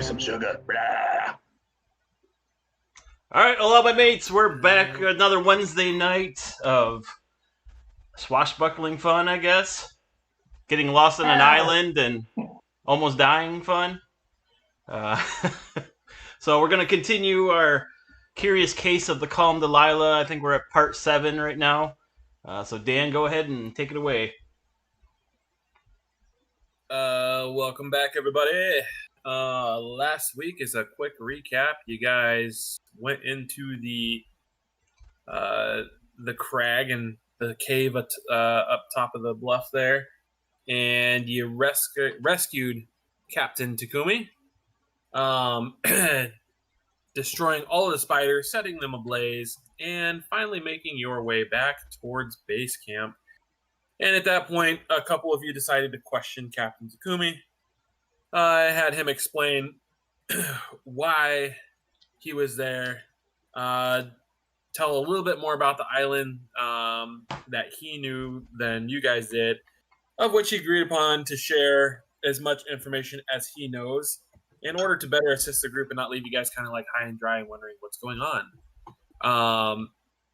some sugar. Blah. All right, hello, my mates. We're back another Wednesday night of swashbuckling fun, I guess. Getting lost on an island and almost dying fun. So we're going to continue our curious case of the calm Delilah. I think we're at part 7 right now. So Dan, go ahead and take it away. Welcome back, everybody. Last week, as a quick recap, you guys went into the crag and the cave up top of the bluff there, and you rescued Captain Takumi, destroying all of the spiders, setting them ablaze, and finally making your way back towards base camp. And at that point, a couple of you decided to question Captain Takumi. I had him explain why he was there, tell a little bit more about the island that he knew than you guys did, of which he agreed upon to share as much information as he knows in order to better assist the group and not leave you guys kind of like high and dry and wondering what's going on.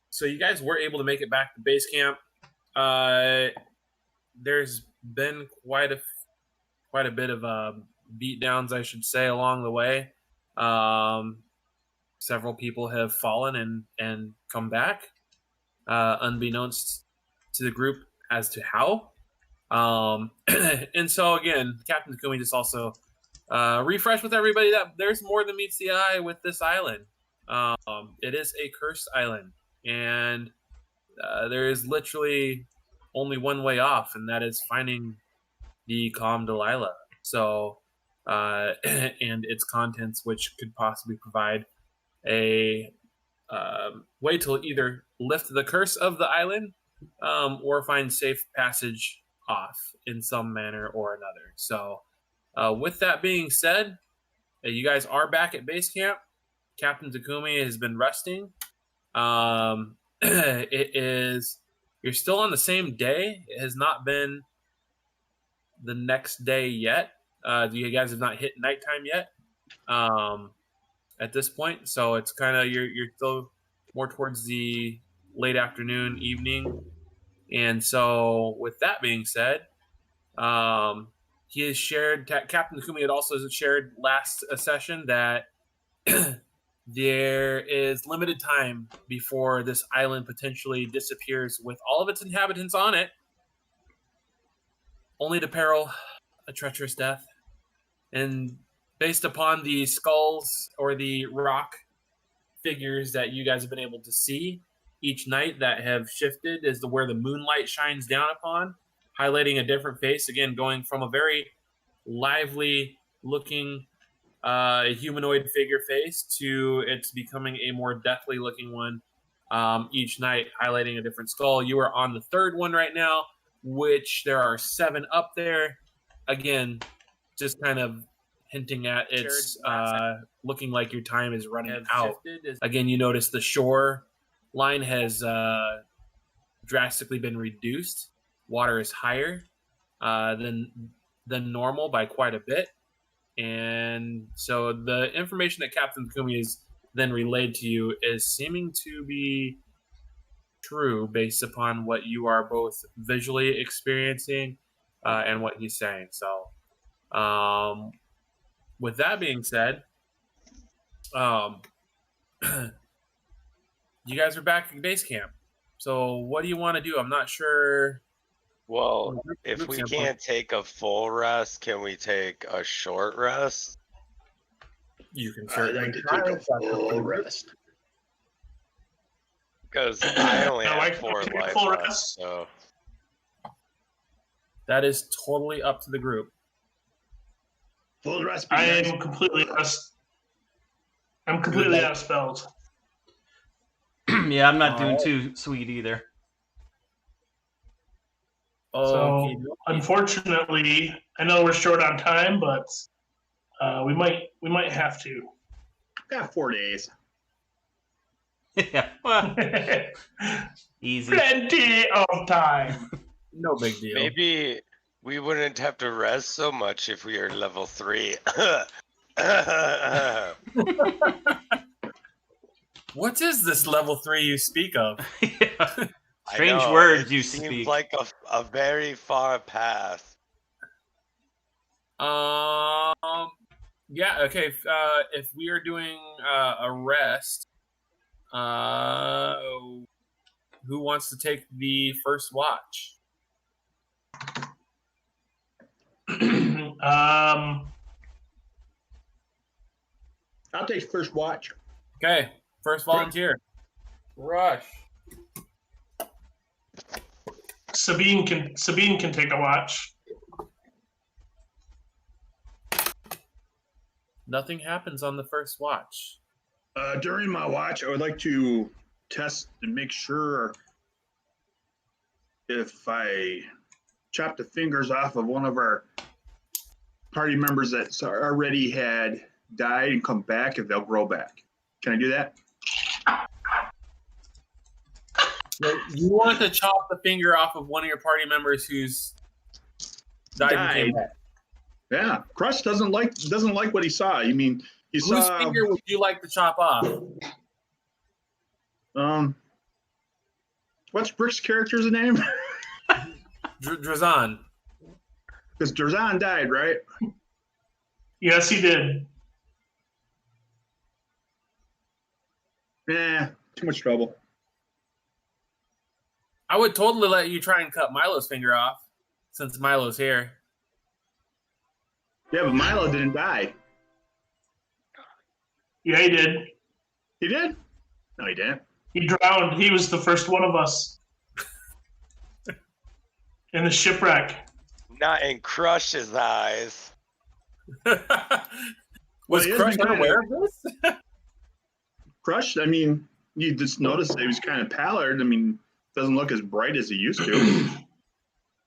So you guys were able to make it back to base camp. There's been quite a bit of beat downs, I should say, along the way. Several people have fallen and come back, unbeknownst to the group as to how. And so again, Captain Takumi just also refresh with everybody that there's more than meets the eye with this island. It is a cursed island, and there is literally only one way off, and that is finding the calm Delilah. So, and its contents, which could possibly provide a way to either lift the curse of the island or find safe passage off in some manner or another. So, with that being said, you guys are back at base camp. Captain Takumi has been resting. You're still on the same day. It has not been the next day yet. You guys have not hit nighttime yet at this point. So it's kind of, you're still more towards the late afternoon, evening. And so with that being said, he has shared, Captain Takumi had also shared last session that there is limited time before this island potentially disappears with all of its inhabitants on it, only to peril a treacherous death. And based upon the skulls or the rock figures that you guys have been able to see each night that have shifted as to where the moonlight shines down upon, highlighting a different face, again, going from a very lively looking humanoid figure face to it's becoming a more deathly looking one each night, highlighting a different skull. You are on the third one right now, which there are 7 up there. Again, just kind of hinting at it's looking like your time is running out. Again, you notice the shore line has drastically been reduced. Water is higher than normal by quite a bit. And so the information that Captain Takumi has then relayed to you is seeming to be true based upon what you are both visually experiencing and what he's saying. So with that being said, you guys are back at base camp. So what do you want to do? I'm not sure. Well, if we can't take a full rest, can we take a short rest? You can I'd like to take a full rest. Because I only No, I have can 4 take a life full left, rest. so That is totally up to the group. Full rest. I am completely out of spells. Yeah, I'm not doing too sweet either. So, unfortunately, I know we're short on time, but we might have to. Got 4 days. Yeah, well, easy. Plenty of time. No big deal. maybe we wouldn't have to rest so much if we are level 3. What is this level 3 you speak of? Yeah. I Strange know, words it you seems speak. like a very far path. Yeah, okay. If we are doing a rest, who wants to take the first watch? I'll take first watch. Okay, first volunteer. Rush. Sabine can take a watch. Nothing happens on the first watch. During my watch, I would like to test and make sure if I chop the fingers off of one of our party members that already had died and come back, if they'll grow back. Can I do that? So you want to chop the finger off of one of your party members who's died and came back. Yeah, Crush doesn't like what he saw. You mean he Whose saw? finger would you like to chop off? What's Brick's character's name? Drazan. Because Drazan died, right? Yes, he did. Too much trouble. I would totally let you try and cut Milo's finger off, since Milo's here. Yeah, but Milo didn't die. Yeah, he did. He did? No, he didn't. He drowned. He was the first one of us in the shipwreck. Not in Crush's eyes. Was he Crush isn't unaware of this? Crush, I mean, you just noticed that he was kind of pallid. I mean, doesn't look as bright as he used to.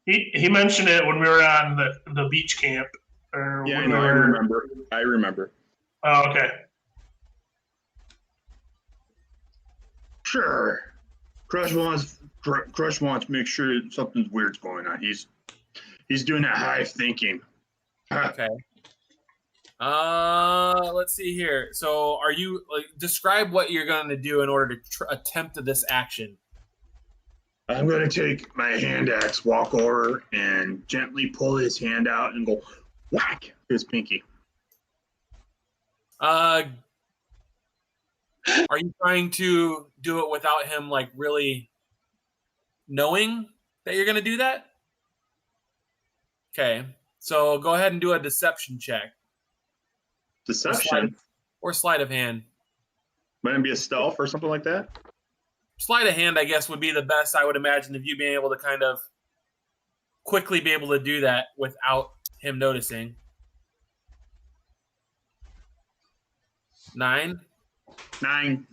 He mentioned it when we were on the beach camp. Or Yeah, I when know. we were... I remember. Oh, okay. Sure. Crush wants to make sure something's weird's going on. He's doing that high thinking. Okay. Let's see here. So, are you describe what you're going to do in order to attempt this action? I'm going to take my hand axe, walk over, and gently pull his hand out and go whack his pinky. Are you trying to do it without him really knowing that you're going to do that? Okay. So go ahead and do a deception check. Deception? Or sleight of hand. Might it be a stealth or something like that? Sleight of hand, I guess, would be the best, I would imagine, of you being able to kind of quickly be able to do that without him noticing. 9? 9.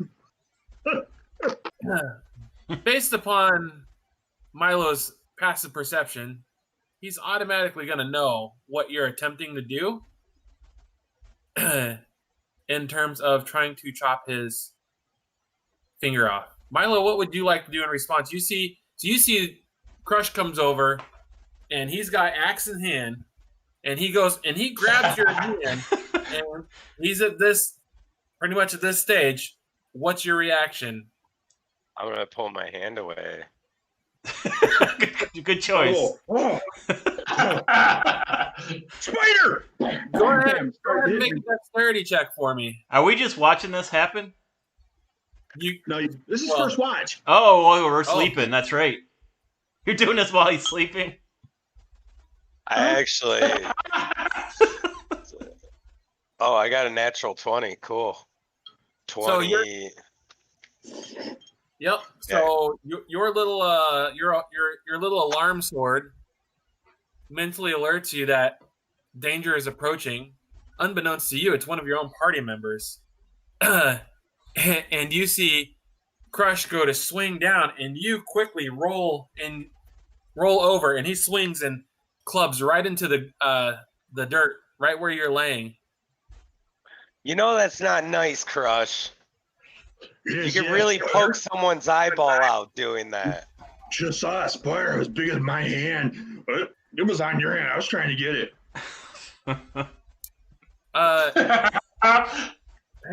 Based upon Milo's passive perception, he's automatically going to know what you're attempting to do in terms of trying to chop his finger off. Milo, what would you like to do in response? You see Crush comes over, and he's got axe in hand, and he goes and he grabs your hand, and he's pretty much at this stage. What's your reaction? I'm going to pull my hand away. Good choice. Oh. Spider! Go ahead and make a dexterity check for me. Are we just watching this happen? No, this is first watch. Oh, we're sleeping. That's right. You're doing this while he's sleeping? I actually... Oh, I got a natural 20. Cool. 20... Yep. So your little your little alarm sword mentally alerts you that danger is approaching. Unbeknownst to you, it's one of your own party members, and you see Crush go to swing down, and you quickly roll over, and he swings and clubs right into the dirt, right where you're laying. You know that's not nice, Crush. Yes, You can really poke someone's eyeball out doing that. Just saw a spider as big as my hand. It was on your hand. I was trying to get it.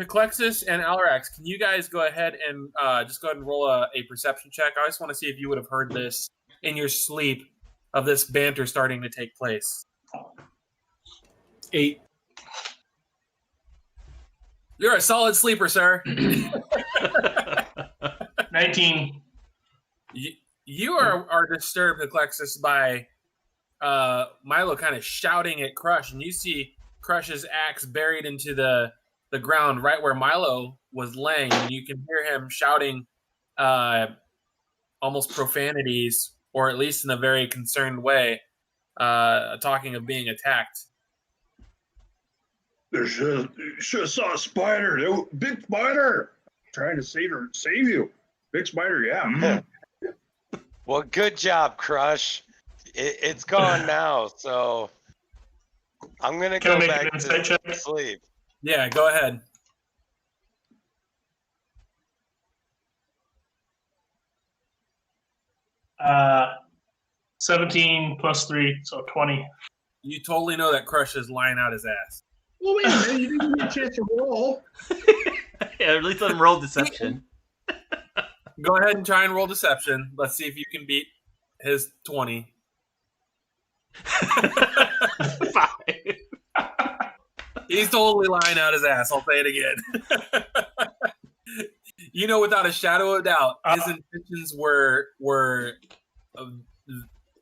Heclexis and Alrax, can you guys go ahead and just go ahead and roll a perception check? I just want to see if you would have heard this in your sleep of this banter starting to take place. 8. You're a solid sleeper, sir. 19. You are disturbed, Heclexis, by Milo kind of shouting at Crush, and you see Crush's axe buried into the ground right where Milo was laying, and you can hear him shouting almost profanities, or at least in a very concerned way, talking of being attacked. You should have saw a spider. Big spider. Trying to save you. Big spider, yeah. Well, good job, Crush. It's gone now, so I'm going to go back to sleep. Yeah, go ahead. Uh, 17 plus 3, so 20. You totally know that Crush is lying out his ass. Well, wait a minute. You didn't get a chance to roll. Yeah, at least let him roll deception. Go ahead and try and roll deception. Let's see if you can beat his 20. 5. He's totally lying out his ass. I'll say it again. You know, without a shadow of doubt, his intentions were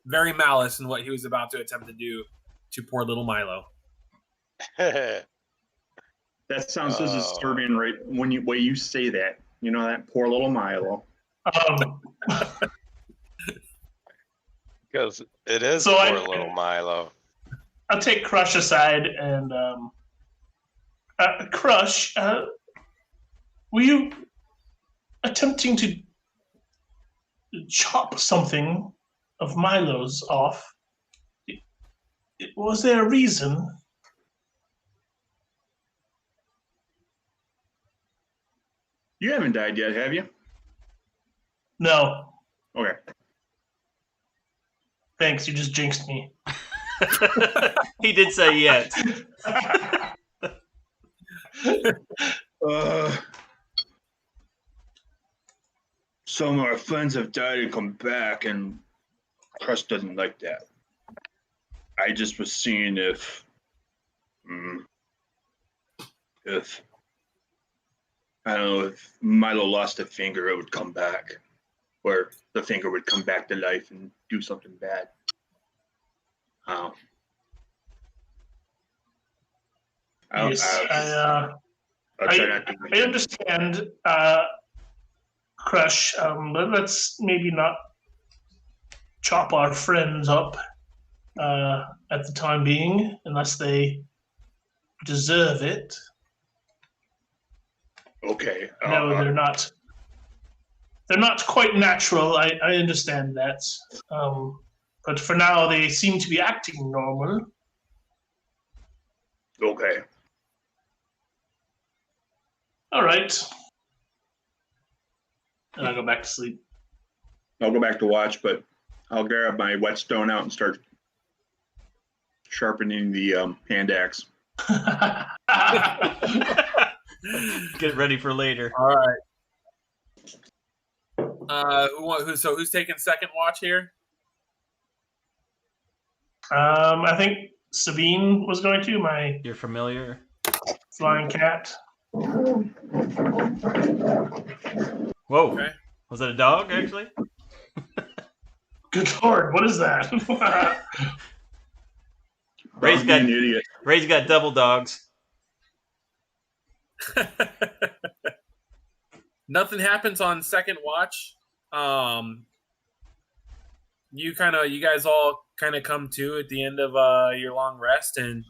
very malice in what he was about to attempt to do to poor little Milo. That sounds so disturbing, right? When you say that, you know, that poor little Milo. Because it is poor little Milo. I'll take Crush aside and Crush. Were you attempting to chop something of Milo's off? Was there a reason? You haven't died yet, have you? No. Okay. Thanks, you just jinxed me. He did say yet. Some of our friends have died and come back, and Crush doesn't like that. I just was seeing if I don't know, if Milo lost a finger, it would come back, or the finger would come back to life and do something bad. I understand, Crush. Let's maybe not chop our friends up at the time being, unless they deserve it. Okay. No, they're not. They're not quite natural. I understand that. But for now, they seem to be acting normal. Okay. All right. And I'll go back to sleep. I'll go back to watch, but I'll grab my whetstone out and start sharpening the hand axe. Get ready for later. All right. Who's taking second watch here? I think Sabine was going to, You're familiar? flying cat. Whoa. Okay. Was that a dog, actually? Good Lord, what is that? Ray's Being an idiot. got double dogs. Nothing happens on second watch. You guys all kind of come to at the end of your long rest, and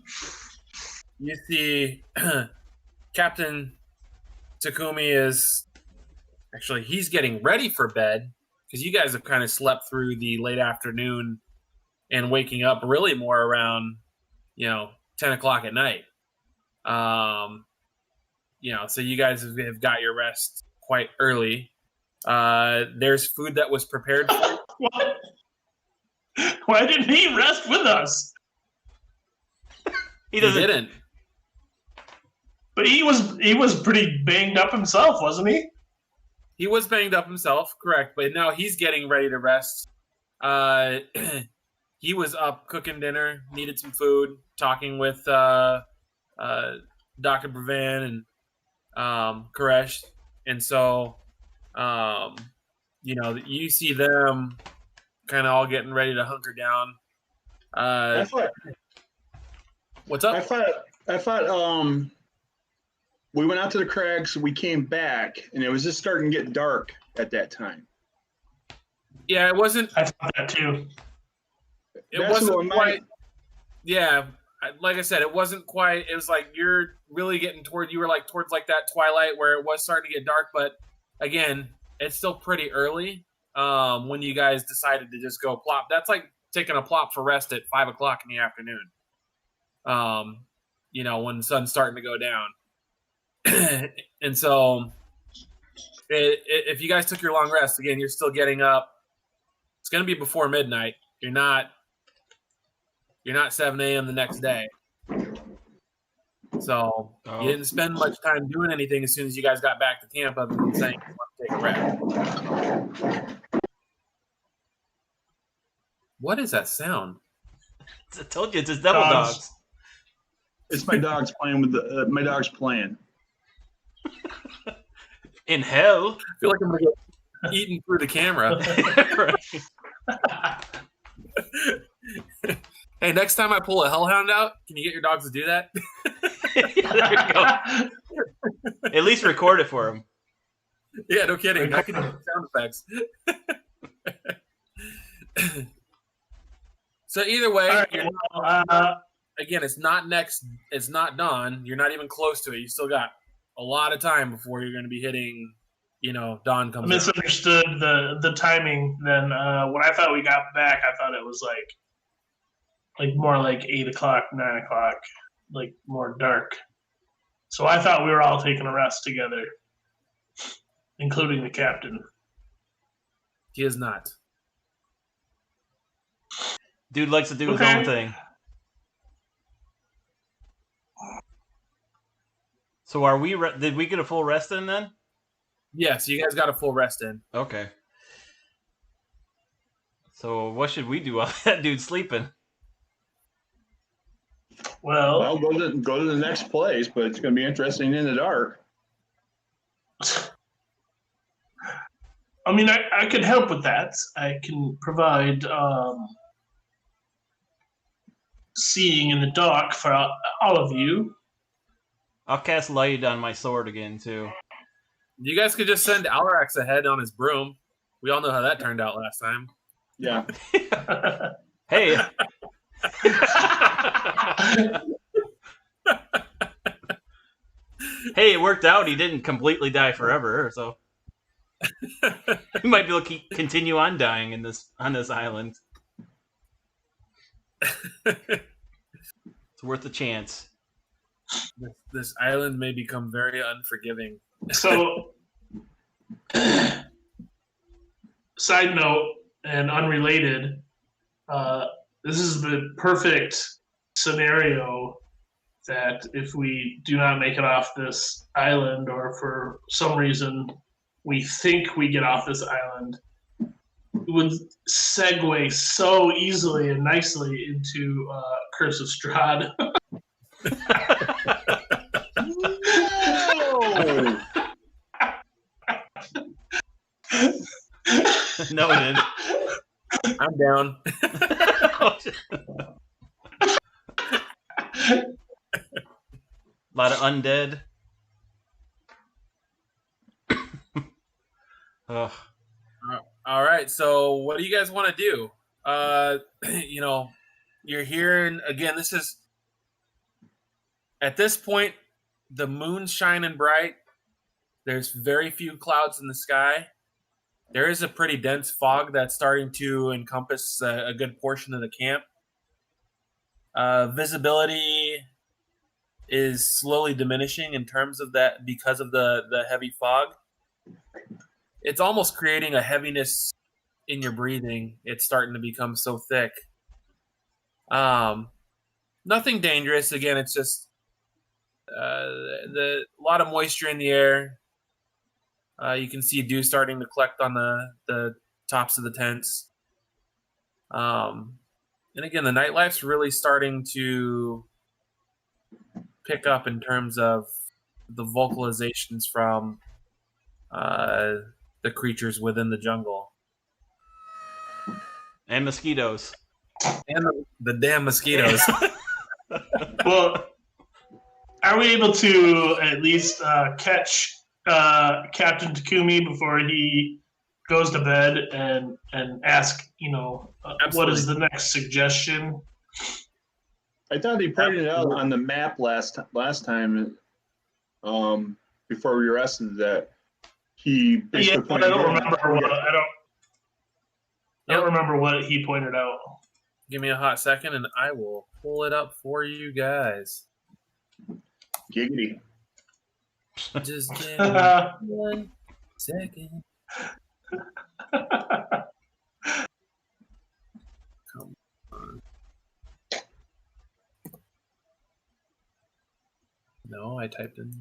you see Captain Takumi he's getting ready for bed, because you guys have kind of slept through the late afternoon and waking up really more around 10 o'clock at night. So you guys have got your rest quite early. There's food that was prepared for you. What? Why didn't he rest with us? He doesn't. He didn't. But he was pretty banged up himself, wasn't he? He was banged up himself, correct. But now he's getting ready to rest. He was up cooking dinner, needed some food, talking with Dr. Brevan and Koresh. And so, you see them kind of all getting ready to hunker down. What's up? I thought we went out to the crags, we came back, and it was just starting to get dark at that time. Yeah, it wasn't. I thought that too. It wasn't quite. Yeah, like I said, it wasn't quite. It was like you're really getting towards like that twilight where it was starting to get dark. But again, it's still pretty early when you guys decided to just go plop. That's like taking a plop for rest at 5 o'clock in the afternoon. When the sun's starting to go down. And so if you guys took your long rest, again, you're still getting up. It's going to be before midnight. You're not 7 a.m. the next day. So you didn't spend much time doing anything as soon as you guys got back to camp other than saying you want to take a rest. What is that sound? I told you, it's his devil dogs. It's my dogs playing with my dog's playing. In hell. I feel like I'm going to get eaten through the camera. Hey, next time I pull a hellhound out, can you get your dogs to do that? Yeah, there you go. At least record it for him. Yeah, no kidding. I can do sound effects. So either way, again, it's not dawn. You're not even close to it. You still got a lot of time before you're going to be hitting, dawn comes. I misunderstood the timing. Then when I thought we got back, I thought it was like more like 8 o'clock, 9 o'clock, like more dark. So I thought we were all taking a rest together, including the captain. He is not. Dude likes to do his own thing. So are we? Did we get a full rest in then? Yes, you guys got a full rest in. Okay. So what should we do while that dude's sleeping? Well, go to the next place, but it's going to be interesting in the dark. I mean, I could help with that. I can provide seeing in the dark for all of you. I'll cast light on my sword again too. You guys could just send Alrax ahead on his broom. We all know how that turned out last time. Yeah. Hey. Hey, it worked out. He didn't completely die forever, so he might be able to continue on dying on this island. It's worth a chance. This island may become very unforgiving. So, side note and unrelated, this is the perfect scenario that if we do not make it off this island, or for some reason we think we get off this island, it would segue so easily and nicely into Curse of Strahd. No, it didn't. I'm down. A lot of undead. Ugh. All right, so what do you guys want to do? You're hearing, again, this is, at this point, the moon's shining bright. There's very few clouds in the sky. There is a pretty dense fog that's starting to encompass a good portion of the camp. Visibility is slowly diminishing in terms of that because of the heavy fog. It's almost creating a heaviness in your breathing. It's starting to become so thick. Nothing dangerous. Again, it's just a lot of moisture in the air. You can see dew starting to collect on the tops of the tents. And again, the nightlife's really starting to pick up in terms of the vocalizations from the creatures within the jungle. And mosquitoes. And the damn mosquitoes. Well, are we able to at least catch Captain Takumi before he goes to bed and ask, what is the next suggestion? I thought he pointed it out on the map last time, before we rested, that he basically but I don't remember what he pointed out. Give me a hot second, and I will pull it up for you guys. Giggity. Just give me 1 second. Come on. No, I typed in.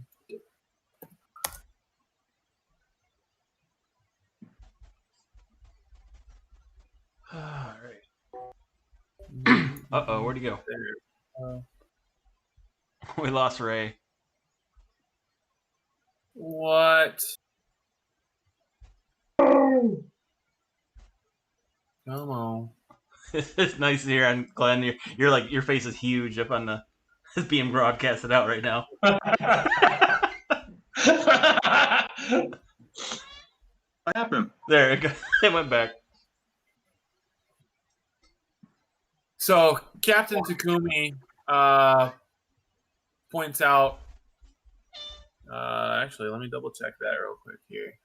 All right. Uh-oh, where'd he go? We lost Ray. What? Come on. It's nice to hear on Glenn. You're like, your face is huge up on the. It's being broadcasted out right now. What happened? There it goes. It went back. So Captain Takumi points out. Actually, let me double check that real quick here.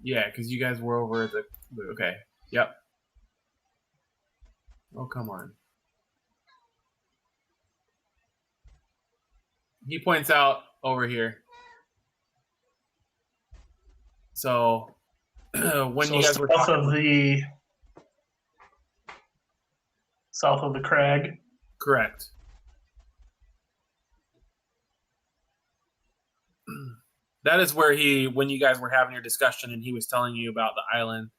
Yeah, because you guys were over at the. Okay. Yep. Oh, come on. He points out over here. So when you guys were talking, south of the crag. Correct. That is where when you guys were having your discussion and he was telling you about the island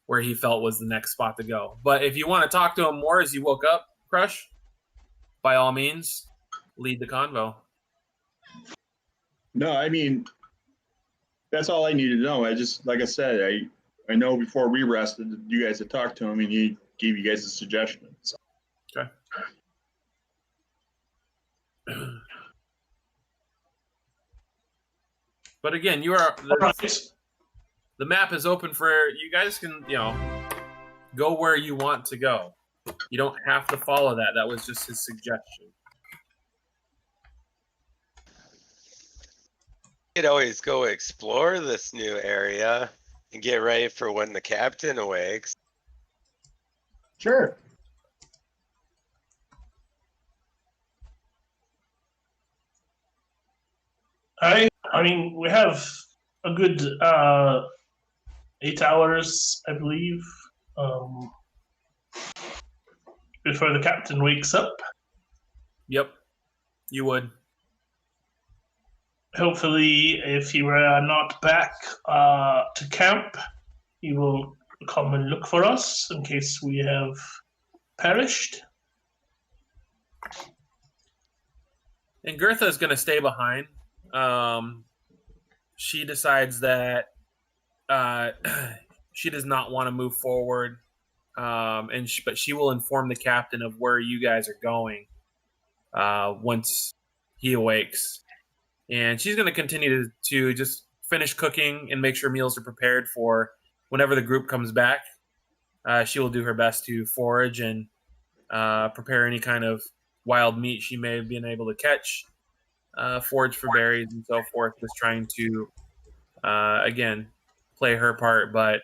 where he felt was the next spot to go. But if you want to talk to him more as you woke up, Crush, by all means, lead the convo. No, I mean, that's all I need to know. I just, like I said, I know before we rested, you guys had talked to him and he gave you guys a suggestion. So. Okay. But again, the map is open for you guys. Can go where you want to go. You don't have to follow that. That was just his suggestion. You could always go explore this new area and get ready for when the captain awakes. Sure. I mean, we have a good 8 hours, I believe, before the captain wakes up. Yep, you would. Hopefully, if he were not back to camp, he will come and look for us in case we have perished. And Gertha is going to stay behind. She decides that she does not want to move forward, but she will inform the captain of where you guys are going once he awakes. And she's going to continue to just finish cooking and make sure meals are prepared for whenever the group comes back. She will do her best to forage and prepare any kind of wild meat she may have been able to catch. Forage for berries and so forth, just trying to, again, play her part, but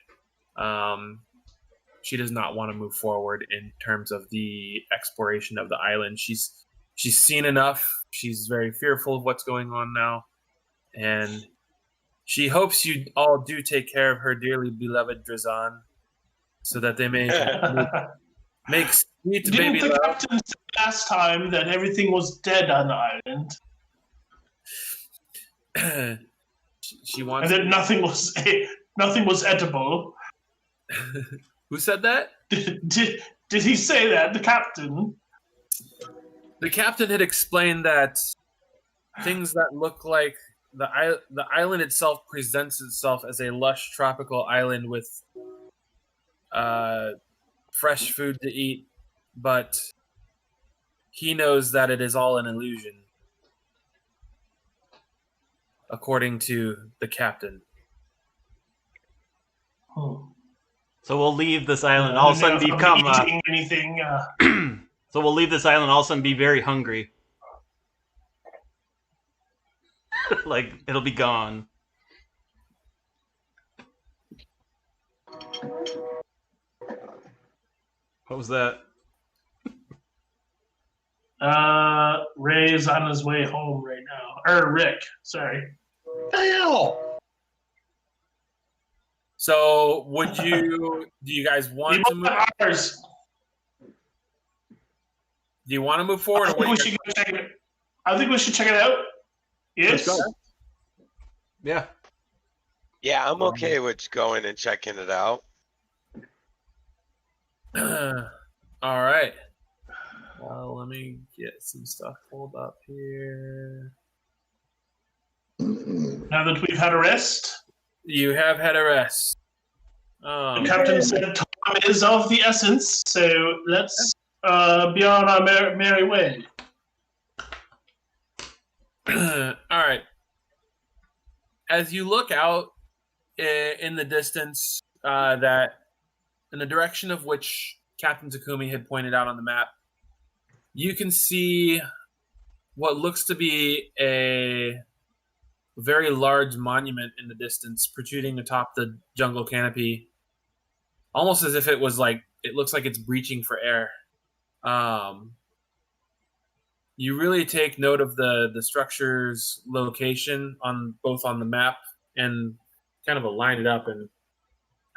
she does not want to move forward in terms of the exploration of the island. She's seen enough. She's very fearful of what's going on now, and she hopes you all do take care of her dearly beloved Drazan, so that they may Makes sweet Didn't baby the love. captain say last time that everything was dead on the island? She wants. And that nothing was edible. Who said that? Did he say that, the captain? The captain had explained that things that look like the island itself presents itself as a lush tropical island with fresh food to eat, but he knows that it is all an illusion, according to the captain. So we'll leave this island. All of a sudden become. Eating anything. So we'll leave this island. All of a sudden be very hungry. Like it'll be gone. What was that? Ray's on his way home right now. Or Rick, sorry. Hell! So, do you guys want to move? Ours. Do you want to move forward? I think we should go check it. I think we should check it out. Yes. Let's go. Yeah. Yeah, I'm okay with going and checking it out. All right. Well, let me get some stuff pulled up here. Now that we've had a rest, You have had a rest. the captain said time is of the essence, so let's be on our merry way. All right. As you look out in the distance, that in the direction of which Captain Takumi had pointed out on the map, you can see what looks to be a very large monument in the distance protruding atop the jungle canopy, almost as if it was like, it looks like it's breaching for air. You really take note of the structure's location on both on the map and kind of line it up, and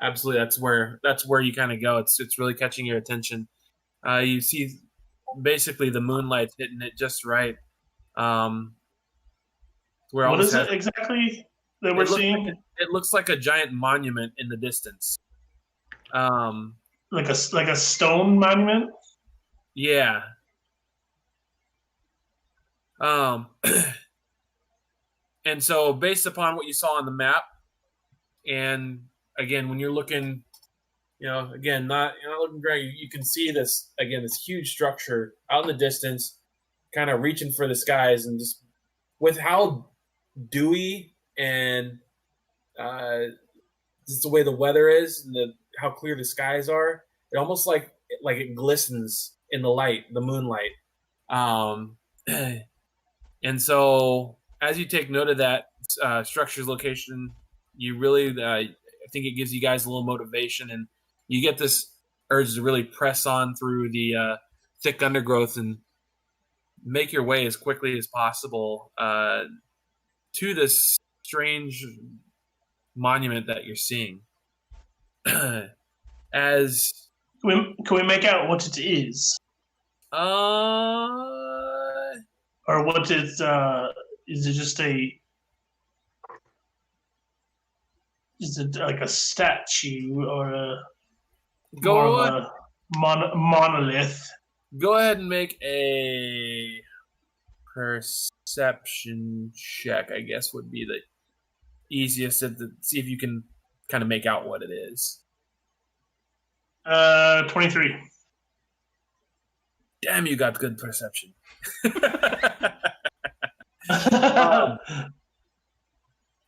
absolutely that's where you kind of go. It's really catching your attention. You see basically the moonlight's hitting it just right. What is it exactly that we're seeing? It looks like a giant monument in the distance. Like a stone monument? Yeah. And so based upon what you saw on the map, and again, when you're looking, you're not looking great, you can see this huge structure out in the distance, kind of reaching for the skies, and just with how dewy and just the way the weather is and how clear the skies are, it almost like it glistens in the light, the moonlight. And so as you take note of that structure's location, you really, I think it gives you guys a little motivation, and you get this urge to really press on through the thick undergrowth and make your way as quickly as possible to this strange monument that you're seeing. As can we make out what it is? Or what is it just is it like a statue or a monolith? Go ahead and make a perception check, I guess would be the easiest to see if you can kind of make out what it is. 23. Damn, you got good perception.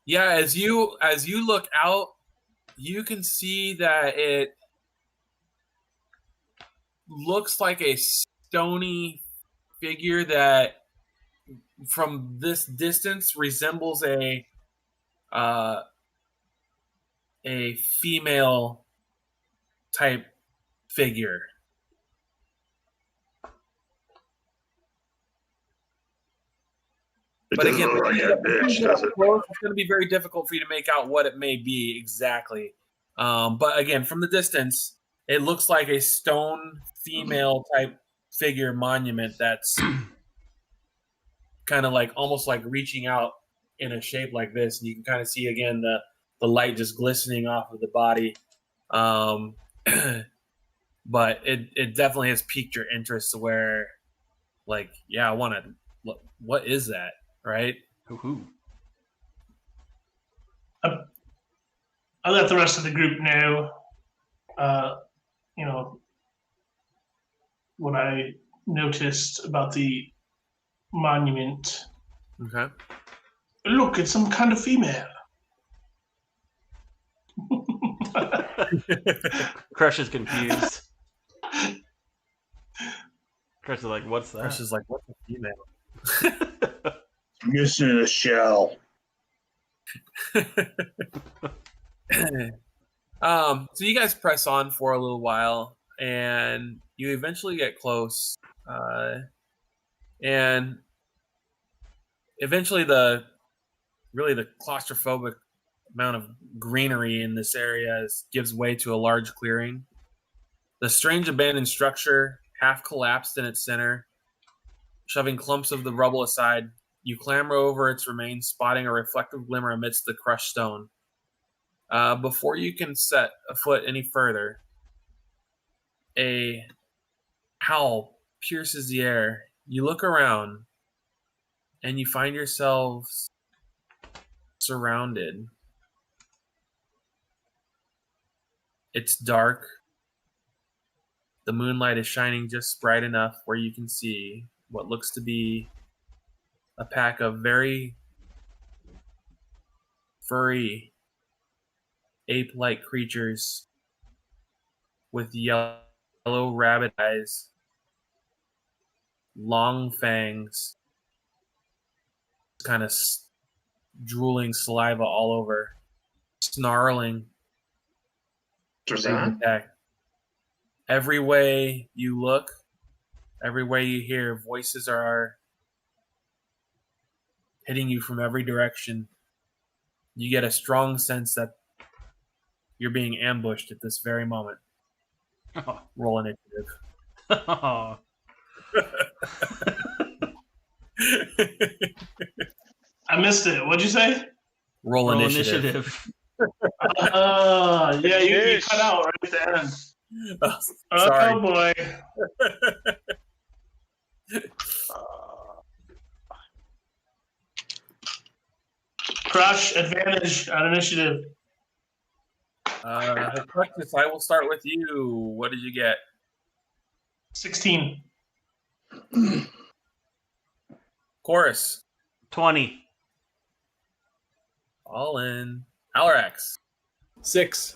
Yeah, as you look out, you can see that it looks like a stony figure that from this distance resembles a female type figure. But again, it's going to be very difficult for you to make out what it may be exactly. But again, from the distance, It looks like a stone female type figure monument that's kind of like almost like reaching out in a shape like this, and you can kind of see again the light just glistening off of the body. But it definitely has piqued your interest to where, like, yeah, I want to. What is that, right? Hoo-hoo. I'll let the rest of the group know, what I noticed about the monument. Okay. Look, it's some kind of female. Crush is confused. Crush is like, what's that? Crush is like, what's a female? Missing a shell. So you guys press on for a little while, and you eventually get close, and eventually the claustrophobic amount of greenery in this area gives way to a large clearing. The strange abandoned structure, half collapsed in its center, shoving clumps of the rubble aside, you clamber over its remains, spotting a reflective glimmer amidst the crushed stone. Before you can set a foot any further, a howl pierces the air. You look around, and you find yourselves surrounded. It's dark. The moonlight is shining just bright enough where you can see what looks to be a pack of very furry, ape-like creatures with yellow rabbit eyes, long fangs, kind of drooling saliva all over, snarling. Every way you look, every way you hear, voices are hitting you from every direction. You get a strong sense that you're being ambushed at this very moment. Oh. Roll initiative. Oh. I missed it. What'd you say? Roll initiative. Yeah, you cut out right at the end. Sorry. Oh boy. Crush, advantage on initiative. Practice, I will start with you. What did you get? 16. Chorus. 20. All in. Alrax. 6.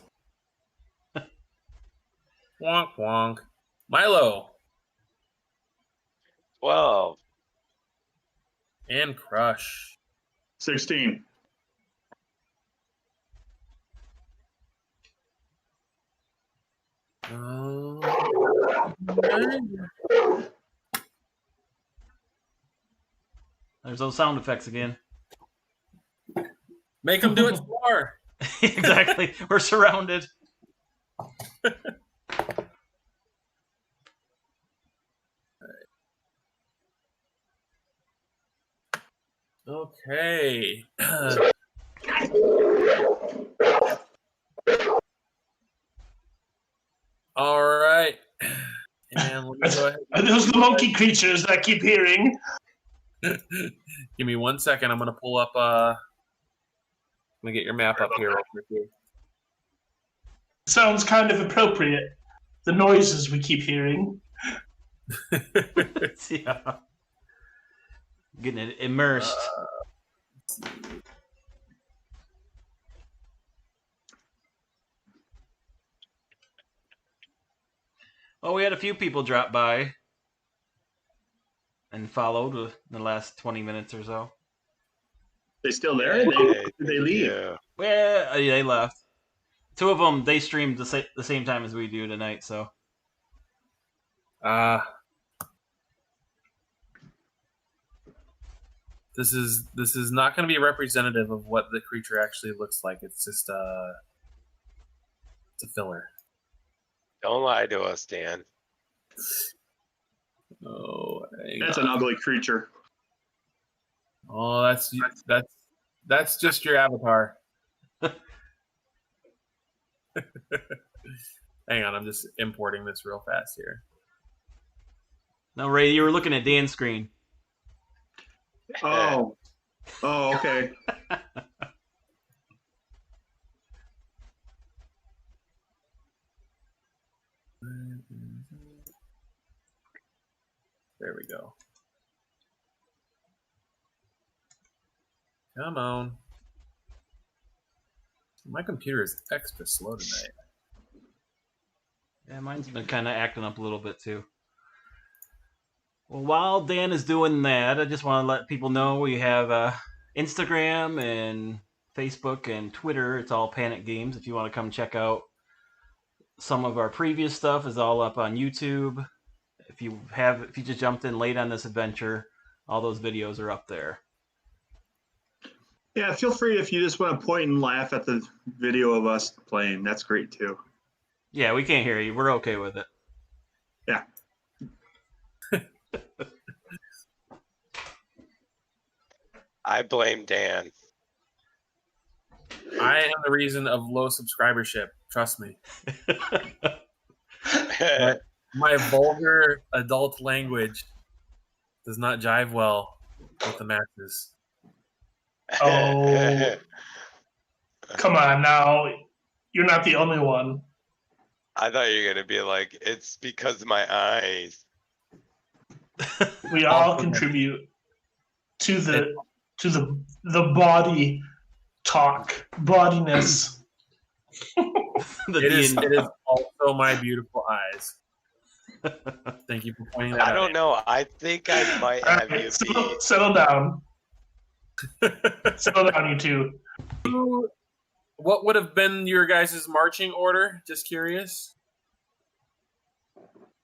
Wonk wonk. Milo. 12. And Crush. 16. There's those sound effects again. Make them do it some more. Exactly. We're surrounded. Okay. All right. And let me go ahead. Are those the monkey creatures that I keep hearing? Give me 1 second. I'm going to pull up. I'm going to get your map up here real quick. Sounds kind of appropriate. The noises we keep hearing. Yeah. Getting it immersed. Oh, we had a few people drop by and followed in the last 20 minutes or so. They still there? Did they leave? Yeah. Well, yeah, they left. 2 of them, they streamed the same time as we do tonight, so. This is not going to be representative of what the creature actually looks like. It's just it's a filler. Don't lie to us, Dan. Oh, That's an ugly creature. Oh, that's just your avatar. Hang on, I'm just importing this real fast here. No, Ray, you were looking at Dan's screen. Oh, okay. There we go. Come on. My computer is extra slow tonight. Yeah, mine's been kind of acting up a little bit too. Well, while Dan is doing that, I just want to let people know we have Instagram and Facebook and Twitter. It's all Panik Games. If you want to come check out some of our previous stuff, is all up on YouTube. If you just jumped in late on this adventure, all those videos are up there. Yeah, feel free if you just want to point and laugh at the video of us playing. That's great too. Yeah, we can't hear you. We're okay with it. Yeah. I blame Dan. I am the reason of low subscribership. Trust me. My vulgar adult language does not jive well with the masses. Oh, come on now. You're not the only one. I thought you were gonna be like, it's because of my eyes. We all contribute to the body talk, bodiness. It is also my beautiful eyes. Thank you for pointing that out. I don't know. I think I might have you beat. Settle down. Settle down, you two. What would have been your guys' marching order? Just curious.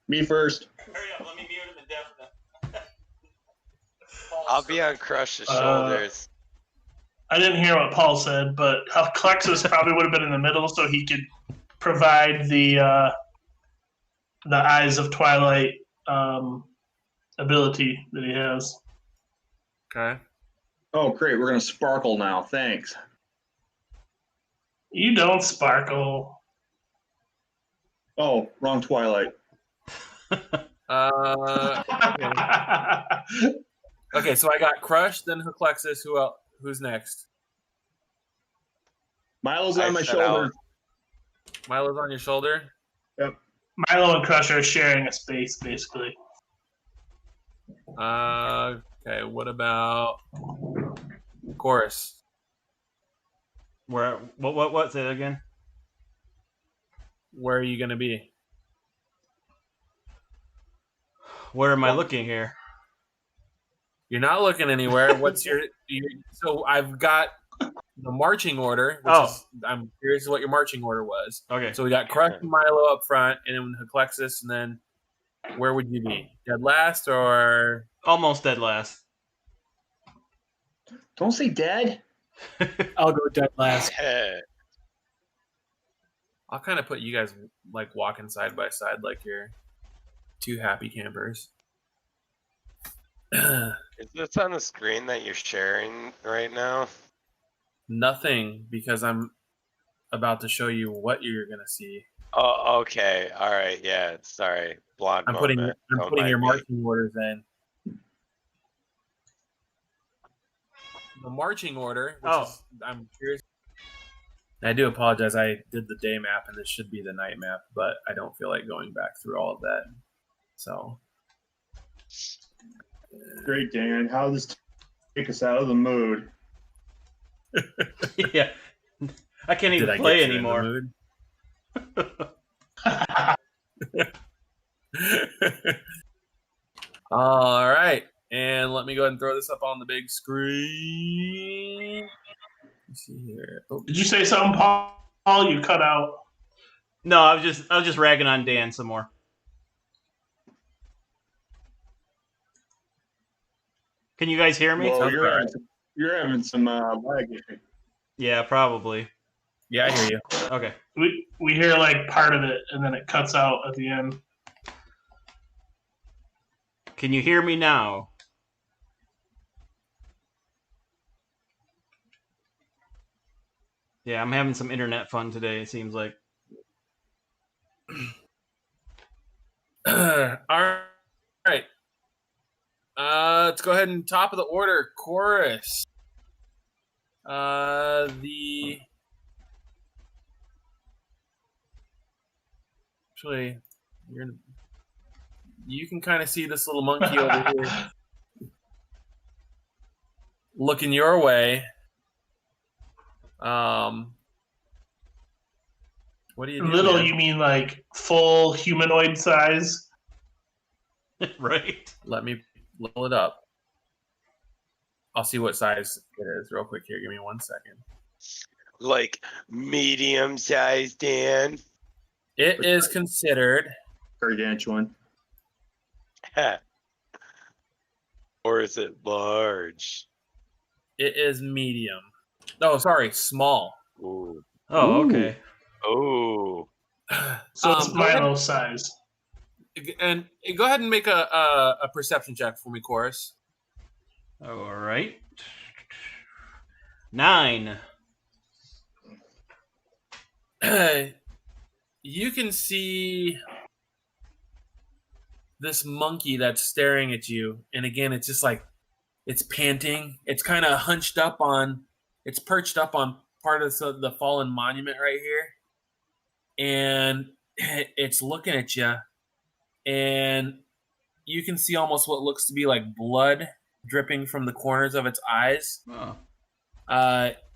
Me first. Hurry up, let me mute him indefinite. I'll be on Crush's shoulders. I didn't hear what Paul said, but Clexus probably would have been in the middle, so he could provide the Eyes of Twilight ability that he has. Okay. Oh, great. We're going to sparkle now. Thanks. You don't sparkle. Oh, wrong Twilight. Okay, so I got Crush, then Herclexus. Who else? Who's next? Milo's on my shoulder. Milo's on your shoulder? Yep. Milo and Crush are sharing a space, basically. Okay, what about Chorus? Where? What? Say that again. Where are you going to be? Where am I looking here? You're not looking anywhere. What's your so I've got the marching order, which is, I'm curious what your marching order was. Okay. So we got Crush and Milo up front, and then Herclexus, and then where would you be? Dead last or almost dead last? Don't say dead. I'll go dead last. I'll kind of put you guys like walking side by side like you're two happy campers. Is this on the screen that you're sharing right now? Nothing, because I'm about to show you what you're gonna see. Oh, okay. All right. Yeah. Sorry. Blonde. I'm putting your marching orders in. The marching order. Which is, I'm curious. I do apologize. I did the day map, and this should be the night map, but I don't feel like going back through all of that. So. Great, Dan. How does this take us out of the mood? Yeah. I can't even play anymore. All right. And let me go ahead and throw this up on the big screen. Let's see here. Oh. Did you say something, Paul? You cut out. No, I was just ragging on Dan some more. Can you guys hear me? Well, you're having some lag issue. Yeah, probably. Yeah, I hear you. Okay. We hear like part of it, and then it cuts out at the end. Can you hear me now? Yeah, I'm having some internet fun today, it seems like. All right. Let's go ahead and top of the order, chorus. Actually, you can kind of see this little monkey over here looking your way. What do you do? Little, man? you mean like full humanoid size? Right. Let me pull it up. I'll see what size it is real quick here. Give me 1 second. Like medium size, Dan. It is considered. Gargantuan. Or is it large? It is medium. No, sorry, small. Ooh. Oh, okay. Oh. So it's Go ahead, Milo size. and go ahead and make a perception check for me, Chorus. All right. 9. You can see this monkey that's staring at you, and again, it's just like it's panting. It's kind of hunched up on. It's perched up on part of the fallen monument right here, and it's looking at you, and you can see almost what looks to be like blood dripping from the corners of its eyes. Oh.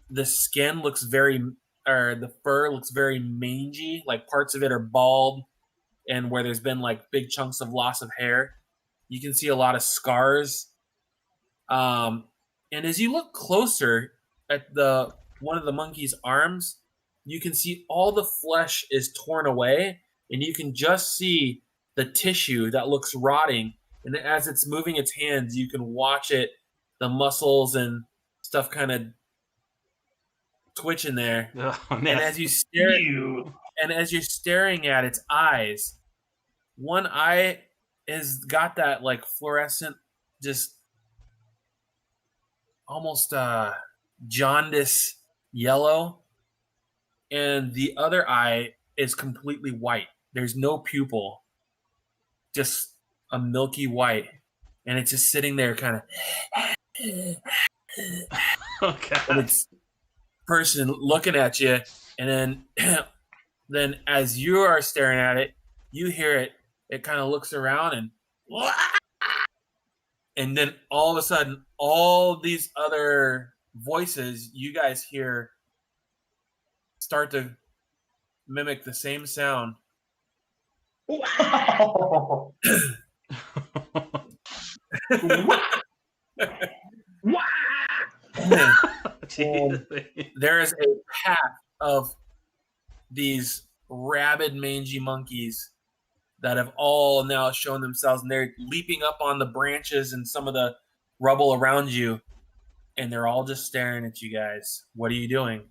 The skin looks the fur looks very mangy, like parts of it are bald, and where there's been like big chunks of loss of hair. You can see a lot of scars. And as you look closer at one of the monkey's arms, you can see all the flesh is torn away, and you can just see the tissue that looks rotting. And as it's moving its hands, you can watch it, the muscles and stuff kind of twitching there. Oh, And as you stare, and as you're staring at its eyes, one eye has got that like fluorescent, just almost jaundice yellow, and the other eye is completely white. There's no pupil, just a milky white, and it's just sitting there kind of. Okay. And it's person looking at you, and then as you are staring at it, you hear it. It kind of looks around and then all of a sudden, all these other voices you guys hear start to mimic the same sound. Wow. There is a pack of these rabid, mangy monkeys that have all now shown themselves, and they're leaping up on the branches and some of the rubble around you, and they're all just staring at you guys. What are you doing?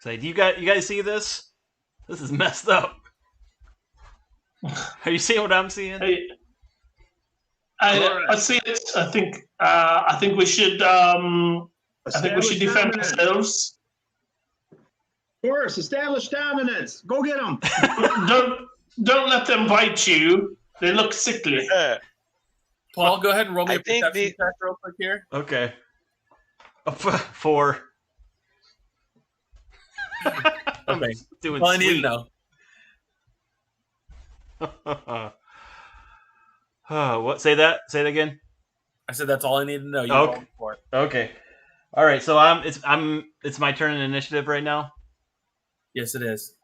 Say, do you guys see this? This is messed up. Are you seeing what I'm seeing? I see it. I think we should. I think we should defend ourselves. Of course, establish dominance. Go get them. Don't let them bite you. They look sickly. Paul, go ahead and roll me I a think perception check real quick here. Okay. 4. Okay. Doing All I need sweet. to know. What? Say that again. I said that's all I need to know. You Okay. rolled for it. Okay. All right. So it's my turn in initiative right now. Yes, it is.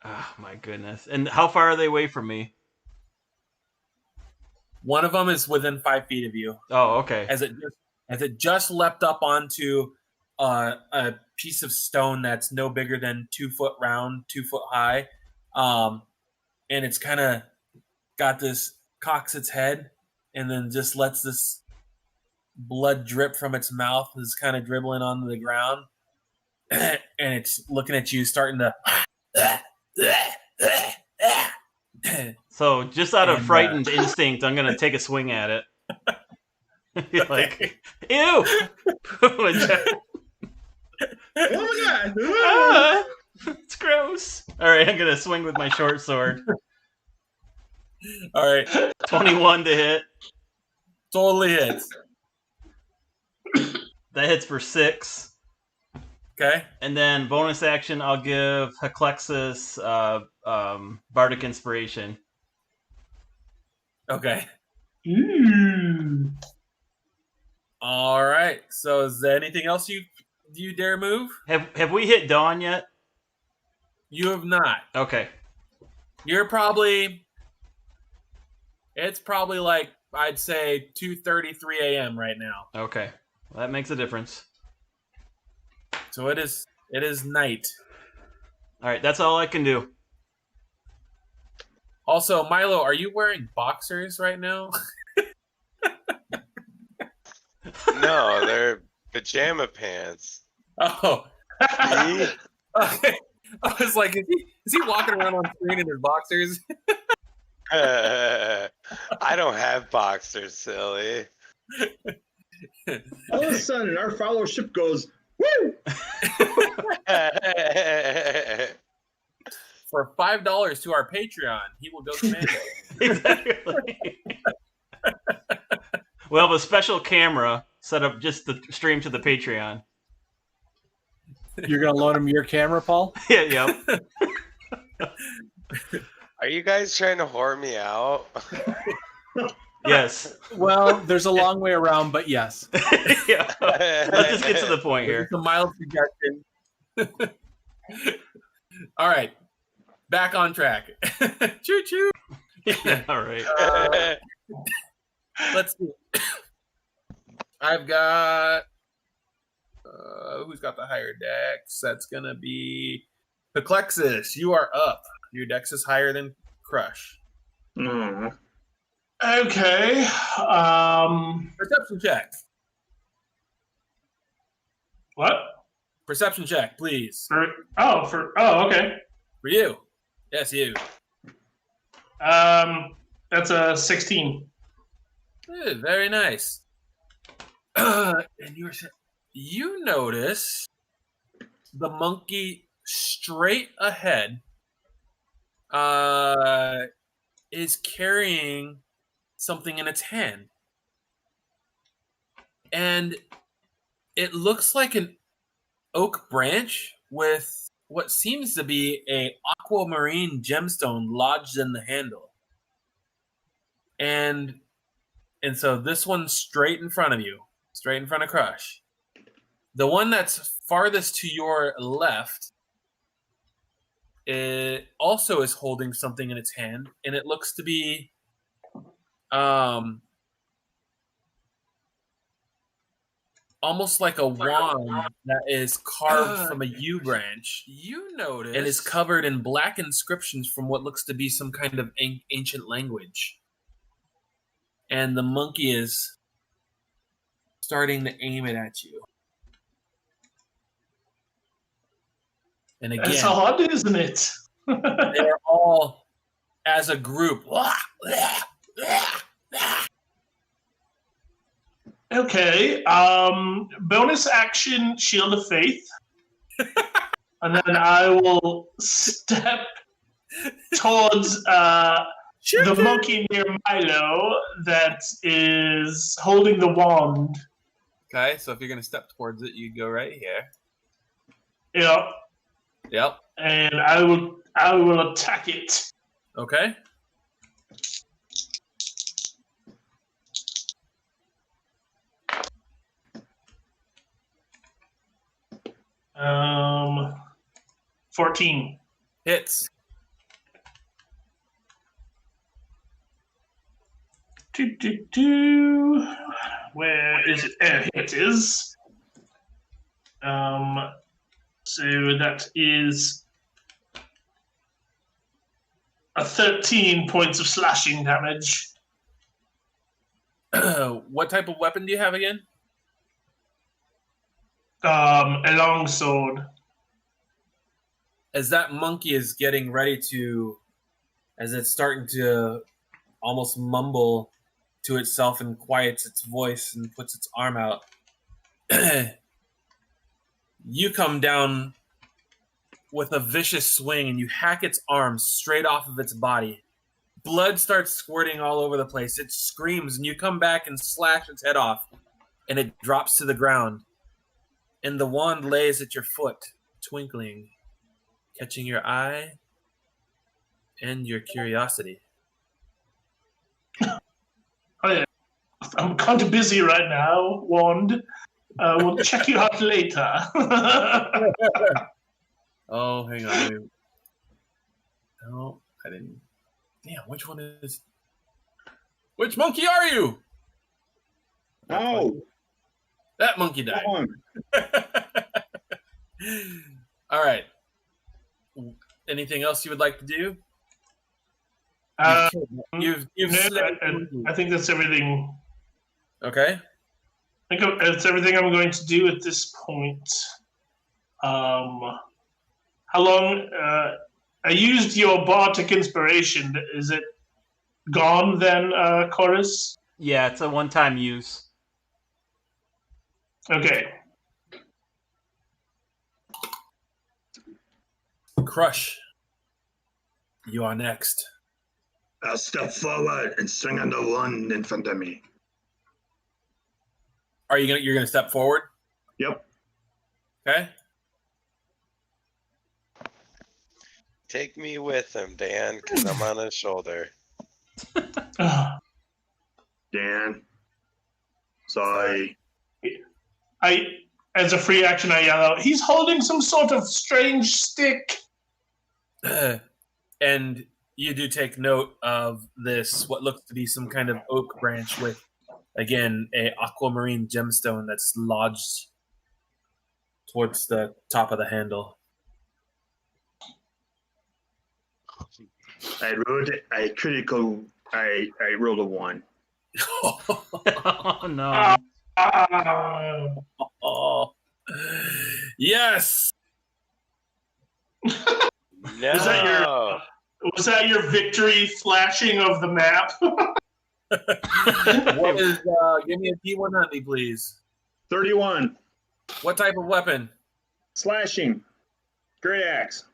Oh my goodness! And how far are they away from me? One of them is within 5 feet of you. Oh, okay. As it just leapt up onto a piece of stone that's no bigger than 2 foot round, 2 foot high, and it's kind of got this, cocks its head, and then just lets this blood drip from its mouth. Is kind of dribbling onto the ground, and it's looking at you, starting to. So, just out of frightened instinct, I'm gonna take a swing at it. Like, ew! Oh my god! Ah, it's gross. All right, I'm gonna swing with my short sword. All right, 21 to hit. totally hits. That hits for 6. Okay. And then bonus action, I'll give Heclexis Bardic Inspiration. Okay. Ooh. All right. So, is there anything else you dare move? Have we hit dawn yet? You have not. Okay. You're probably. It's probably like I'd say 2:33 a.m. right now. Okay. Well, that makes a difference. So it is night. All right, that's all I can do. Also, Milo, are you wearing boxers right now? No, they're pajama pants. Oh. See? Okay. I was like, is he walking around on screen in his boxers? I don't have boxers, silly. All of a sudden, our followership goes, woo! For $5 to our Patreon, he will go commando. Exactly. We'll have a special camera set up just to stream to the Patreon. You're gonna loan him your camera, Paul? Yeah, yep. Are you guys trying to whore me out? Yes. Well, there's a long way around, but yes. Yeah. Let's just get to the point here. It's a mild suggestion. All right. Back on track. Choo choo. Yeah, all right. Let's see. I've got who's got the higher dex? That's gonna be Heclexis. You are up. Your dex is higher than Crush. Mm. Okay. Perception check. What? Perception check, please. Okay. For you. Yes, you. That's a 16. Good, very nice. And you notice the monkey straight ahead is carrying something in its hand. And it looks like an oak branch with what seems to be a aquamarine gemstone lodged in the handle. And so this one's straight in front of you, straight in front of Crush. The one that's farthest to your left, it also is holding something in its hand, and it looks to be almost like a wand that is carved from a yew branch. You notice, and is covered in black inscriptions from what looks to be some kind of ancient language. And the monkey is starting to aim it at you. And again, That's odd, isn't it? they're all, as a group, Okay. Bonus action, Shield of Faith. And then I will step towards the monkey near Milo that is holding the wand. Okay, so if you're going to step towards it, you go right here. Yep. Yep. And I will attack it. Okay. Um, 14. Hits. Where is it? Here it is. So that is a 13 points of slashing damage. What type of weapon do you have again? A long sword. as that monkey is getting ready to, as it's starting to almost mumble to itself and quiets its voice and puts its arm out, you come down with a vicious swing and you hack its arm straight off of its body. Blood starts squirting all over the place. It screams, and you come back and slash its head off, and it drops to the ground. And the wand lays at your foot, twinkling, catching your eye and your curiosity. Oh, yeah. I'm kind of busy right now, Wand. We'll check you out later. Oh, hang on. No, I didn't. Damn, which one is... Which monkey are you? Oh, That monkey died. come on. All right. Anything else you would like to do? You've I think that's everything. Okay. I think that's everything I'm going to do at this point. How long? I used your bardic inspiration. Is it gone then, Chorus? Yeah, it's a one-time use. Okay. Crush. You are next. I'll step forward and swing on the one in front of me. Are you gonna? You're gonna step forward? Yep. Okay. Take me with him, Dan, because I'm on his shoulder. Dan. Sorry. As a free action, I yell out, "He's holding some sort of strange stick." And you do take note of this, what looks to be some kind of oak branch with, again, a aquamarine gemstone that's lodged towards the top of the handle. I rolled I rolled a 1. Oh no. Oh, yes. No. Was that your victory flashing of the map? What is? Give me a D100, please. 31. What type of weapon? Slashing. Great axe.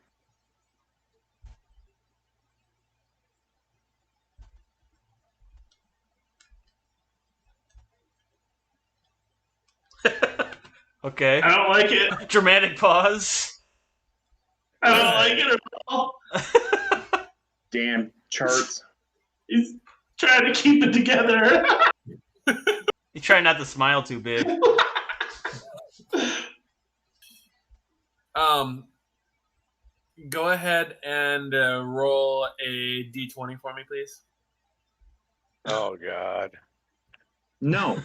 Okay. I don't like it. Dramatic pause. I don't like it at all. Damn charts. He's trying to keep it together. You try not to smile too big. Go ahead and roll a D20 for me, please. Oh, God. No.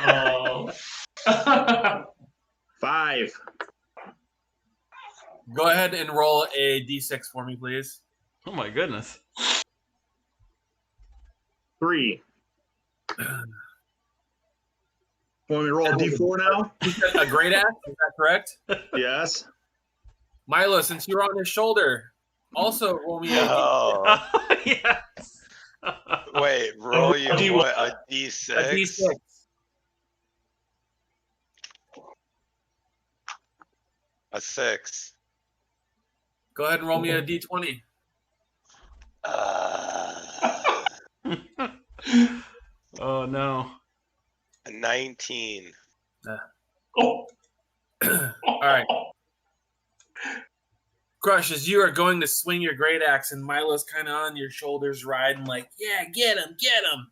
Oh. 5. Go ahead and roll a D6 for me, please. Oh my goodness. 3. Want me to roll a D4 now? A great axe, is that correct? Yes. Milo, since you're on his shoulder, also roll me a Oh. Oh, yes. Wait, roll you what? A D6? A D6. A 6. Go ahead and roll me a D20. Oh no. A 19. Oh. All right. Crush, as you are going to swing your great axe, and Milo's kind of on your shoulders, riding like, yeah, get him, get him.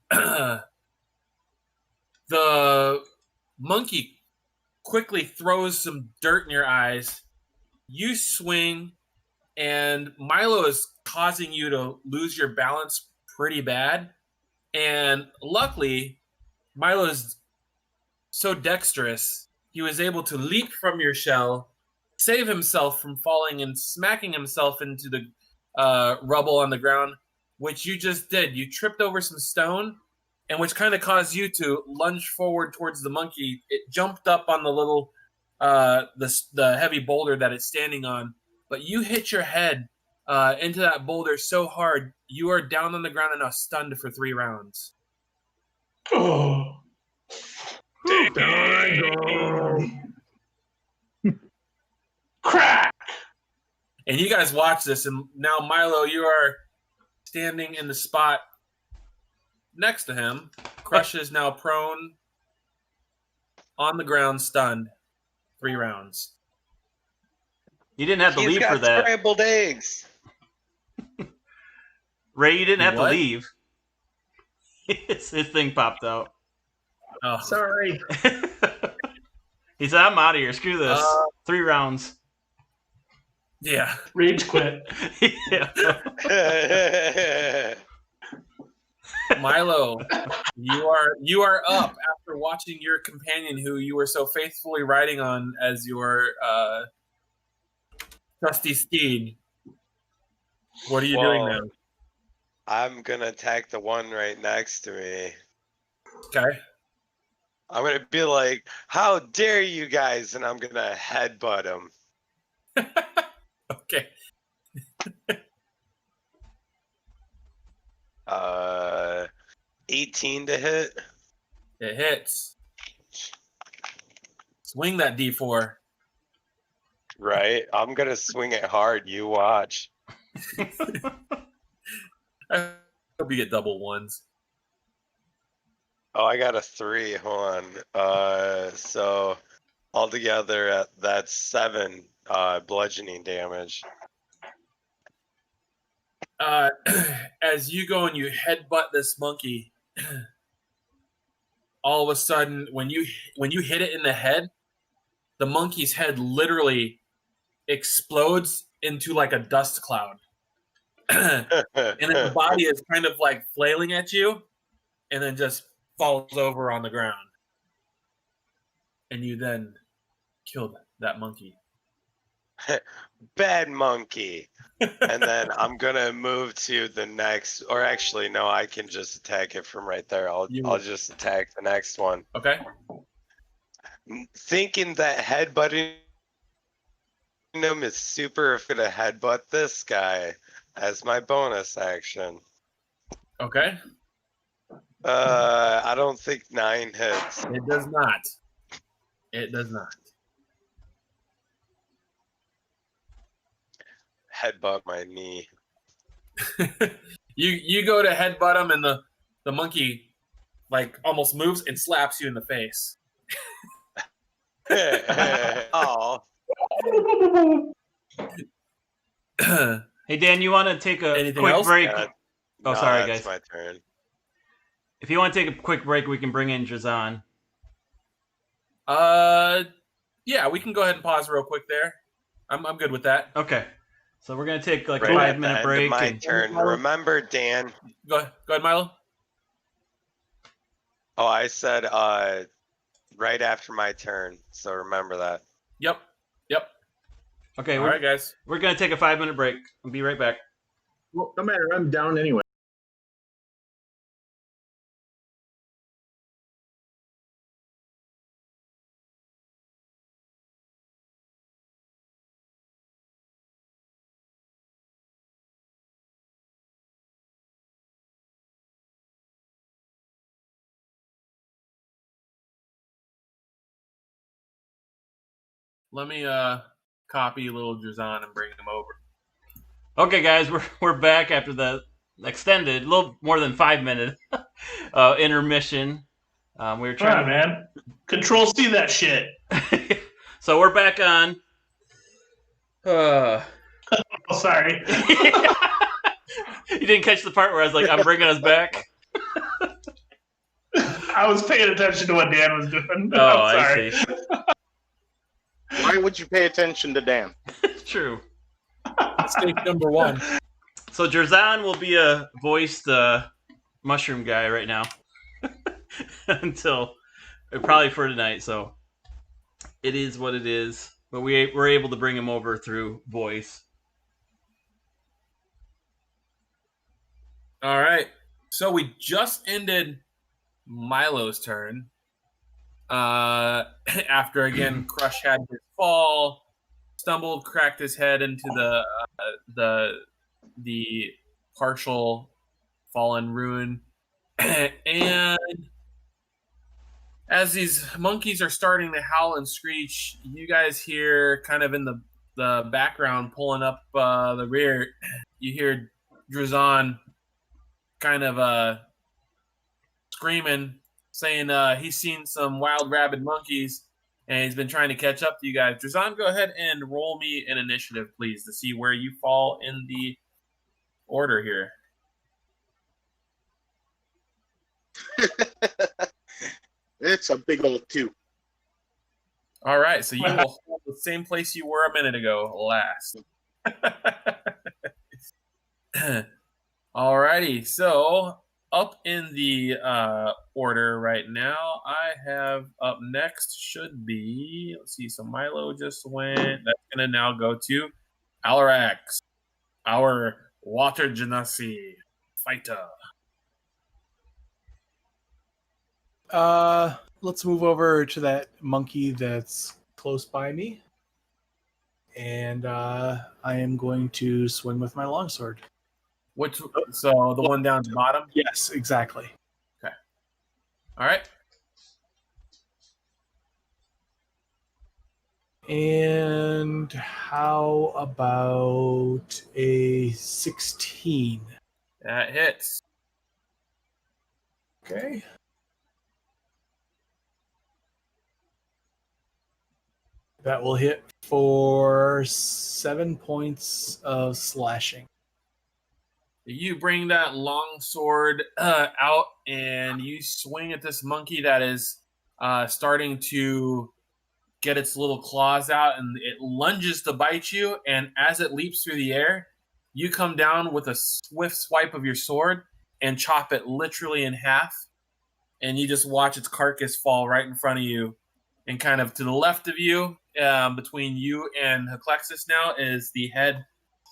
The monkey quickly throws some dirt in your eyes. You swing, and Milo is causing you to lose your balance pretty bad. And luckily, Milo is so dexterous, he was able to leap from your shell, save himself from falling and smacking himself into the rubble on the ground, which you just did. You tripped over some stone, and which kind of caused you to lunge forward towards the monkey. It jumped up on the little, the heavy boulder that it's standing on, but you hit your head into that boulder so hard, you are down on the ground and now stunned for 3 rounds. Oh. Crack! And you guys watch this, and now Milo, you are standing in the spot next to him. Crush is now prone on the ground, stunned. 3 rounds. You didn't have to leave for that. Scrambled eggs. Ray, you didn't have to What? leave. his thing popped out. Oh. Sorry. He said, I'm out of here. Screw this. 3 rounds. Yeah. Rage quit. Yeah. Milo, you are up after watching your companion who you were so faithfully riding on as your trusty steed. What are you doing now? I'm gonna attack the one right next to me. Okay. I'm gonna be like, "How dare you guys!" And I'm gonna headbutt him. Okay. 18 to hit. It hits. Swing that D4. Right? I'm gonna swing it hard. You watch. I hope you get double ones. Oh, I got a 3. Hold on. So altogether, that's 7 bludgeoning damage. As you go and you headbutt this monkey, all of a sudden, when you hit it in the head, the monkey's head literally explodes into like a dust cloud. And then the body is kind of like flailing at you and then just falls over on the ground. And you then killed that monkey. Bad monkey. And then I'm gonna move to the next, or actually, no, I can just attack it from right there. I'll just attack the next one. Okay. Thinking that headbutting him is super, if gonna headbutt this guy as my bonus action. Okay. I don't think 9 hits. It does not. It does not. Headbutt my knee. You go to headbutt him and the monkey like almost moves and slaps you in the face. Oh. Hey, Dan, you want to take a Anything quick else? break? Yeah, Oh, no, sorry, that's guys. my turn. If you want to take a quick break, we can bring in Drazan. Yeah, we can go ahead and pause real quick there. I'm good with that. Okay. So we're going to take like Right a at 5-minute the break. end of my and- turn. Remember, Dan. Go ahead, Milo. Oh, I said right after my turn. So remember that. Yep. Okay, All right, guys. we're going to take a 5-minute break. I'll be right back. Well, no matter, I'm down anyway. Let me copy little Drazan and bring him over. Okay, guys, we're back after the extended, a little more than 5-minute intermission. We were Come on, trying man. Control C that shit. So we're back on. Oh, sorry. You didn't catch the part where I was like, I'm bringing us back? I was paying attention to what Dan was doing. Oh, I'm sorry. I see. Why would you pay attention to Dan? True. Mistake number 1. So Drazan will be a voiced mushroom guy right now. Until probably for tonight, so it is what it is. But we're able to bring him over through voice. All right. So we just ended Milo's turn. After again, Crush had his fall. stumbled, cracked his head into the partial fallen ruin, and as these monkeys are starting to howl and screech, you guys hear kind of in the background pulling up the rear, you hear Drazan kind of screaming, saying he's seen some wild rabid monkeys and he's been trying to catch up to you guys. Drazan, go ahead and roll me an initiative, please, to see where you fall in the order here. It's a big old 2. All right, so you will hold the same place you were a minute ago, last. Alrighty, so up in the order right now, I have up next should be, let's see, so Milo just went. That's going to now go to Alarax, our water genasi fighter. Let's move over to that monkey that's close by me. And I am going to swing with my longsword. So the one down at the bottom? Yes, exactly. Okay. All right. And how about a 16? That hits. Okay. That will hit for 7 points of slashing. You bring that long sword out and you swing at this monkey that is starting to get its little claws out, and it lunges to bite you. And as it leaps through the air, you come down with a swift swipe of your sword and chop it literally in half. And you just watch its carcass fall right in front of you. And kind of to the left of you, between you and Heclexis now, is the head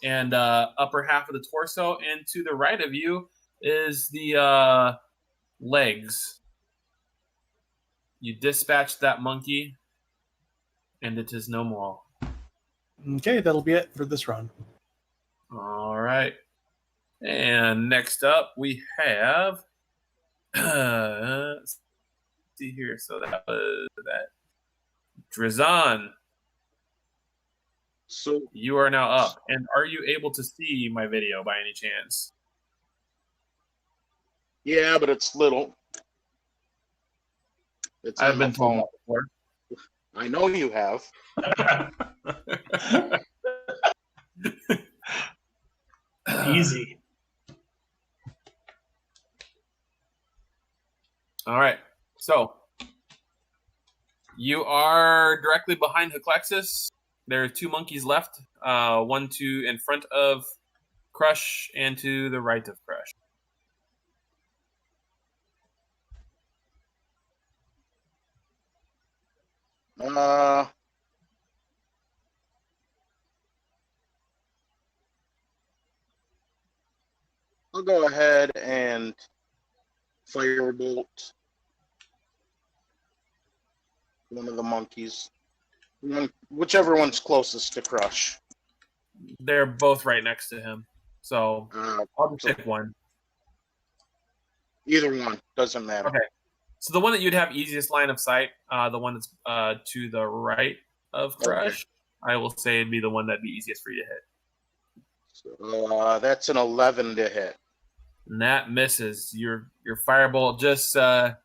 and upper half of the torso, and to the right of you is the legs. You dispatched that monkey, and it is no more. Okay, that'll be it for this round. All right. And next up, we have... let's see here. So that was that. Drazan. So You are now up. And are you able to see my video by any chance? yeah, but it's little. It's I've on been my told phone. that before. I know you have. Easy. All right. So you are directly behind Heclexis. There are 2 monkeys left. One in front of Crush and to the right of Crush. I'll go ahead and firebolt one of the monkeys. Whichever one's closest to Crush. They're both right next to him. So I'll just pick one. Either one. Doesn't matter. Okay. So the one that you'd have easiest line of sight, the one that's to the right of Crush, I will say it'd be the one that'd be easiest for you to hit. So that's an 11 to hit. And that misses. Your firebolt just kind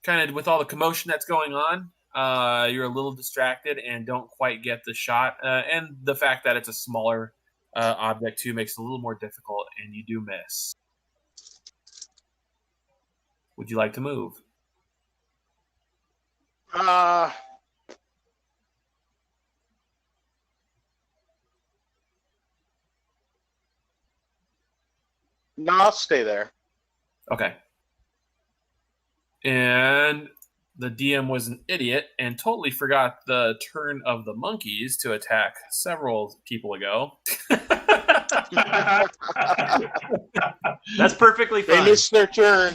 of, with all the commotion that's going on, you're a little distracted and don't quite get the shot. And the fact that it's a smaller object too makes it a little more difficult, and you do miss. Would you like to move? No, I'll stay there. Okay. And the DM was an idiot and totally forgot the turn of the monkeys to attack several people ago. That's perfectly They fine. missed their turn.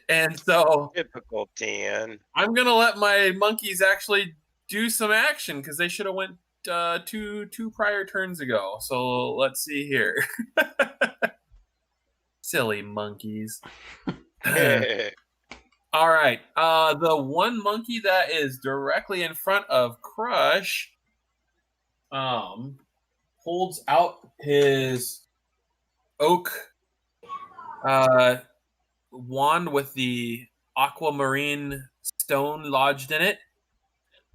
And so Typical Dan. I'm going to let my monkeys actually do some action because they should have went two prior turns ago. So let's see here. Silly monkeys. All right. The one monkey that is directly in front of Crush holds out his oak wand with the aquamarine stone lodged in it,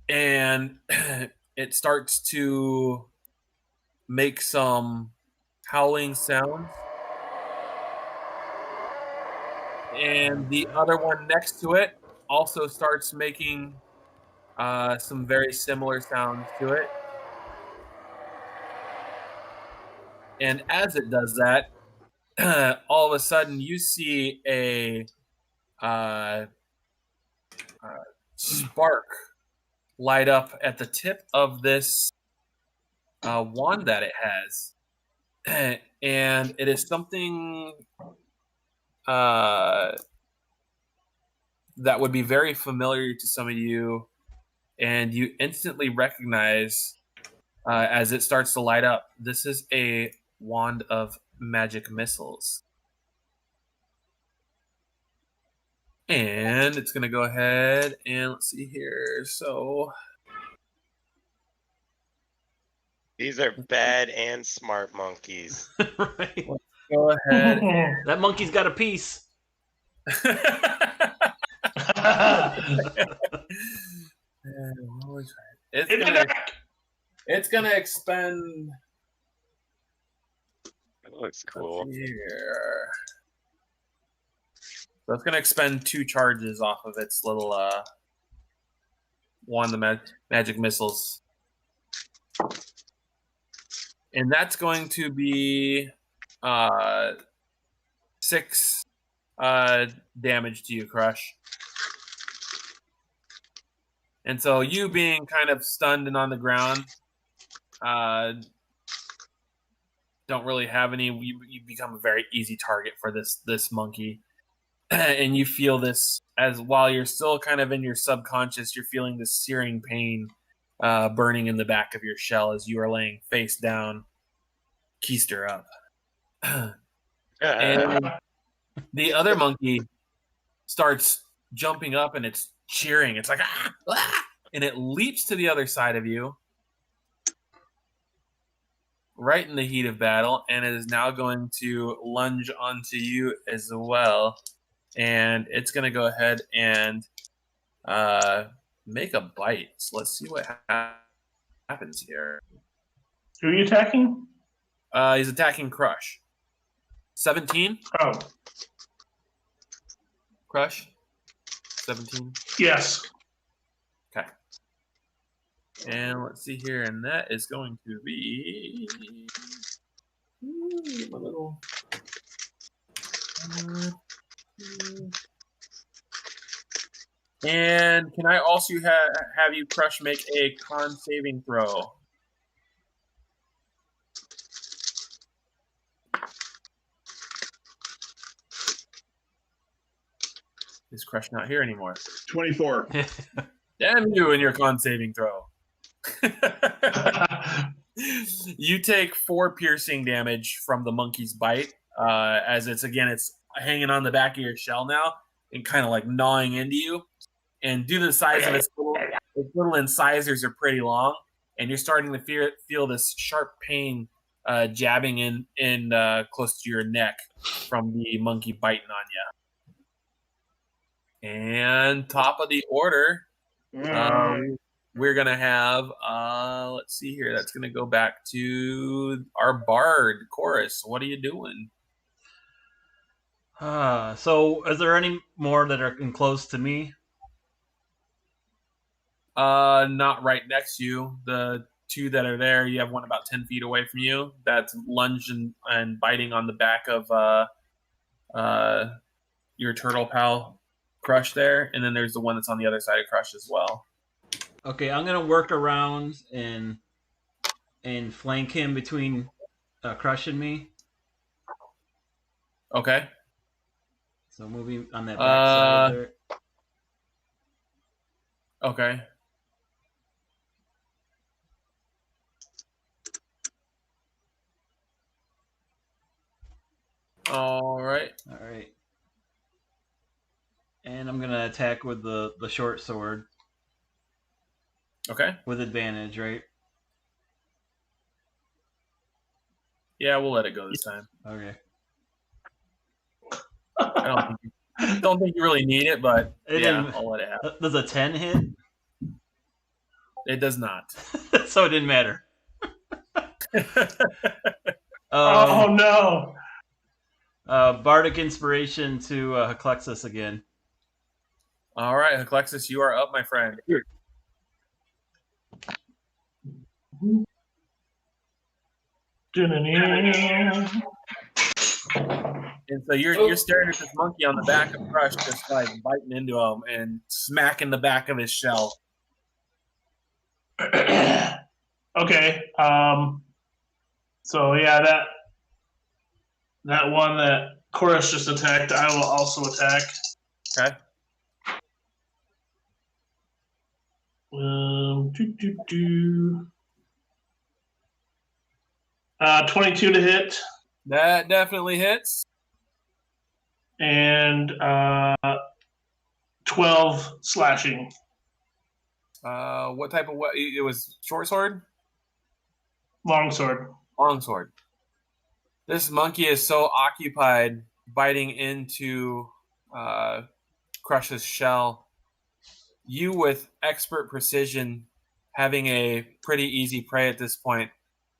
and it starts to make some howling sounds. And the other one next to it also starts making some very similar sounds to it. And as it does that, all of a sudden you see a spark light up at the tip of this wand that it has. And it is something that would be very familiar to some of you, and you instantly recognize as it starts to light up, this is a wand of magic missiles. And it's going to go ahead and let's see here. So These are bad and smart monkeys. Right. go ahead. That monkey's got a piece. It's gonna expend. That looks cool. Here. So it's gonna expend 2 charges off of its little wand of magic missiles, and that's going to be 6 damage to you, Crush. And so you being kind of stunned and on the ground, don't really have any. You become a very easy target for this monkey, and you feel this as while you're still kind of in your subconscious, you're feeling this searing pain burning in the back of your shell as you are laying face down, keister up. And the other monkey starts jumping up and it's cheering. It's like, ah, ah, and it leaps to the other side of you, right in the heat of battle, and it is now going to lunge onto you as well. And it's going to go ahead and make a bite. So let's see what happens here. Who are you attacking? He's attacking Crush. 17? Oh. Crush? 17? Yes. Okay. And let's see here, and that is going to be a little. And can I also have you, Crush, make a con saving throw? Is Crush not here anymore? 24. Damn you and your con saving throw. You take 4 piercing damage from the monkey's bite, as it's hanging on the back of your shell now and kind of like gnawing into you. And due to the size of its little incisors are pretty long, and you're starting to feel this sharp pain jabbing in close to your neck from the monkey biting on you. And top of the order, we're going to have, let's see here, that's going to go back to our bard, Chorus. What are you doing? So is there any more that are close to me? Not right next to you. The 2 that are there, you have one about 10 feet away from you that's lunging and biting on the back of your turtle pal, Crush there, and then there's the one that's on the other side of Crush as well. Okay, I'm gonna work around and flank him between Crush and me. Okay. So moving on that back side there. Okay. All right. All right. And I'm gonna attack with the short sword Okay. with advantage, right? Yeah, we'll let it go this time. Okay. I don't think you really need it, but I'll let it happen. Does a 10 hit? It does not. So it didn't matter. Oh no! Bardic Inspiration to Heclexus again. All right, Heclexus, you are up, my friend. And so you're staring at this monkey on the back of Crush, just like biting into him and smacking the back of his shell. Okay. So yeah, that one that Chorus just attacked, I will also attack. Okay. 22 to hit. That definitely hits. And 12 slashing. What type of what? It was short sword? Longsword. Longsword. This monkey is so occupied biting into Crush's shell. You, with expert precision, having a pretty easy prey at this point,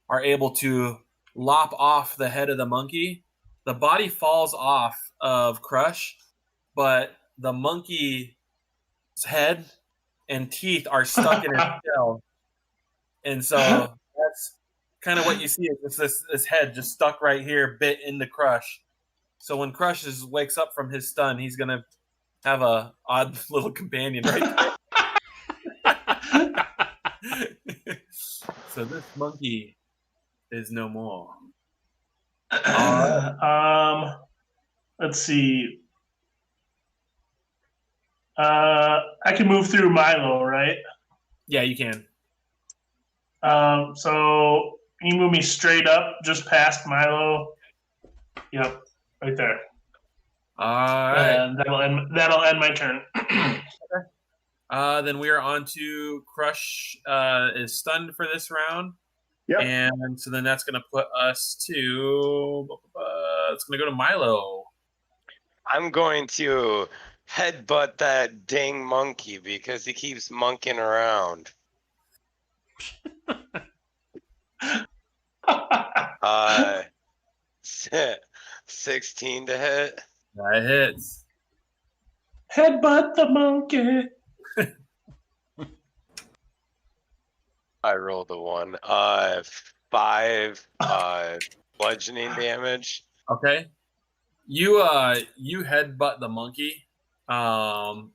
are able to lop off the head of the monkey. The body falls off of Crush, but the monkey's head and teeth are stuck in his shell. And so that's kind of what you see is this head just stuck right here, bit into Crush. So when Crush wakes up from his stun, he's going to have a odd little companion right there. So this monkey is no more. Let's see. I can move through Milo, right? Yeah, you can. So you move me straight up, just past Milo. Yep, right there. All right. And that'll end my turn. Then we are on to Crush is stunned for this round. Yep. And so then that's going to put us to it's going to go to Milo. I'm going to headbutt that dang monkey because he keeps monkeying around. 16 to hit. That hits. Headbutt the monkey. I rolled a 1. 5 bludgeoning damage. Okay. You headbutt the monkey, and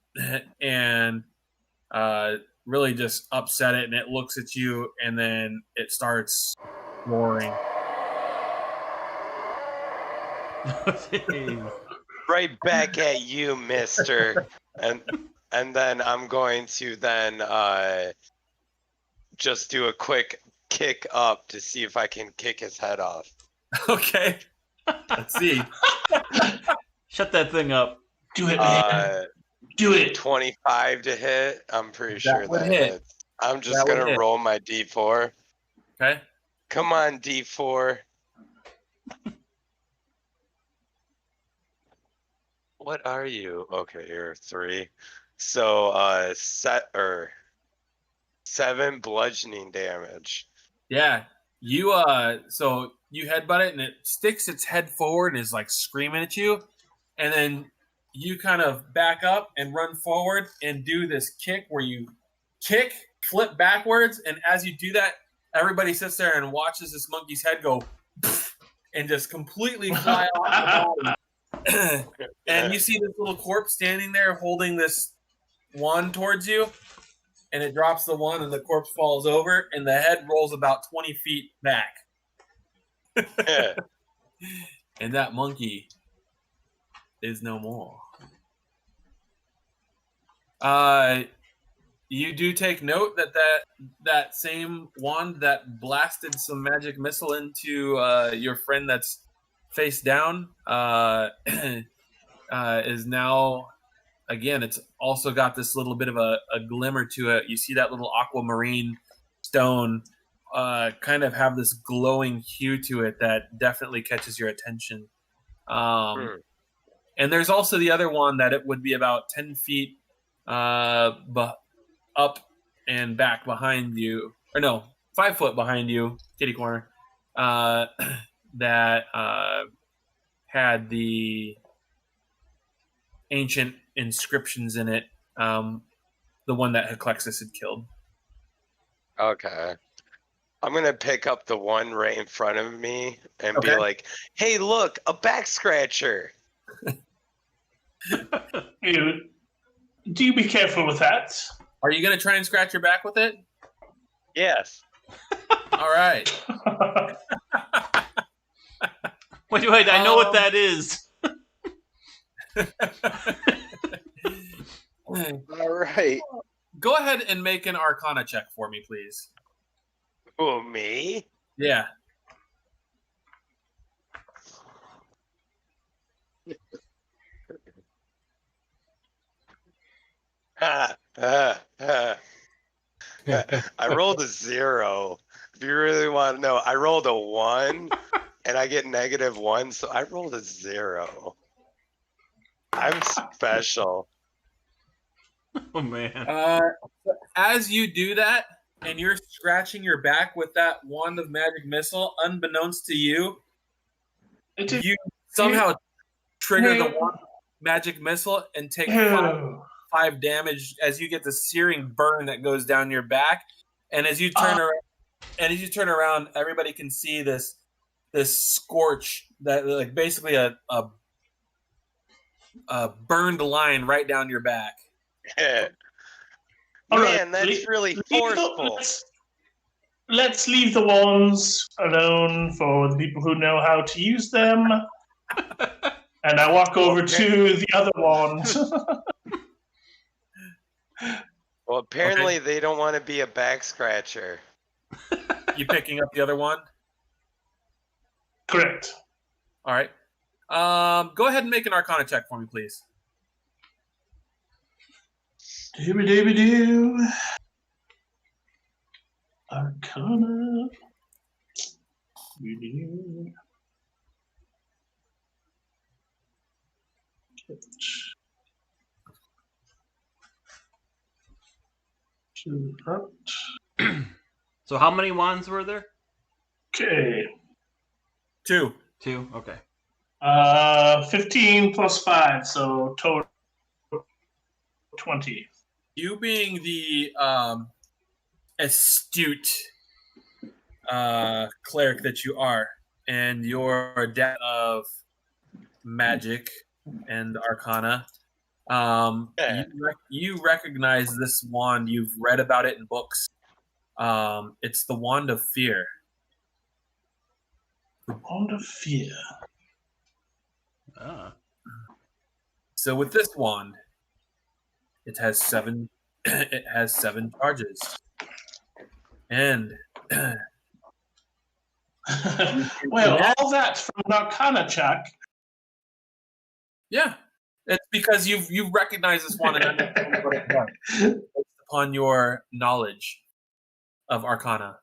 really just upset it, and it looks at you, and then it starts roaring. Right back at you, mister. and then I'm going to then just do a quick kick up to see if I can kick his head off. Okay. Let's see. Shut that thing up. Do it, man. Do it. 25 to hit. I'm pretty sure would that hit. hits. I'm just going to roll my D4. Okay. Come on, D4. What are you? Okay, you're 3. So 7 bludgeoning damage. Yeah. You so you headbutt it and it sticks its head forward and is like screaming at you, and then you kind of back up and run forward and do this kick where you kick, flip backwards, and as you do that, everybody sits there and watches this monkey's head go and just completely fly off the body. And you see this little corpse standing there holding this wand towards you, and it drops the wand and the corpse falls over and the head rolls about 20 feet back. And that monkey is no more. You do take note that same wand that blasted some magic missile into your friend that's face down, is now, again, it's also got this little bit of a glimmer to it. You see that little aquamarine stone kind of have this glowing hue to it that definitely catches your attention. And there's also the other one that it would be about 10 feet up and back behind you. Or no, 5 foot behind you, kitty corner, that had the ancient inscriptions in it. The one that Heclexus had killed. Okay. I'm going to pick up the one right in front of me and be like, hey, look, a back scratcher. Do be careful with that. Are you going to try and scratch your back with it? Yes. All right. Wait, I know what that is. All right. Go ahead and make an Arcana check for me, please. Oh, me? Yeah. I rolled a 0. If you really want to know, I rolled a 1 and I get -1, so I rolled a 0. I'm special. Oh man. As you do that, and you're scratching your back with that wand of magic missile, unbeknownst to you, you somehow trigger the wand of magic missile and take 5 damage as you get the searing burn that goes down your back. And as you turn around, everybody can see this scorch that, like, basically a burned line right down your back. Man, that's really forceful. Let's leave the wands alone for the people who know how to use them. And I walk over to the other wand. Well, apparently they don't want to be a back scratcher. You picking up the other one? Correct. All right. Go ahead and make an Arcana check for me, please. Dooby-dooby-doo. Arcana. So how many wands were there? Okay. 2. 2. Okay. 15 plus 5, so total 20. You being the astute cleric that you are, and your depth of magic and Arcana, you recognize this wand. You've read about it in books. It's the Wand of Fear. The Wand of Fear. So with this wand, it has 7. It has 7 charges, and well, all that from an Arcana check. Yeah, it's because you've recognized this wand and understand what it does based upon your knowledge of Arcana.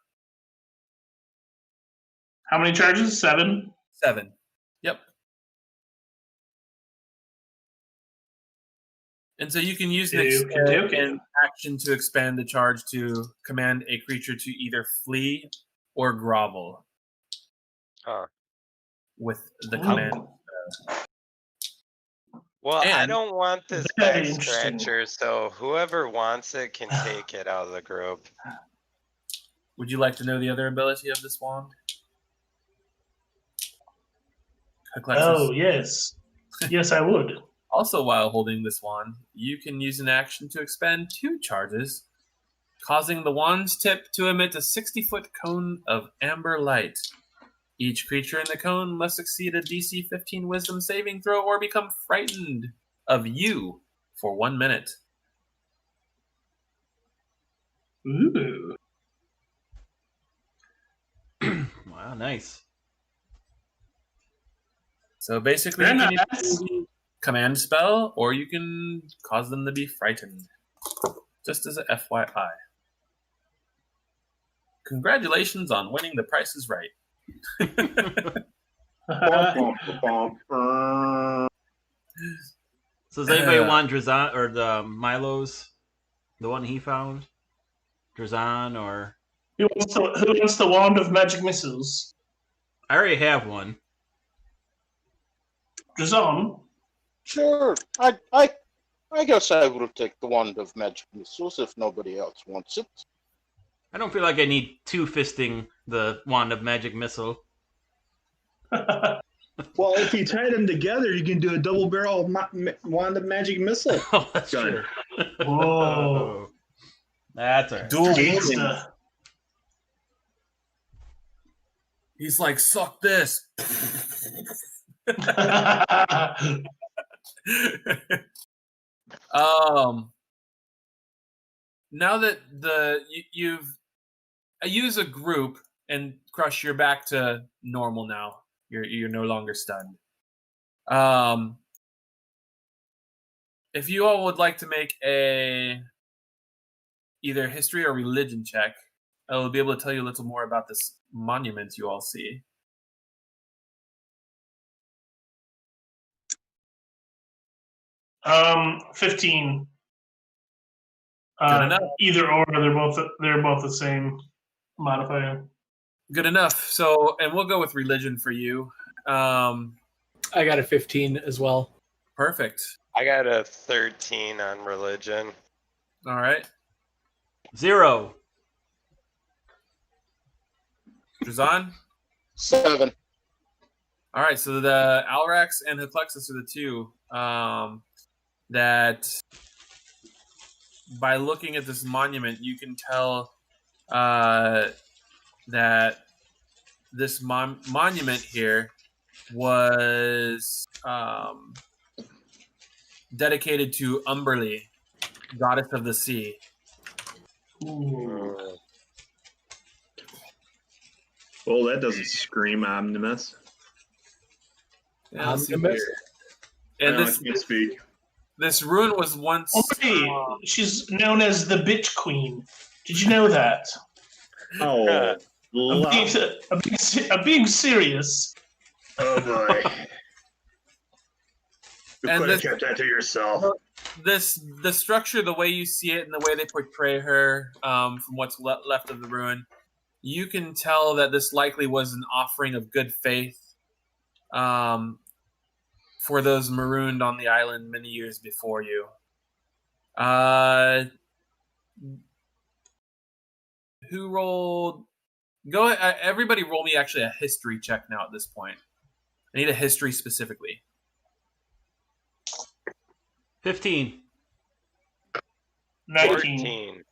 How many charges? 7? 7. Yep. And so you can use an action to expand the charge to command a creature to either flee or grovel. With the command. Well, I don't want this back scratcher, so whoever wants it can take it out of the group. Would you like to know the other ability of this wand? Oh, yes. Yes, I would. Also, while holding this wand, you can use an action to expend 2 charges, causing the wand's tip to emit a 60-foot cone of amber light. Each creature in the cone must succeed a DC 15 Wisdom saving throw or become frightened of you for 1 minute. Ooh. Wow, nice. So basically, Very you can nice. use command spell, or you can cause them to be frightened. Just as a FYI. Congratulations on winning The Price is Right. Bum, bum, bum. So does anybody want Drazan or the Milo's, the one he found? Drazan or Who wants the wand of magic missiles? I already have one. Drazon? Sure. I guess I will take the wand of magic missiles if nobody else wants it. I don't feel like I need two fisting the wand of magic missile. Well, if you tie them together, you can do a double barrel wand of magic missile. Oh, that's Gun. true. Whoa. That's all right. Dual wielding. Gangsta. He's like, suck this. Now that you've use a group and Crush, you're back to normal now. You're no longer stunned. If you all would like to make a either history or religion check, I will be able to tell you a little more about this monument you all see. Um, 15. Good enough. Either or, they're both the same modifier. Good enough. So, and we'll go with religion for you. I got a 15 as well. Perfect. I got a 13 on religion. All right. 0. Drazan? 7. All right, so the Alrax and Heclexus are the two that, by looking at this monument, you can tell that this monument here was dedicated to Umberly, goddess of the sea. Ooh. Well, that doesn't scream ominous. Yeah, let's see Omnibus? here. And I can't speak. this ruin was once. Oh, wait. She's known as the Bitch Queen. Did you know that? Oh, I'm being serious. oh boy. You And could have this- kept that to yourself. The structure, the way you see it, and the way they portray her, from what's left of the ruin, you can tell that this likely was an offering of good faith, for those marooned on the island many years before you. Who rolled? Go ahead, everybody roll me actually a history check now at this point. I need a history specifically. 15. 19.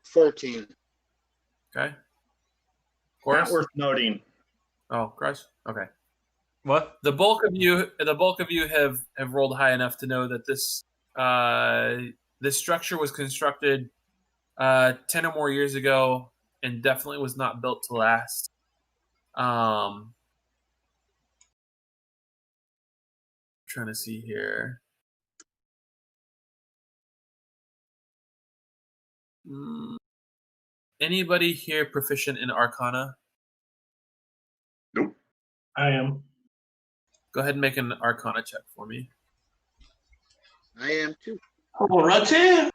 14. Okay. Not Chorus? worth noting. Oh, Crush? Okay. What? The bulk of you have rolled high enough to know that this structure was constructed 10 or more years ago and definitely was not built to last. Trying to see here. Anybody here proficient in Arcana? I am. Go ahead and make an Arcana check for me. I am too. Alrighty.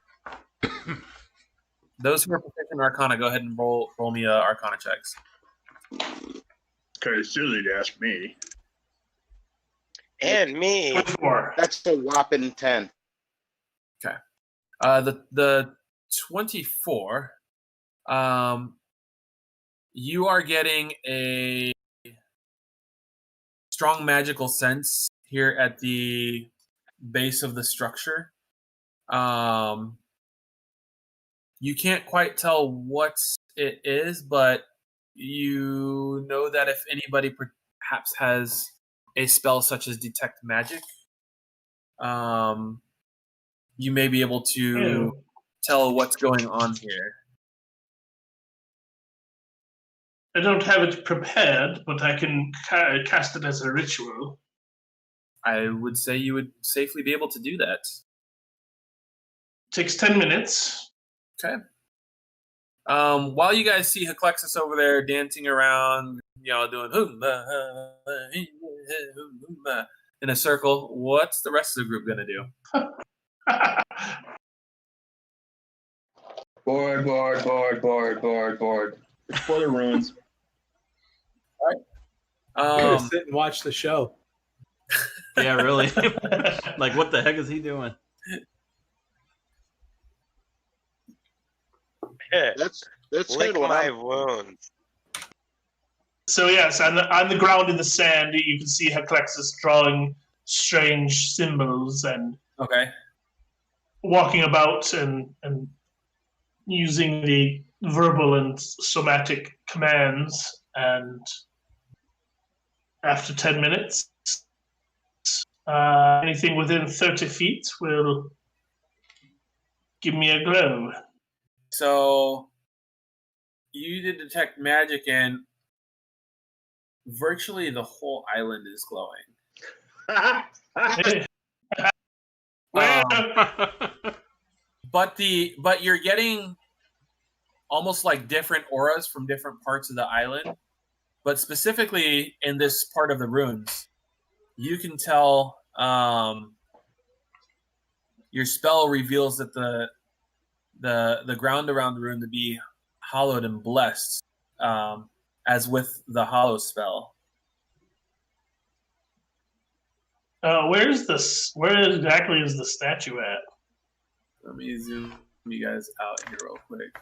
Those who are proficient in Arcana, go ahead and roll me Arcana checks. Kind of silly to ask me. And me. 24. That's a whopping 10. The 24. You are getting a strong magical sense here at the base of the structure. You can't quite tell what it is, but you know that if anybody perhaps has a spell such as Detect Magic, you may be able to tell what's going on here. I don't have it prepared, but I can cast it as a ritual. I would say you would safely be able to do that. Takes 10 minutes. Okay. While you guys see Heclexus over there dancing around, doing in a circle, what's the rest of the group gonna do? Board. Explore the ruins. I'm gonna sit and watch the show. Yeah, really. Like, what the heck is he doing? That's Lick good. my wounds. So yes, on the ground in the sand, you can see Heclexus drawing strange symbols and Okay. walking about and using the verbal and somatic commands. And after 10 minutes, anything within 30 feet will give me a glow. So you did detect magic, and virtually the whole island is glowing. But you're getting almost like different auras from different parts of the island. But specifically in this part of the ruins, you can tell your spell reveals that the ground around the room to be hallowed and blessed, as with the hollow spell. Where exactly is the statue at? Let me zoom you guys out here real quick.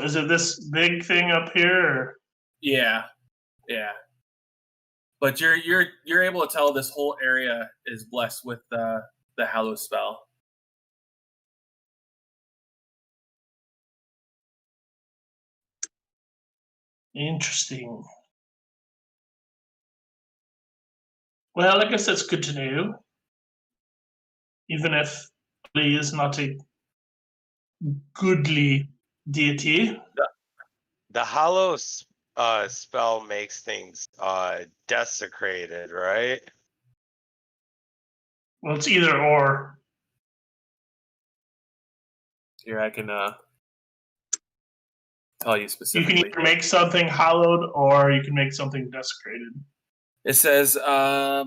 Is it this big thing up here? Or? Yeah. But you're able to tell this whole area is blessed with the hallow spell. Interesting. Well, I guess that's good to know. Even if Lee is not a goodly deity. The hollow spell makes things desecrated, right? Well, it's either or. Here, I can tell you You specifically. can either make something hallowed or you can make something desecrated. It says, trying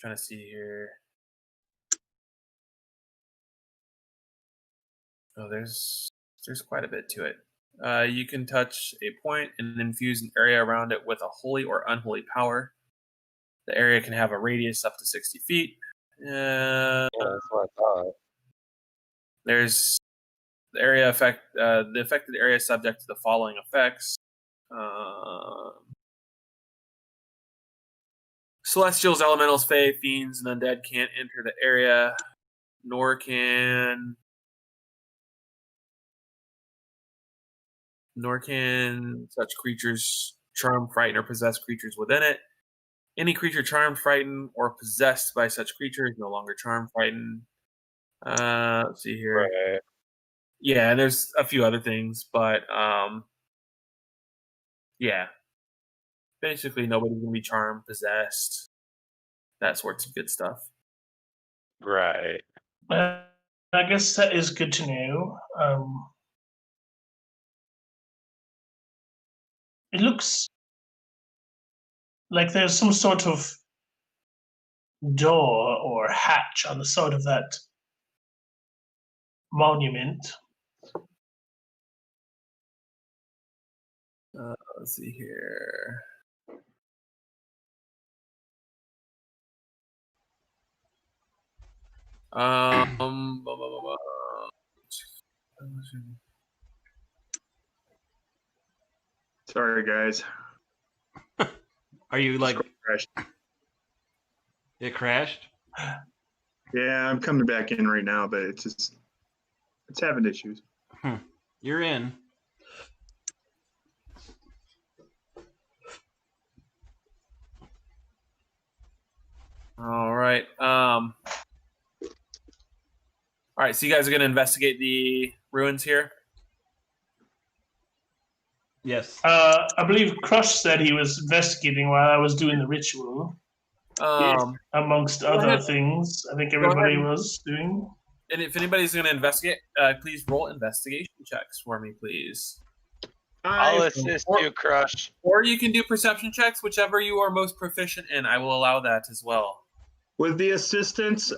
to see here. Oh, there's quite a bit to it. You can touch a point and infuse an area around it with a holy or unholy power. The area can have a radius up to 60 feet. Yeah, that's what I thought. There's the area effect. The affected area is subject to the following effects: Celestials, elementals, fae, fiends, and undead can't enter the area, nor can such creatures charm, frighten, or possess creatures within it. Any creature charmed, frightened, or possessed by such creature is no longer charmed, frightened. Let's see here. Right. Yeah, and there's a few other things, but yeah. Basically, nobody's gonna be charmed, possessed, that sorts of good stuff. Right. I guess that is good to know. It looks like there's some sort of door or hatch on the side of that monument. Let's see here. Sorry, guys. Are you like Crashed. it crashed? Yeah, I'm coming back in right now, but it's having issues. You're in. All right, so you guys are going to investigate the ruins here? Yes. I believe Crush said he was investigating while I was doing the ritual, amongst other ahead. things. I think Go everybody ahead. was doing. And if anybody's going to investigate, please roll investigation checks for me, please. I'll assist you, Crush. Or you can do perception checks, whichever you are most proficient in. I will allow that as well. With the assistance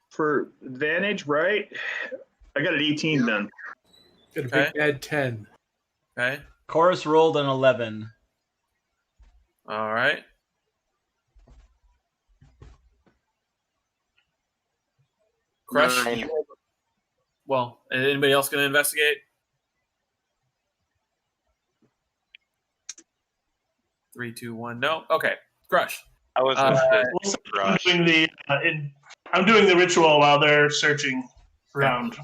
for advantage, right? I got an 18 then. Got a Okay. big bad 10. Okay. Chorus rolled an 11. All right. Crush. Nine. Well, anybody else going to investigate? 3, 2, 1. No. Okay. Crush. I was Also, I'm Crush. I'm doing the ritual while they're searching around.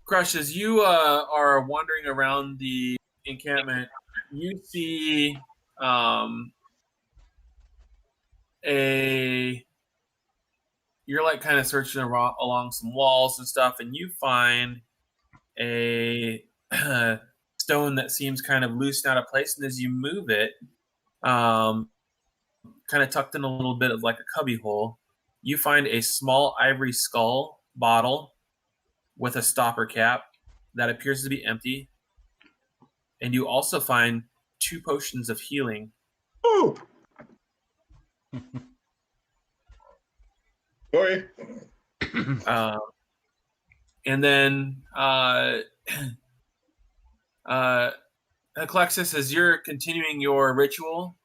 Crush, as you are wandering around the encampment, you see you're like kind of searching along some walls and stuff, and you find a stone that seems kind of loose and out of place. And as you move it, kind of tucked in a little bit of like a cubby hole, you find a small ivory skull bottle with a stopper cap that appears to be empty. And you also find 2 potions of healing. Oh! Sorry. And then Alexis, as you're continuing your ritual,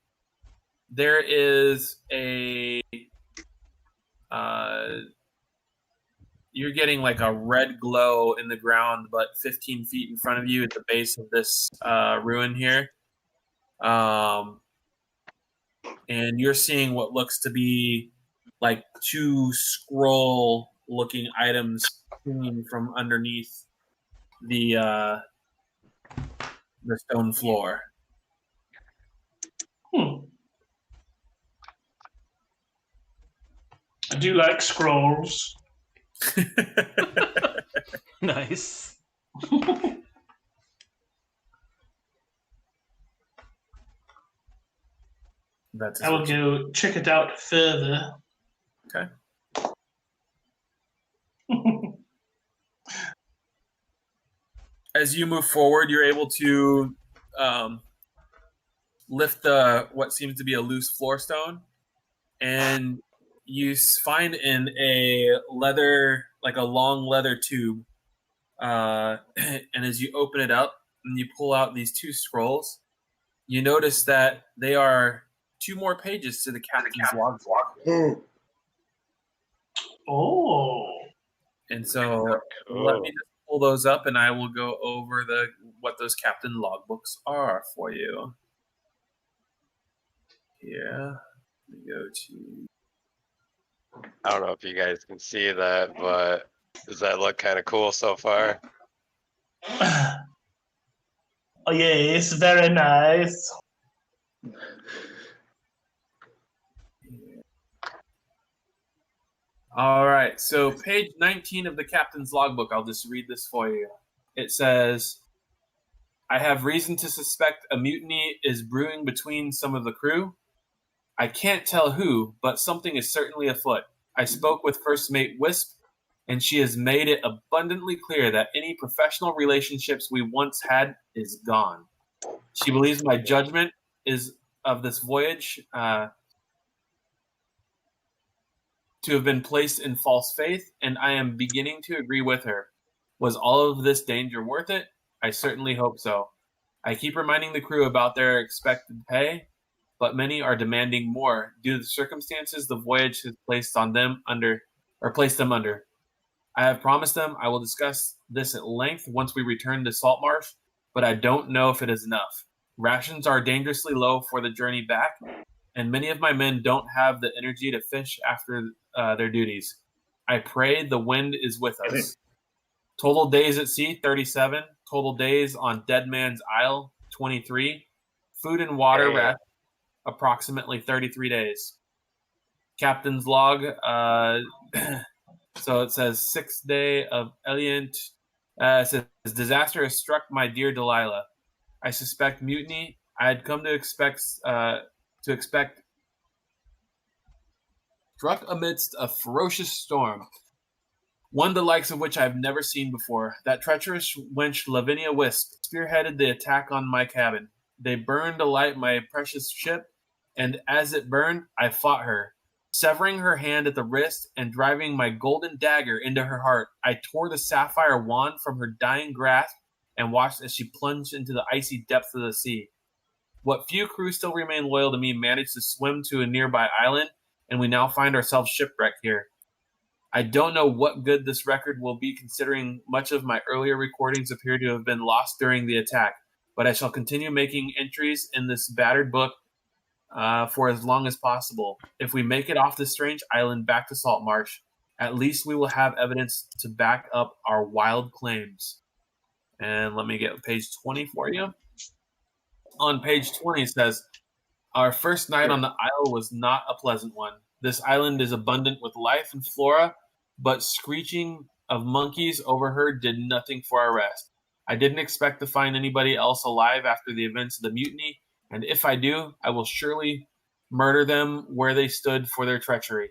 there is a you're getting like a red glow in the ground, but 15 feet in front of you at the base of this ruin here. And you're seeing what looks to be like 2 scroll-looking items hanging from underneath the stone floor. I do like scrolls. Nice. I will go check it out further. Okay. As you move forward, you're able to lift what seems to be a loose floor stone, and you find in a long leather tube. And as you open it up and you pull out these 2 scrolls, you notice that they are 2 more pages to the captain's logbook. Oh. And so let me just pull those up, and I will go over what those captain logbooks are for you. Yeah. Let me go to... I don't know if you guys can see that, but does that look kind of cool so far? Oh, yes, very nice. All right, so page 19 of the captain's logbook, I'll just read this for you. It says, I have reason to suspect a mutiny is brewing between some of the crew. I can't tell who, but something is certainly afoot. I spoke with First Mate Wisp, and she has made it abundantly clear that any professional relationships we once had is gone. She believes my judgment is of this voyage to have been placed in false faith, and I am beginning to agree with her. Was all of this danger worth it? I certainly hope so. I keep reminding the crew about their expected pay, but many are demanding more due to the circumstances the voyage has placed them under. I have promised them I will discuss this at length once we return to Saltmarsh, but I don't know if it is enough. Rations are dangerously low for the journey back, and many of my men don't have the energy to fish after their duties. I pray the wind is with us. Total days at sea, 37. Total days on Dead Man's Isle, 23. Food and water rest, approximately 33 days. Captain's log, So it says 6th day of Eliant. It says disaster has struck my dear Delilah. I suspect mutiny. I had come to expect struck amidst a ferocious storm, one the likes of which I have never seen before. That treacherous wench Lavinia Wisp spearheaded the attack on my cabin. They burned alight my precious ship, and as it burned, I fought her. Severing her hand at the wrist and driving my golden dagger into her heart, I tore the sapphire wand from her dying grasp and watched as she plunged into the icy depths of the sea. What few crew still remained loyal to me managed to swim to a nearby island, and we now find ourselves shipwrecked here. I don't know what good this record will be, considering much of my earlier recordings appear to have been lost during the attack, but I shall continue making entries in this battered book for as long as possible. If we make it off this strange island back to Saltmarsh, at least we will have evidence to back up our wild claims. And let me get page 20 for you. On page 20 it says, our first night on the isle was not a pleasant one. This island is abundant with life and flora, but screeching of monkeys overheard did nothing for our rest. I didn't expect to find anybody else alive after the events of the mutiny, and if I do, I will surely murder them where they stood for their treachery.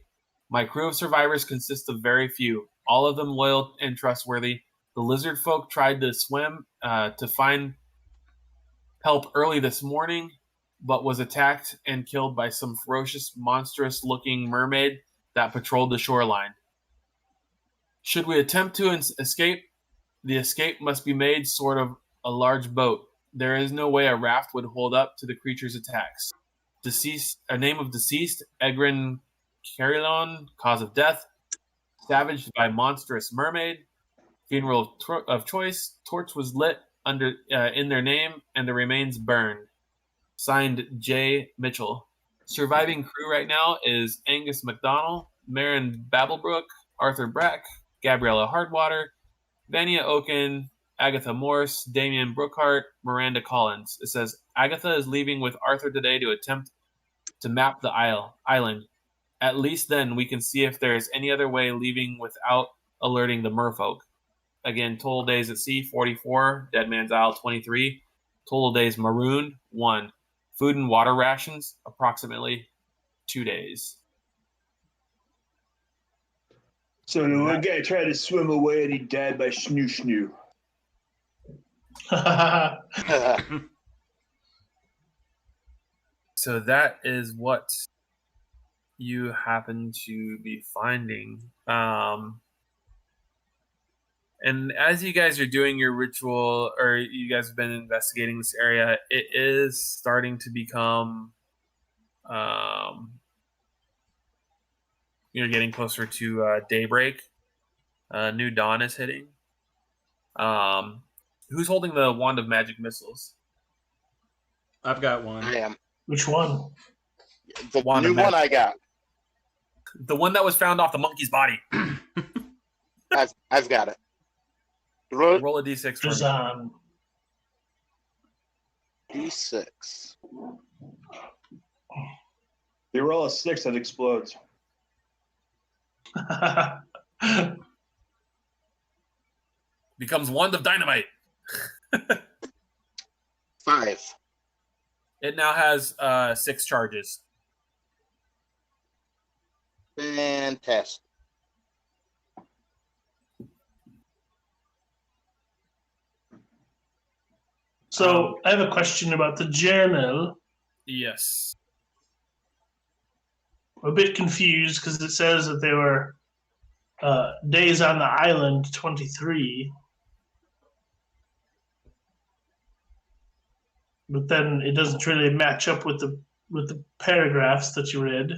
My crew of survivors consists of very few, all of them loyal and trustworthy. The lizard folk tried to swim to find help early this morning, but was attacked and killed by some ferocious, monstrous-looking mermaid that patrolled the shoreline. Should we attempt to escape, the escape must be made sort of a large boat. There is no way a raft would hold up to the creature's attacks. Name of deceased, Egrin Carillon, cause of death, savaged by monstrous mermaid, funeral of choice, torch was lit in their name, and the remains burned. Signed, J. Mitchell. Surviving crew right now is Angus McDonnell, Marin Babelbrook, Arthur Brack, Gabriella Hardwater, Vania Oaken, Agatha Morse, Damian Brookhart, Miranda Collins. It says, Agatha is leaving with Arthur today to attempt to map the island. At least then we can see if there is any other way leaving without alerting the merfolk. Again, total days at sea, 44. Dead Man's Isle, 23. Total days marooned, 1. Food and water rations, approximately 2 days. So the one guy tried to swim away and he died by snoo. So that is what you happen to be finding. And as you guys are doing your ritual, or you guys have been investigating this area, it is starting to become, you're getting closer to daybreak. New dawn is hitting. Who's holding the wand of magic missiles? I've got one. I am. Which one? The Wand new of one magic. I got. The one that was found off the monkey's body. I've got it. Roll Roll a d6 for me. Shazam. D6. They roll a 6 that explodes. Becomes wand of dynamite. 5. It now has 6 charges. Fantastic. So I have a question about the journal. Yes. I'm a bit confused because it says that there were days on the island 23, but then it doesn't really match up with the paragraphs that you read.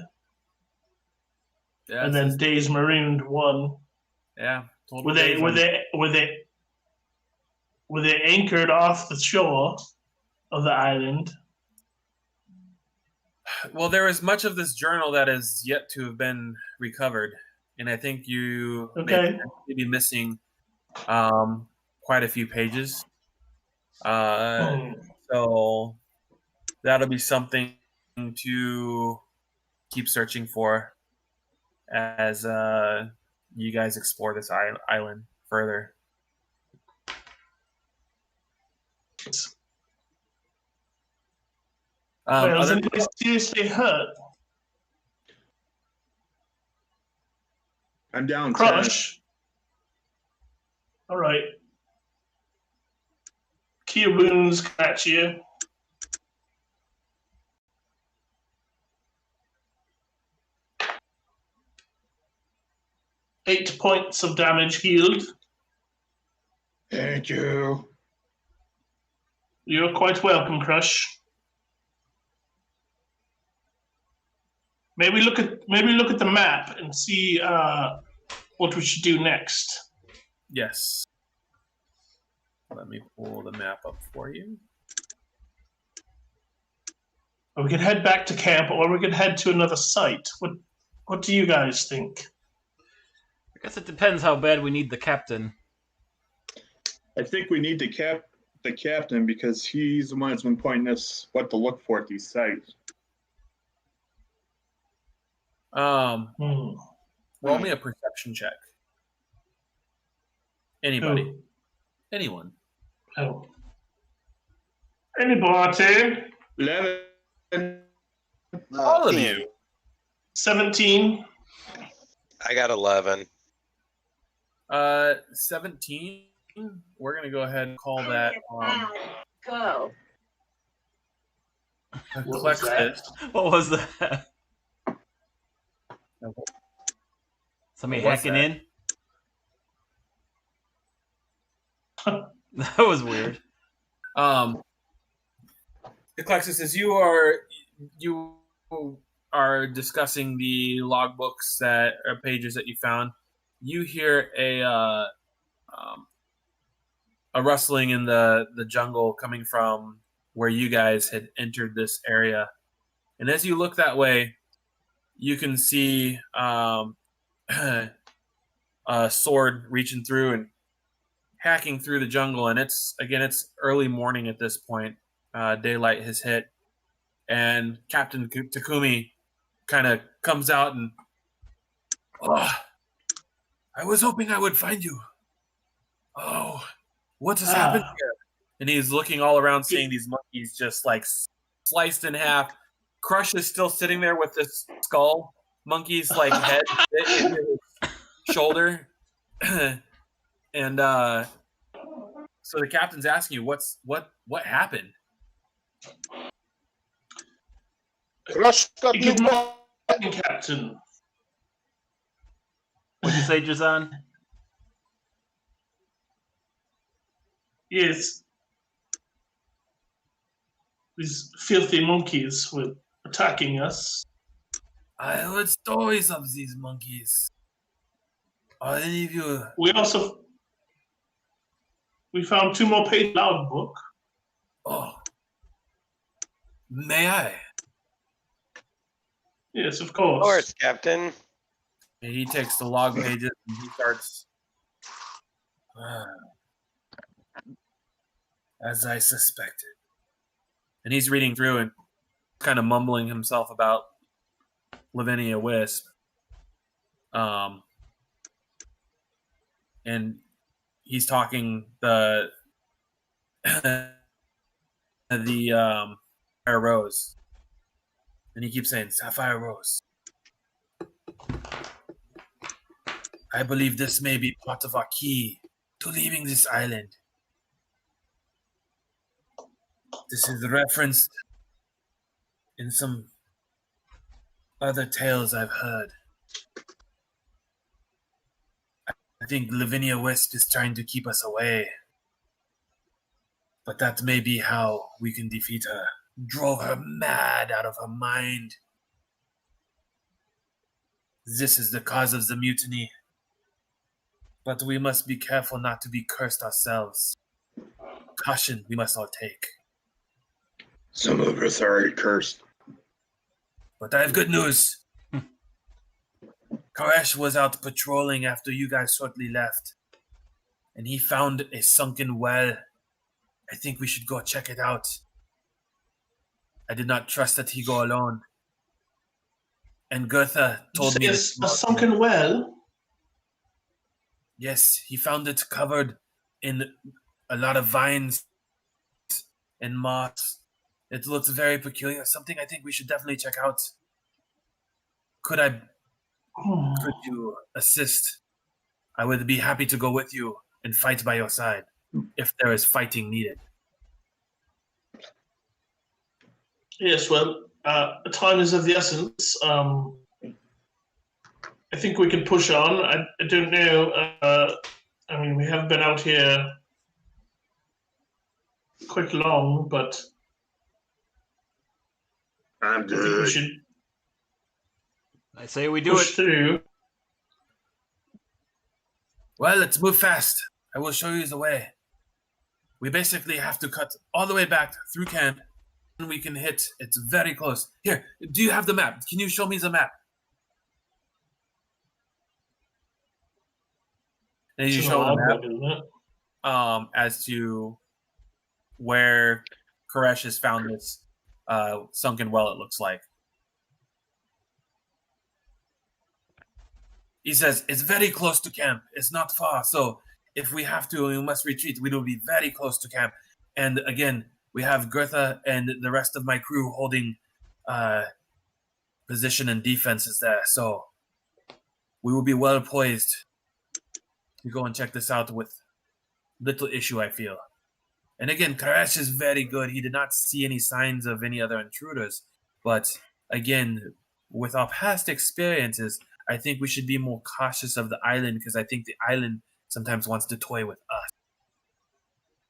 Yeah, And it then says- days marooned 1. yeah. Total Were days on- they anchored off the shore of the island? Well, there is much of this journal that is yet to have been recovered, and I think you Okay. may be missing quite a few pages. So that'll be something to keep searching for as you guys explore this island further. Well, is Other anybody seriously hurt? I'm down 10. Crush. All right. Key wounds catch you. Eight points of damage healed. Thank you. You're quite welcome, Crush. Maybe look at the map and see what we should do next. Yes. Let me pull the map up for you. Or we could head back to camp, or we could head to another site. What do you guys think? I guess it depends how bad we need the captain. I think we need the captain because he's the one that's been pointing us what to look for at these sites. Roll me a perception check. Anybody? Who? Anyone? Oh. Anybody? 11. All of you. 17. I got 11. 17. We're gonna go ahead and call that Go. Alexis. What was that? Somebody What's hacking that? in? That was weird. Alexis, as you are discussing the logbooks that are pages that you found, you hear a rustling in the jungle coming from where you guys had entered this area. And as you look that way, you can see a sword reaching through and hacking through the jungle. And it's early morning at this point. Daylight has hit. And Captain Takumi kind of comes out and, I was hoping I would find you. Oh, what has happened here? And he's looking all around, seeing these monkeys just like sliced in half. Crush is still sitting there with this skull. Monkey's like head in his shoulder. And so the captain's asking you, what happened? Crush got new Good morning, Captain. What'd you say, Jazan? Yes. These filthy monkeys were attacking us. I heard stories of these monkeys. Are any of you? We found 2 more pages logbook. Oh, may I? Yes, of Of course, course. Captain. And he takes the log pages and he starts. As I suspected. And he's reading through and kind of mumbling himself about Lavinia Wisp. And he's talking the Sapphire Rose. And he keeps saying, Sapphire Rose. I believe this may be part of our key to leaving this island. This is referenced in some other tales I've heard. I think Lavinia West is trying to keep us away. But that may be how we can defeat her. Drove her mad out of her mind. This is the cause of the mutiny. But we must be careful not to be cursed ourselves. Caution we must all take. Some of us are already cursed. But I have good news. Karesh was out patrolling after you guys shortly left. And he found a sunken well. I think we should go check it out. I did not trust that he go alone. And Gertha told me Yes, a sunken well. Yes, he found it covered in a lot of vines and moss. It looks very peculiar. Something I think we should definitely check out. Could you assist? I would be happy to go with you and fight by your side if there is fighting needed. Yes, well, time is of the essence. I think we can push on. I don't know. I mean, we have been out here quite long, but I'm I think we good. should I say we do push it. through. Well, let's move fast. I will show you the way. We basically have to cut all the way back through camp, and we can hit. It's very close. Here, do you have the map? Can you show me the map? And you It's show an the odd map one, isn't it? as to where Koresh has found this sunken well, it looks like. He says, it's very close to camp. It's not far. So if we have to, we must retreat. We will be very close to camp. And again, we have Gertha and the rest of my crew holding position and defenses there. So we will be well poised to go and check this out with little issue, I feel. And again, Koresh is very good. He did not see any signs of any other intruders. But again, with our past experiences, I think we should be more cautious of the island because I think the island sometimes wants to toy with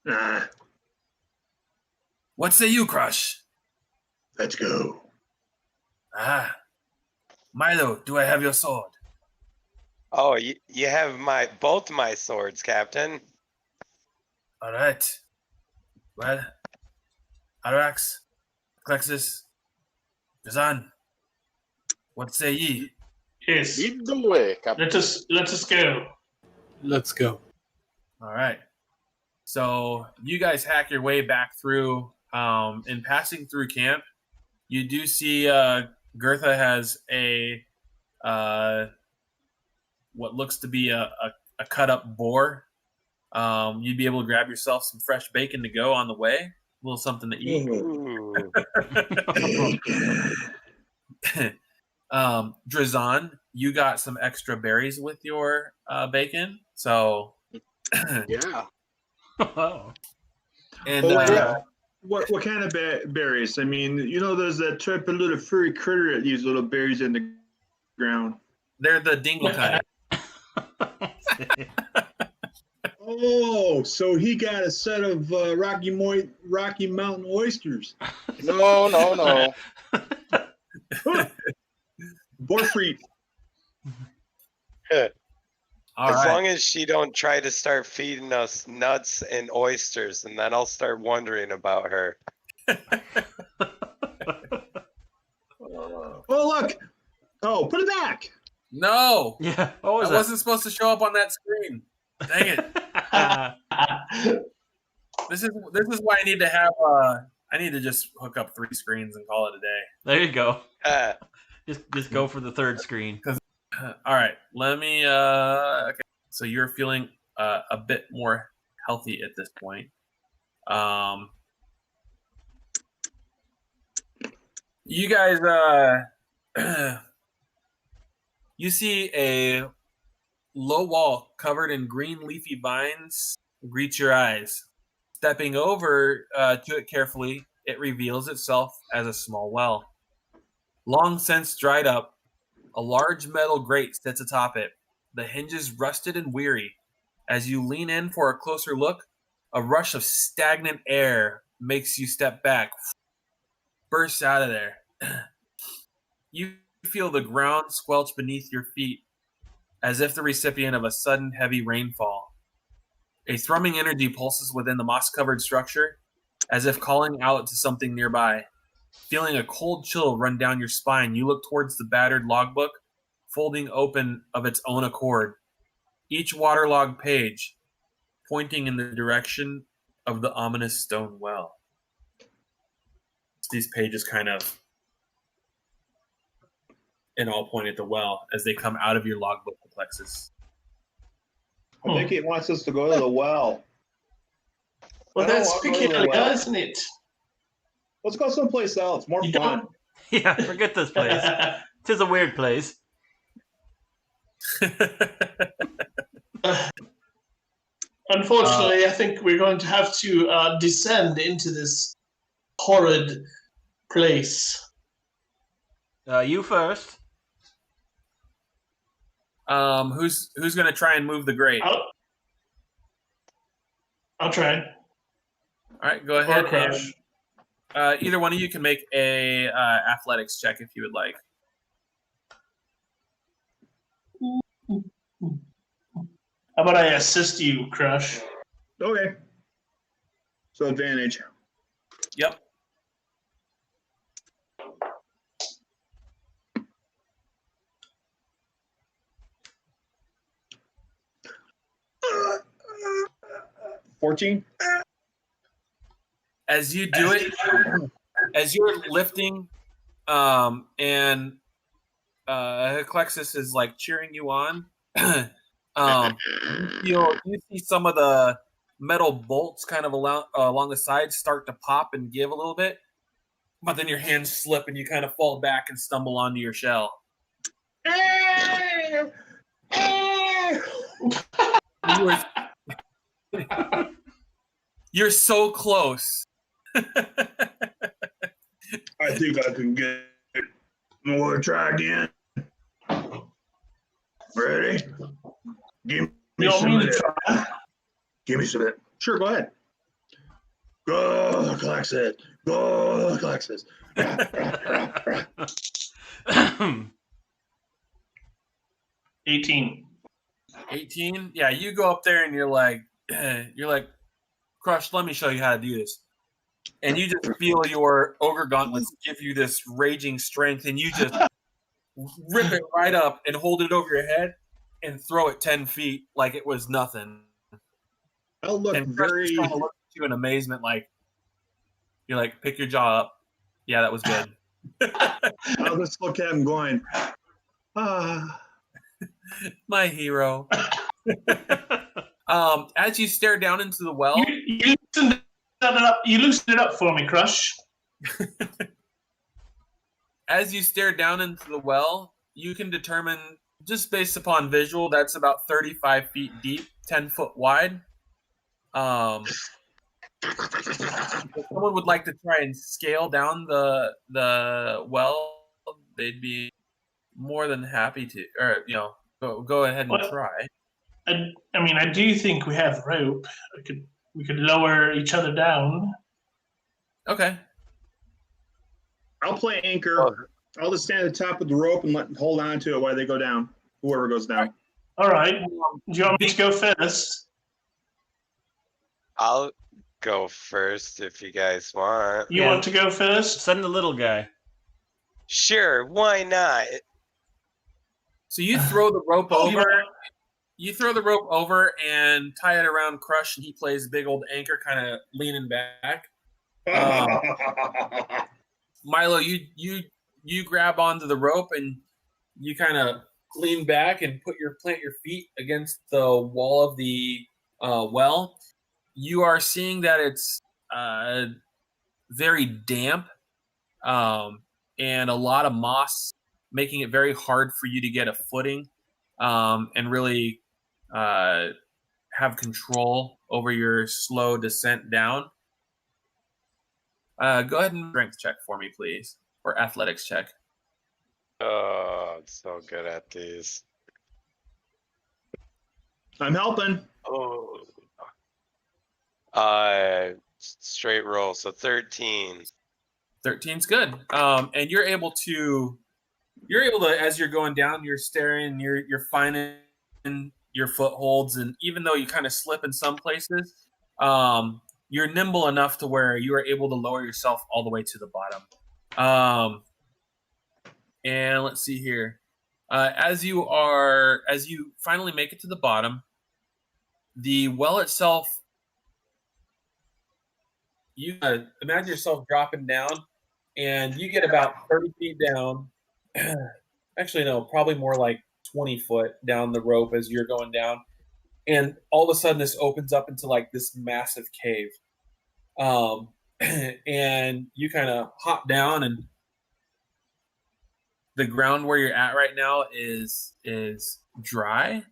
us. What say you, Crush? Let's go. Milo, do I have your sword? Oh, you have both my swords, Captain. All right. Well, Arax, Klexus, Kazan, what say ye? Yes. Lead the way, Captain. Let us go. Let's go. All right. So you guys hack your way back through. In passing through camp, you do see Gertha has a what looks to be a cut up boar. You'd be able to grab yourself some fresh bacon to go on the way. A little something to eat. Ooh. Drazan, you got some extra berries with your bacon, so Yeah. Oh. and What kind of berries? I mean, there's that type of little furry critter that leaves little berries in the ground. they're the dingle kind. Oh, so he got a set of Rocky Mountain oysters. No. Borfreet. All As right. long as she don't try to start feeding us nuts and oysters, and then I'll start wondering about her. Oh, look. Oh, put it back. No, Yeah. What was that that? wasn't supposed to show up on that screen. Dang it! This is why I need to have. I need to just hook up 3 screens and call it a day. There you go. Uh, Just go for the third screen. All right, let me. Okay, so you're feeling a bit more healthy at this point. You guys, you see a low wall covered in green leafy vines greet your eyes. Stepping over to it carefully, it reveals itself as a small well. Long since dried up, a large metal grate sits atop it, the hinges rusted and weary. As you lean in for a closer look, a rush of stagnant air makes you step back, bursts out of there. You feel the ground squelch beneath your feet, as if the recipient of a sudden heavy rainfall. A thrumming energy pulses within the moss-covered structure, as if calling out to something nearby. Feeling a cold chill run down your spine, you look towards the battered logbook, folding open of its own accord. Each waterlogged page pointing in the direction of the ominous stone well. These pages kind of and all point at the well as they come out of your logbook, Plexus. I think he wants us to go to the well. Well, I don't that's want to go to the peculiar, well. isn't it? Let's go someplace else. More You fun. don't. Yeah, forget this place. Tis a weird place. Unfortunately, I think we're going to have to descend into this horrid place. You first. Who's gonna try and move the grate? I'll try. All right, go ahead. Or crush. And, either one of you can make a athletics check if you would like. How about I assist you, Crush? Okay. So advantage. Yep. Uh, 14. As you do it, as you're lifting, and Eclexis is like cheering you on, you see some of the metal bolts kind of along the sides start to pop and give a little bit, but then your hands slip and you kind of fall back and stumble onto your shell. You're so close. I think I can get it. I'm going to try again. Ready? Give me some of it. Give me some of it. Sure, go ahead. Go, Alexis. Go, Alexis. 18. 18? Yeah, you go up there and you're like, Crush, let me show you how to do this. And you just feel your ogre gauntlets give you this raging strength, and you just rip it right up and hold it over your head and throw it 10 feet like it was nothing. I'll look And Crush very. just kind of looks at you in amazement, like, you're like, pick your jaw up. Yeah, that was good. I'll just look at him going, My hero. As you stare down into the well, You loosened it up for me, Crush. as you stare down into the well, you can determine, just based upon visual, that's about 35 feet deep, 10 foot wide. If someone would like to try and scale down the well, they'd be more than happy to, or go ahead and try. I mean, I do think we have rope. We could lower each other down. Okay. I'll play anchor. I'll just stand at the top of the rope and hold on to it while they go down. Whoever goes down. All right. Do you want me to go first? I'll go first if you guys want. You want to go first? Send the little guy. Sure, why not? So you throw the rope over. You throw the rope over and tie it around Crush, and he plays big old anchor, kind of leaning back. Milo, you grab onto the rope and you kind of lean back and plant your feet against the wall of the well. You are seeing that it's very damp and a lot of moss, making it very hard for you to get a footing and really have control over your slow descent down. Go ahead and strength check for me, please, or athletics check. Oh, I'm so good at these. I'm helping. Oh. Straight roll, so 13. 13's good. And you're able to, as you're going down, you're staring, you're finding your footholds, and even though you kind of slip in some places, you're nimble enough to where you are able to lower yourself all the way to the bottom. And let's see here. As you finally make it to the bottom, the well itself, you imagine yourself dropping down, and you get about 30 feet down. Actually, no, probably more like 20 foot down the rope as you're going down. and all of a sudden this opens up into like this massive cave. And you kind of hop down, and the ground where you're at right now is dry.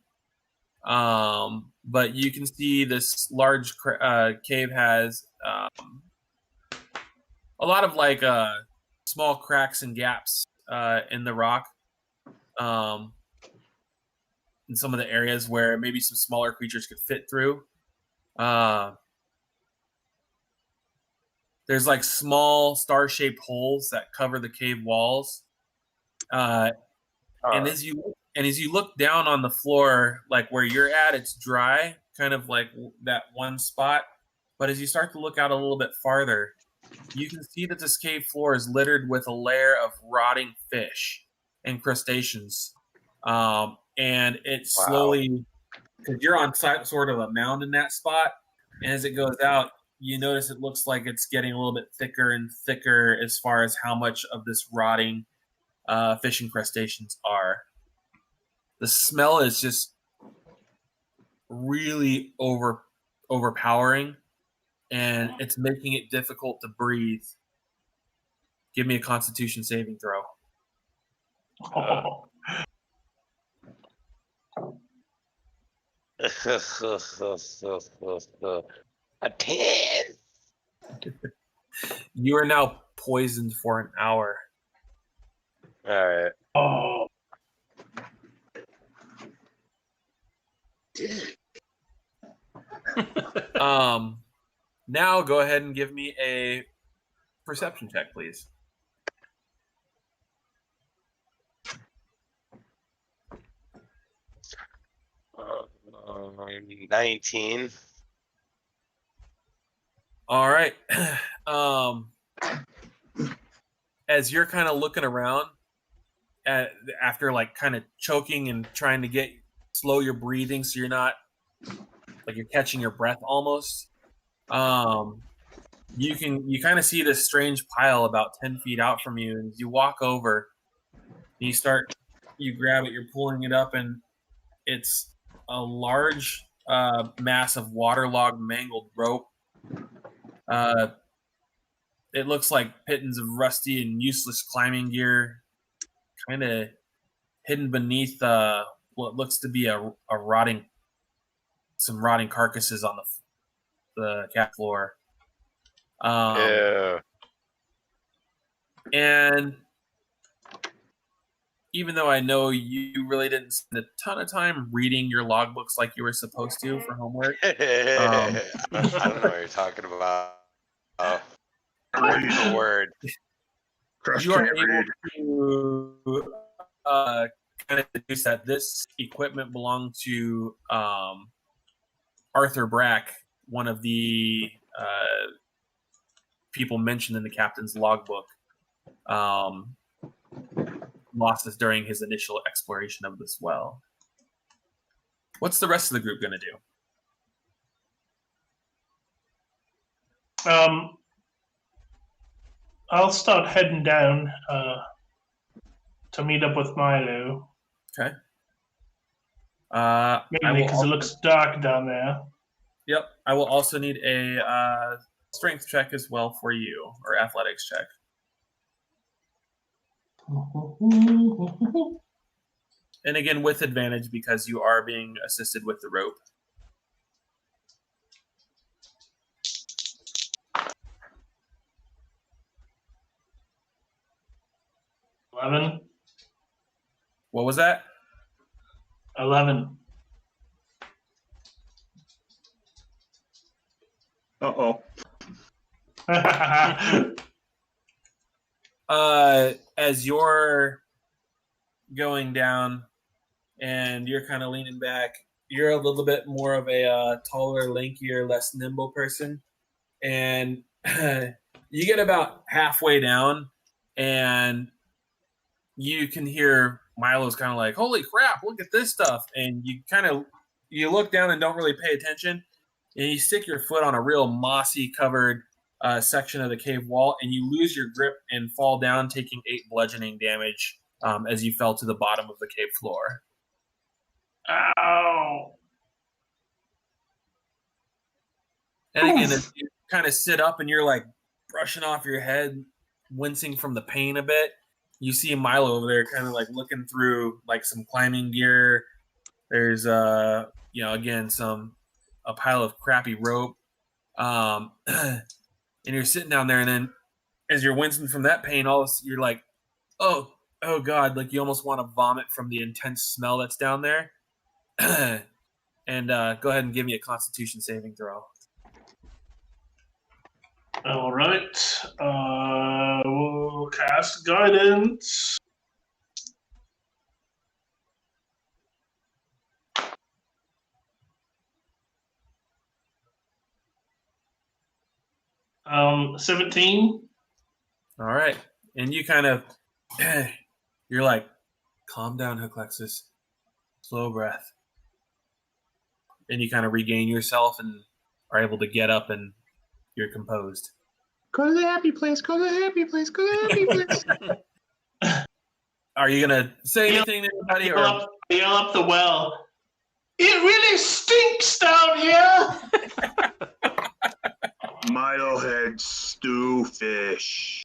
But you can see this large cave has a lot of like small cracks and gaps in the rock. In some of the areas where maybe some smaller creatures could fit through. There's like small star-shaped holes that cover the cave walls. And as you look down on the floor, like where you're at, it's dry, kind of like that one spot. But as you start to look out a little bit farther, you can see that this cave floor is littered with a layer of rotting fish and crustaceans. And it slowly, because you're on sort of a mound in that spot, and as it goes out, you notice it looks like it's getting a little bit thicker and thicker as far as how much of this rotting fish and crustaceans are. The smell is just really overpowering, and it's making it difficult to breathe. Give me a Constitution saving throw. A 10. You are now poisoned for an hour. All right. Oh. Now go ahead and give me a perception check, please. Uh, 19. All right. As you're kind of looking around after like kind of choking and trying to slow your breathing so you're not like you're catching your breath almost. You kind of see this strange pile about 10 feet out from you, and you walk over and you grab it, you're pulling it up, and it's a large mass of waterlogged, mangled rope. It looks like pittance of rusty and useless climbing gear, kind of hidden beneath what looks to be some rotting carcasses on the cat floor. Yeah. And even though I know you really didn't spend a ton of time reading your logbooks like you were supposed to for homework. I don't know what you're talking about. Word for word. You are able to kind of deduce that this equipment belonged to Arthur Brack, one of the people mentioned in the captain's logbook. Losses during his initial exploration of this well. What's the rest of the group going to do? I'll start heading down to meet up with Milo. Okay. Mainly because it looks dark down there. Yep. I will also need a strength check as well for you, or athletics check. And again, with advantage because you are being assisted with the rope. $11. What was that? 11. Uh-oh. As you're going down and you're kind of leaning back, you're a little bit more of a taller, lankier, less nimble person. And you get about halfway down and you can hear Milo's kind of like, holy crap, look at this stuff. And you look down and don't really pay attention. And you stick your foot on a real mossy covered section of the cave wall, and you lose your grip and fall down, taking 8 bludgeoning damage as you fell to the bottom of the cave floor. Ow. And again, as you kind of sit up and you're like brushing off your head, wincing from the pain a bit, you see Milo over there kind of like looking through like some climbing gear. There's again a pile of crappy rope. And you're sitting down there, and then as you're wincing from that pain, you're like, oh God, like you almost want to vomit from the intense smell that's down there. And go ahead and give me a Constitution saving throw. All right. We'll cast guidance. Um, 17. All right, and you kind of, you're like, calm down, Hooklexus, slow breath, and you kind of regain yourself and are able to get up and you're composed. Go to the happy place. Go to the happy place. Go to the happy place. Are you gonna say anything to anybody, or Yell up the well. It really stinks down here. Milo had stew fish.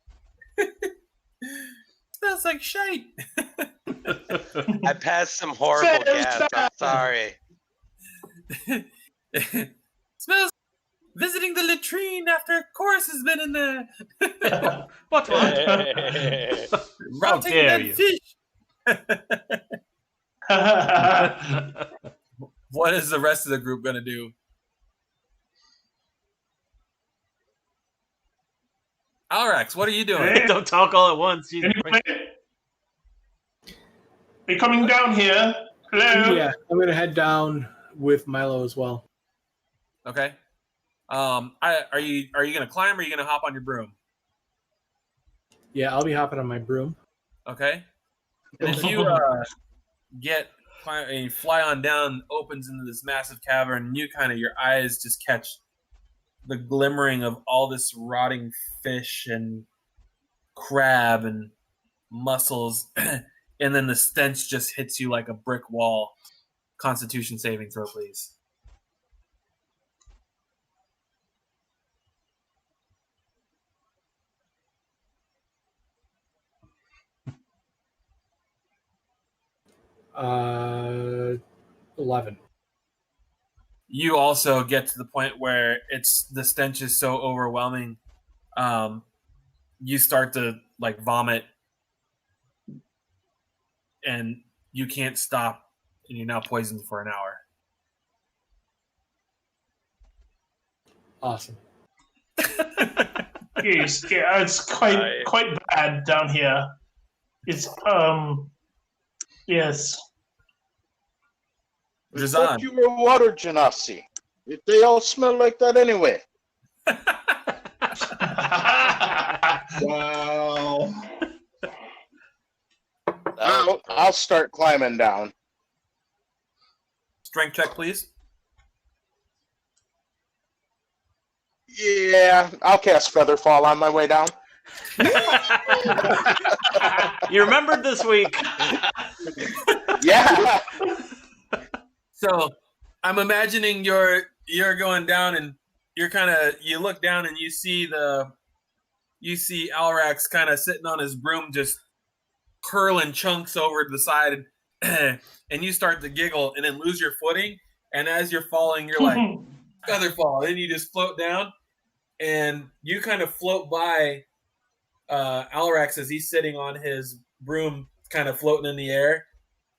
smells like shite? I passed some horrible gas. I'm sorry. Smells visiting the latrine after course has been in there. What? Rotting dare dead you. fish. What is the rest of the group gonna do? Alrax, what are you doing? Don't talk all at once. Jesus Anyway, Christ. are you coming down here? Hello? Yeah, I'm gonna head down with Milo as well. Okay. Are you gonna climb or are you gonna hop on your broom? Yeah, I'll be hopping on my broom. Okay. And if you fly on down, opens into this massive cavern, and your eyes just catch the glimmering of all this rotting fish and crab and mussels, and then the stench just hits you like a brick wall. Constitution saving throw, please. Uh, 11. You also get to the point where the stench is so overwhelming, you start to like vomit, and you can't stop, and you're now poisoned for an hour. Awesome. Yes, yeah, it's quite bad down here. It's yes. I Drazan. thought you were water genasi. They all smell like that anyway. Wow. I'll start climbing down. Strength check, please. Yeah, I'll cast Featherfall on my way down. You remembered this week. Yeah. So I'm imagining you're going down, and you look down and you see Alrax kind of sitting on his broom, just curling chunks over to the side, and you start to giggle and then lose your footing. And as you're falling, you're like, Featherfall. Then you just float down, and you kind of float by Alrax as he's sitting on his broom, kind of floating in the air.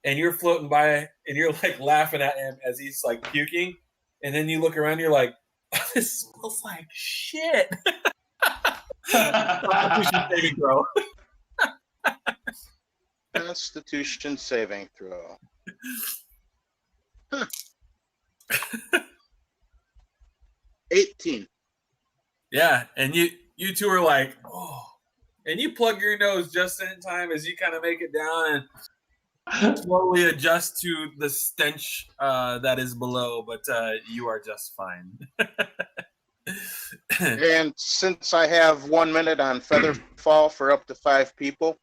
And you're floating by, and you're like laughing at him as he's like puking. And then you look around, and you're like, oh, "This smells like shit." Constitution saving throw. Constitution saving throw. Huh. 18. Yeah, and you two are like, oh, and you plug your nose just in time as you kind of make it down and slowly adjust to the stench that is below, but you are just fine. And since I have 1 minute on Featherfall for up to 5 people,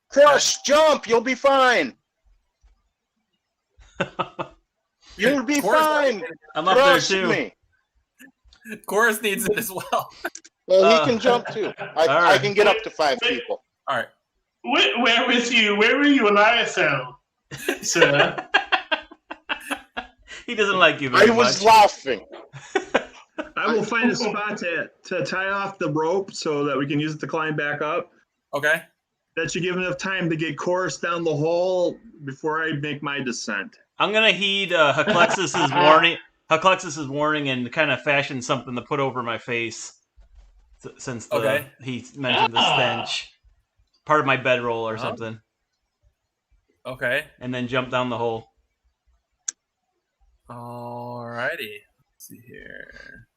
crush, jump, you'll be fine. You'll be fine. I'm up there Trust too. me. Chorus needs it as well. Well, he can jump too. I right. can get up to 5 people. All right. Where with you? Where were you when I fell, sir? He doesn't like you I very was much. laughing. I will find a spot to tie off the rope so that we can use it to climb back up. Okay. That should give enough time to get Chorus down the hole before I make my descent. I'm gonna heed Hucklexus's warning and kind of fashion something to put over my face, since he mentioned the stench. Part of my bedroll or something. Okay. And then jump down the hole. Alrighty. Let's see here.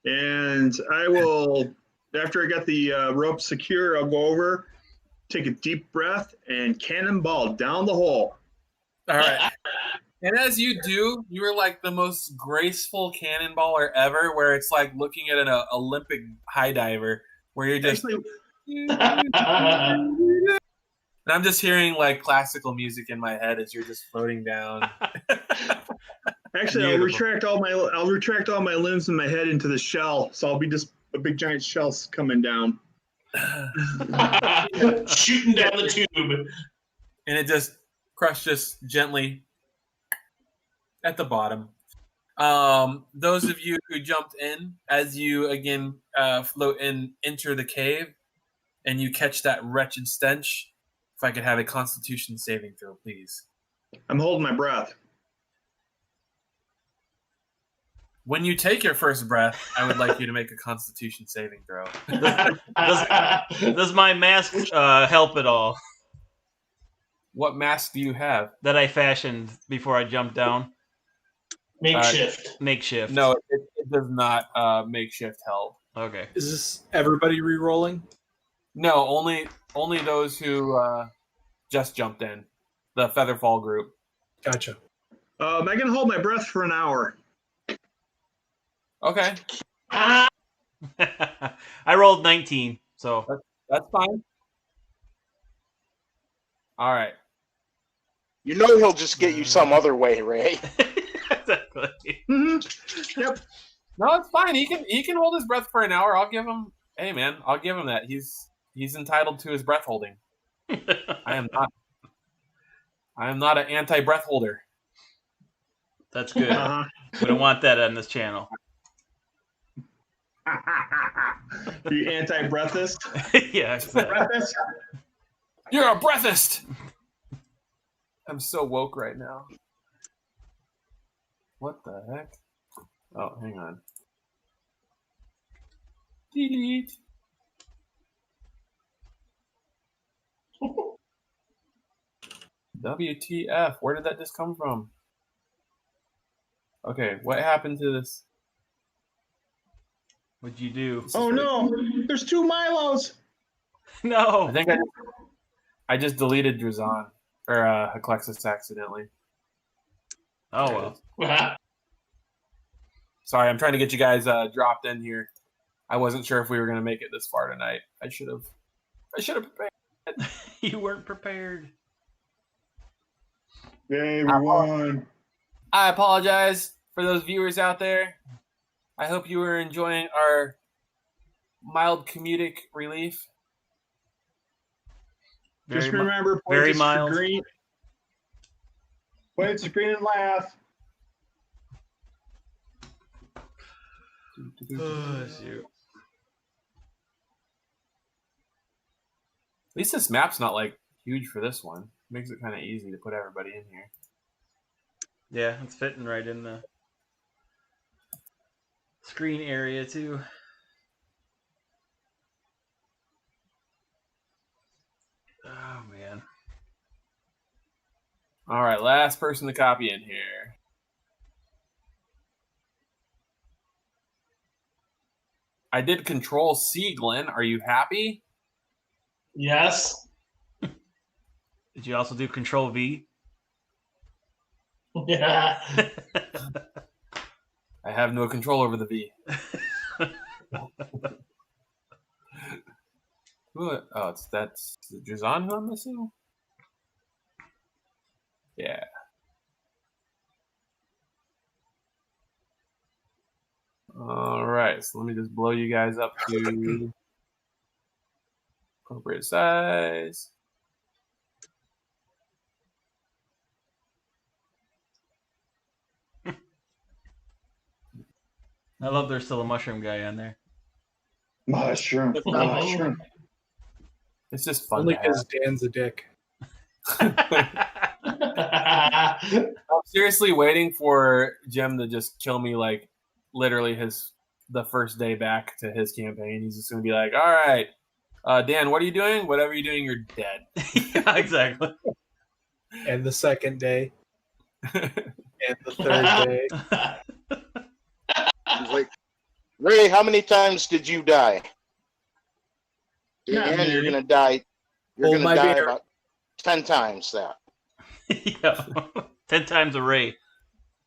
And I will, after I got the rope secure, I'll go over, take a deep breath, and cannonball down the hole. All right. And as you do, you are like the most graceful cannonballer ever, where it's like looking at an Olympic high diver, where you're just. Actually, And I'm just hearing like classical music in my head as you're just floating down. Actually, I'll retract all my limbs and my head into the shell, so I'll be just a big giant shell coming down. Shooting down the tube. And it just crushes gently at the bottom. Those of you who jumped in, as you again float and enter the cave, and you catch that wretched stench, if I could have a Constitution saving throw, please. I'm holding my breath. When you take your first breath, I would like you to make a Constitution saving throw. Does my mask help at all? What mask do you have? That I fashioned before I jumped down. Makeshift. No, it does not makeshift help. Okay. Is this everybody re-rolling? No, only those who just jumped in. The Featherfall group. Gotcha. I can hold my breath for an hour. Okay. I rolled 19, so that's fine. All right. You know he'll just get you some other way, Ray. Exactly. Mm-hmm. Yep. No, it's fine. He can hold his breath for an hour. I'll give him. Hey, man, I'll give him that. He's entitled to his breath holding. I am not an anti-breath holder. That's good. We don't want that on this channel. You anti-breathist? Yeah. Exactly. Breathist? You're a breathist. I'm so woke right now. What the heck? Oh, hang on. Delete. WTF? Where did that just come from? Okay, what happened to this? What'd you do? Oh no! There's 2 Milos! No! I think I just deleted Drazan. Or Heclexus accidentally. Oh well. Sorry, I'm trying to get you guys dropped in here. I wasn't sure if we were going to make it this far tonight. I should have prepared. You weren't prepared. Yay, we won. I apologize for those viewers out there. I hope you were enjoying our mild comedic relief. Just remember, point very to mild. Screen. Point at the screen and laugh. Oh, shoot. At least this map's not like huge for this one. Makes it kind of easy to put everybody in here. Yeah, it's fitting right in the screen area too. Oh man. All right, last person to copy in here. I did Control C, Glenn. Are you happy? Yes. Did you also do Control V? Yeah. I have no control over the V. That's the Drazan who I'm missing? Yeah. All right, so let me just blow you guys up to appropriate size. I love there's still a mushroom guy on there. Mushroom. Mushroom. It's just fun. Only to have. because Dan's a dick. I'm seriously waiting for Jim to just kill me, like literally the first day back to his campaign. He's just gonna be like, "All right, Dan, what are you doing? Whatever you're doing, you're dead." Yeah, exactly. And the second day. And the third day. He's like, Ray, how many times did you die? Not And you're many. gonna die. You're Hold gonna my die beer. about 10 times that. Yeah. 10 times a Ray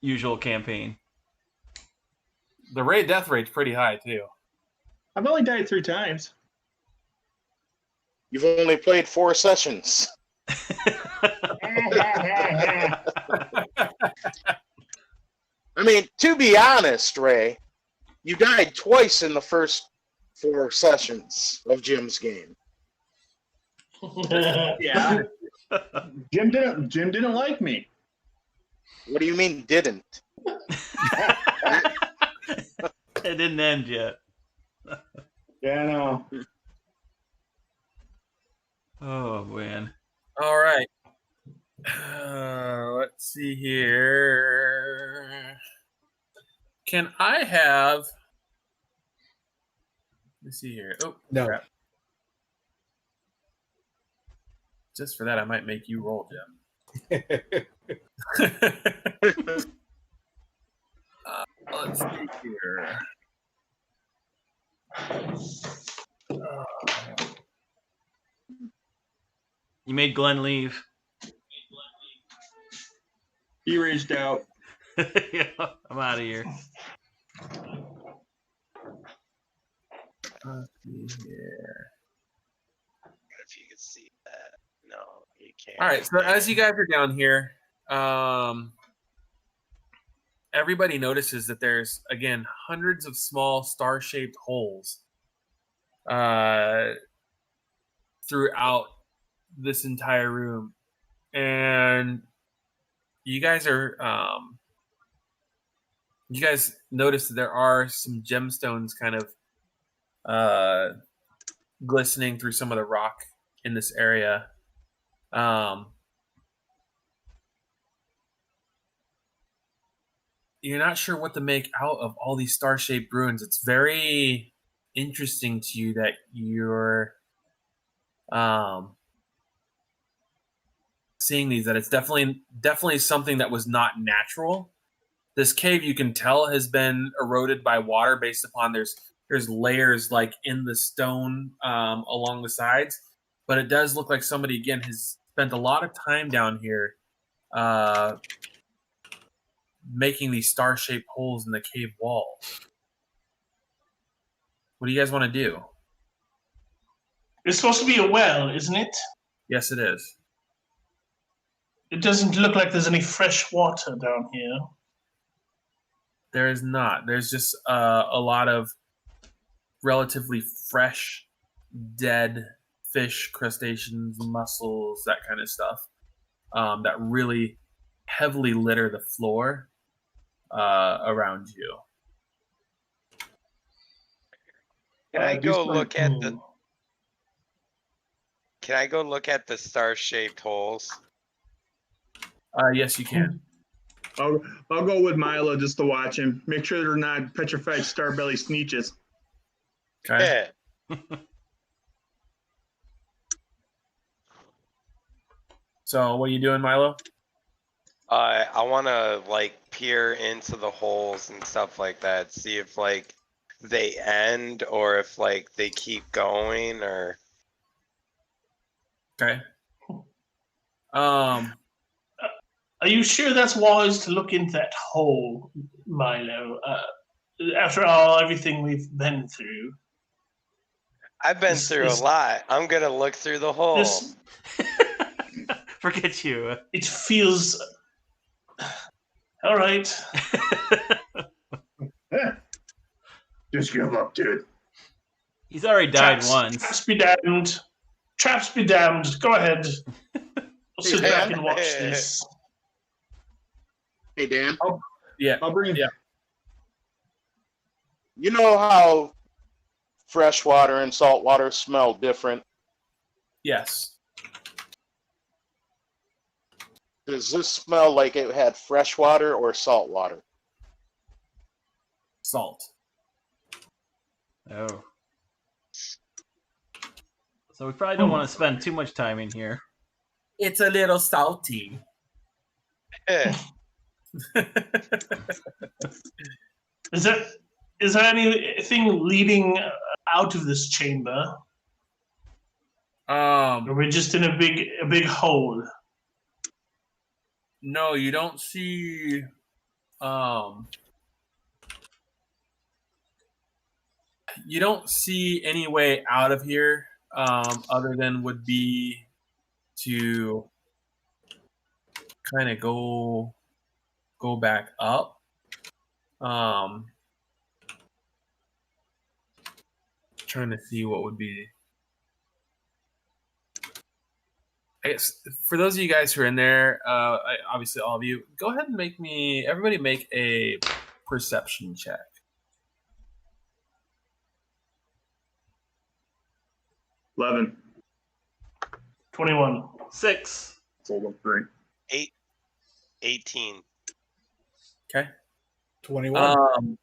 usual campaign. The Ray death rate's pretty high too. I've only died 3 times. You've only played 4 sessions. I mean, to be honest, Ray, you died twice in the first 4 sessions of Jim's game. Yeah. Jim didn't like me. What do you mean didn't? It didn't end yet. Yeah, I know. Oh, man. All right. Let's see here. Can I have? Let's see here. Oh No. crap. Just for that, I might make you roll, Jim. Let's see here. You made Glenn leave. He raged out. Yeah, I'm out of here. Let's see here. If you could see that. No, you can't. All right, so as you guys are down here, everybody notices that there's, again, hundreds of small star-shaped holes throughout this entire room. And you guys are, you guys notice that there are some gemstones kind of glistening through some of the rock in this area. You're not sure what to make out of all these star-shaped ruins. It's very interesting to you that you're seeing these, that it's definitely something that was not natural. This cave, you can tell, has been eroded by water based upon there's layers like in the stone along the sides, but it does look like somebody, again, has spent a lot of time down here making these star-shaped holes in the cave wall. What do you guys want to do? It's supposed to be a well, isn't it? Yes, it is. It doesn't look like there's any fresh water down here. There is not. There's just a lot of relatively fresh, dead fish, crustaceans, mussels, that kind of stuff that really heavily litter the floor around you. Can I go These look at the? Can I go look at the star-shaped holes? Yes, you can. I'll go with Milo just to watch him. Make sure they're not petrified starbelly sneeches. Okay. Yeah. So, what are you doing, Milo? I want to like peer into the holes and stuff like that. See if like they end or if like they keep going or. Okay. Are you sure that's wise to look into that hole, Milo? After everything we've been through. I've been through a lot. I'm gonna look through the hole. Forget you. It feels... All right. Just give up, dude. He's already died Traps, once. Traps be damned. Traps be damned. Go ahead. We'll sit Hey, back Dan. and watch this. Hey, Dan. Yeah. I'll bring him. Yeah. You know how freshwater and saltwater smell different? Yes. Does this smell like it had fresh water or salt water? Salt. Oh. So we probably don't want to spend too much time in here. It's a little salty. Eh, Is there anything leading out of this chamber? Or we're just in a big hole? No, you don't see. You don't see any way out of here, other than would be to kind of go back up. Trying to see what would be. I guess for those of you guys who are in there, obviously all of you, go ahead and everybody make a perception check. 11. 21. 6. Sold them 3. 18. Okay. 21.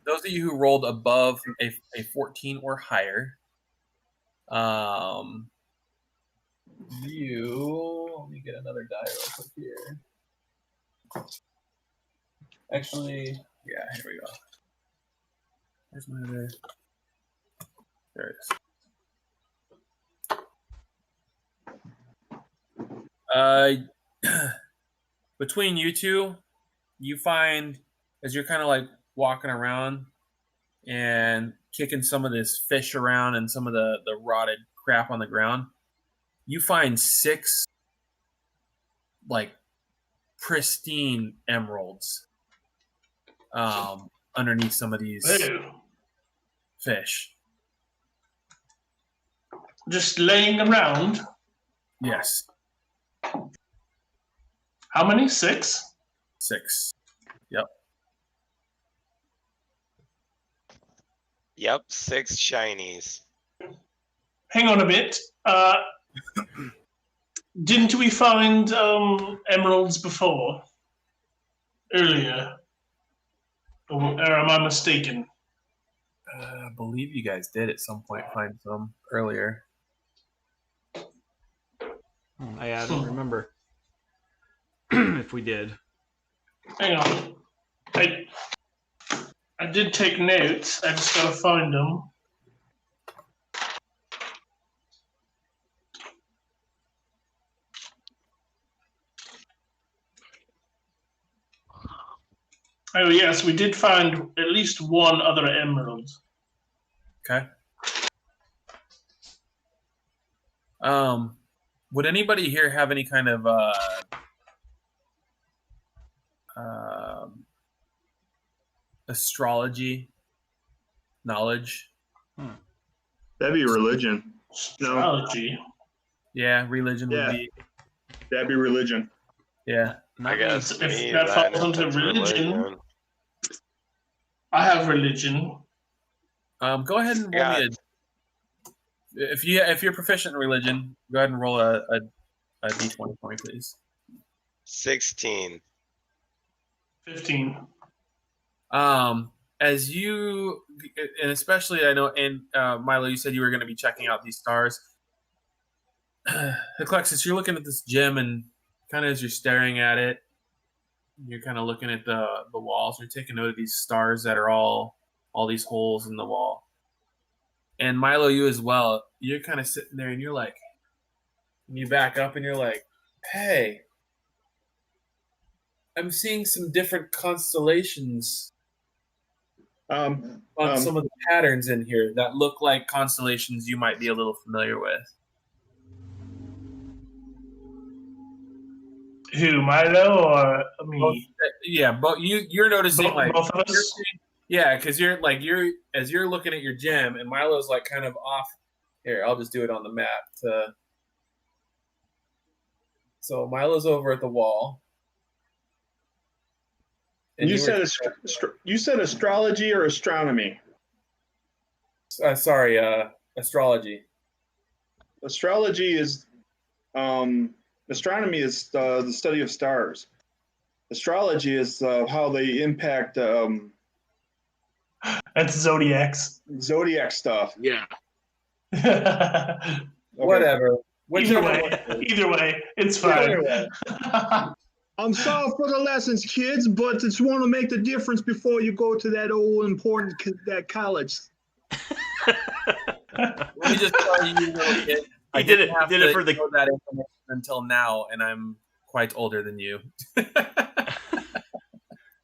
Those of you who rolled above a 14 or higher, let me get another die real quick here. Actually, yeah, here we go. Where's my other? There it is. Between you two, you find as you're kind of like walking around and kicking some of this fish around and some of the rotted crap on the ground, you find 6 like pristine emeralds underneath some of these fish. Just laying around. Yes, How many? 6? 6. Yep, 6 shinies. Hang on a bit. Didn't we find emeralds before? Earlier? Or am I mistaken? I believe you guys did at some point find some earlier. I don't remember if we did. Hang on. I did take notes. I just gotta find them. Oh yes, we did find at least one other emerald. Okay. Would anybody here have any kind of astrology knowledge? That'd be religion. No, Astrology. Yeah, religion would Yeah. be. that'd be religion. Yeah. I guess If me, that then, falls if under it's religion. I have religion. Go ahead and roll me if you're proficient in religion, go ahead and roll a d20 for me, please. 16. 15. As you, and especially I know, and Milo, you said you were going to be checking out these stars. Eclexis, you're looking at this gem, and kind of as you're staring at it, you're kind of looking at the walls. You're taking note of these stars that are all these holes in the wall. And Milo, you as well. You're kind of sitting there, and you're like, and you back up, and you're like, hey, I'm seeing some different constellations Um, on some of the patterns in here that look like constellations you might be a little familiar with. Who, Milo or me? Yeah, but you're noticing Both of us? Yeah, because as you're looking at your gem, and Milo's like kind of off. Here, I'll just do it on the map. So Milo's over at the wall. And You said astrology or astronomy? Sorry, astrology. Astrology is astronomy is the study of stars. Astrology is how they impact That's zodiacs. zodiac stuff. Yeah. Okay. Whatever. Either way, it's fine. I'm sorry for the lessons, kids, but just want to make the difference before you go to that old important that college. Let me just tell you, little kid. He did it for the know that information until now, and I'm quite older than you.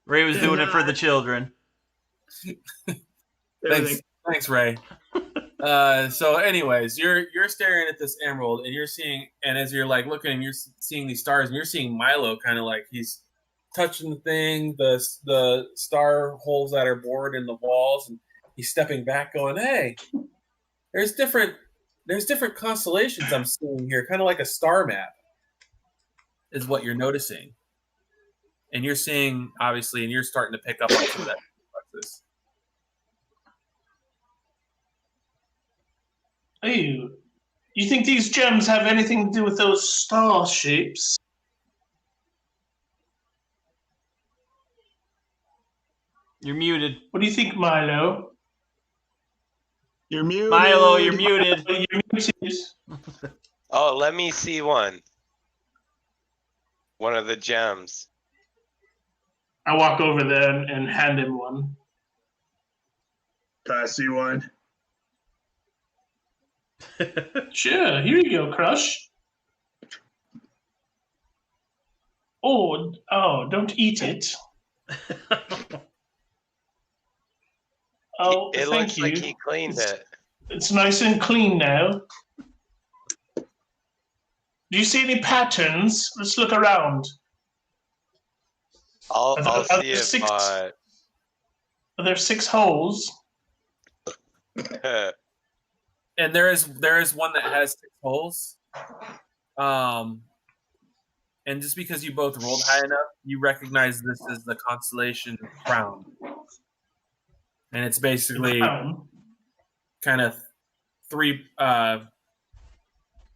Ray was doing it for the children. Thanks, Ray. So, anyways, you're staring at this emerald, and as you're like looking, and you're seeing these stars, and you're seeing Milo kind of like he's touching the thing, the star holes that are bored in the walls, and he's stepping back, going, "Hey, there's different constellations I'm seeing here, kind of like a star map." Is what you're noticing, and you're seeing obviously, and you're starting to pick up on some of that. This. Oh, you think these gems have anything to do with those star shapes? You're muted. What do you think, Milo? You're muted. Milo, you're muted. You're muted. Oh, let me see one. One of the gems. I walk over there and hand him one. Can I see one? Sure, here you go, Crush. Oh, don't eat it. Oh, It thank looks you. like he cleaned it. It's nice and clean now. Do you see any patterns? Let's look around. I'll Are see if Are there 6 holes? And there is one that has 6 holes. And just because you both rolled high enough, you recognize this is the constellation Crown. And it's basically kind of 3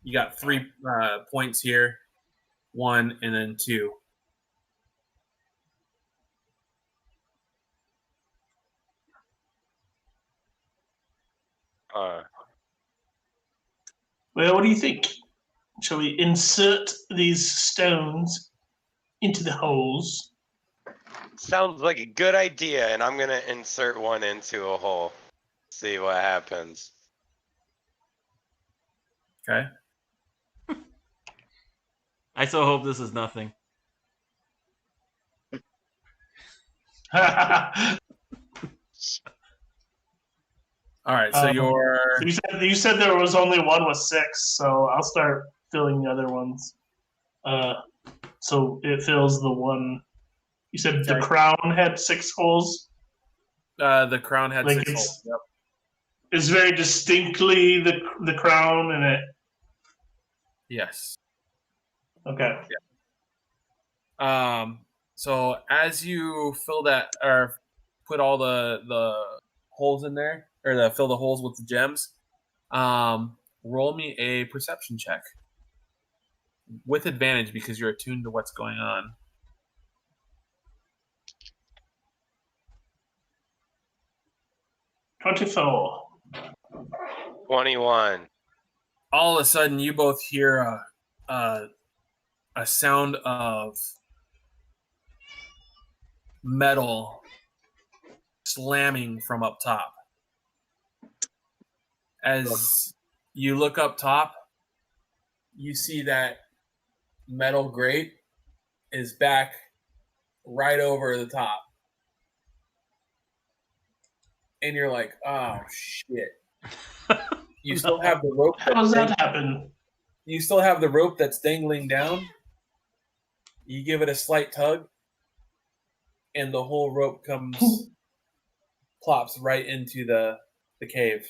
you got 3 points here, 1 and then 2. Well, what do you think? Shall we insert these stones into the holes? Sounds like a good idea, and I'm gonna insert one into a hole. See what happens. Okay. I so hope this is nothing. All right, so you said there was only one with 6, so I'll start filling the other ones. So it fills the one. You said the crown had 6 holes. The crown had Like 6 holes. Yep. It's very distinctly the crown in it. Yes. Okay. Yeah. So as you fill that or put all the holes in there, or fill the holes with the gems, roll me a perception check with advantage because you're attuned to what's going on. $24. 21. All of a sudden, you both hear a sound of metal slamming from up top. As you look up top, you see that metal grate is back right over the top. And you're like, oh, shit. You still have the rope. How does that happen? You still have the rope that's dangling down. You give it a slight tug, and the whole rope comes plops right into the cave.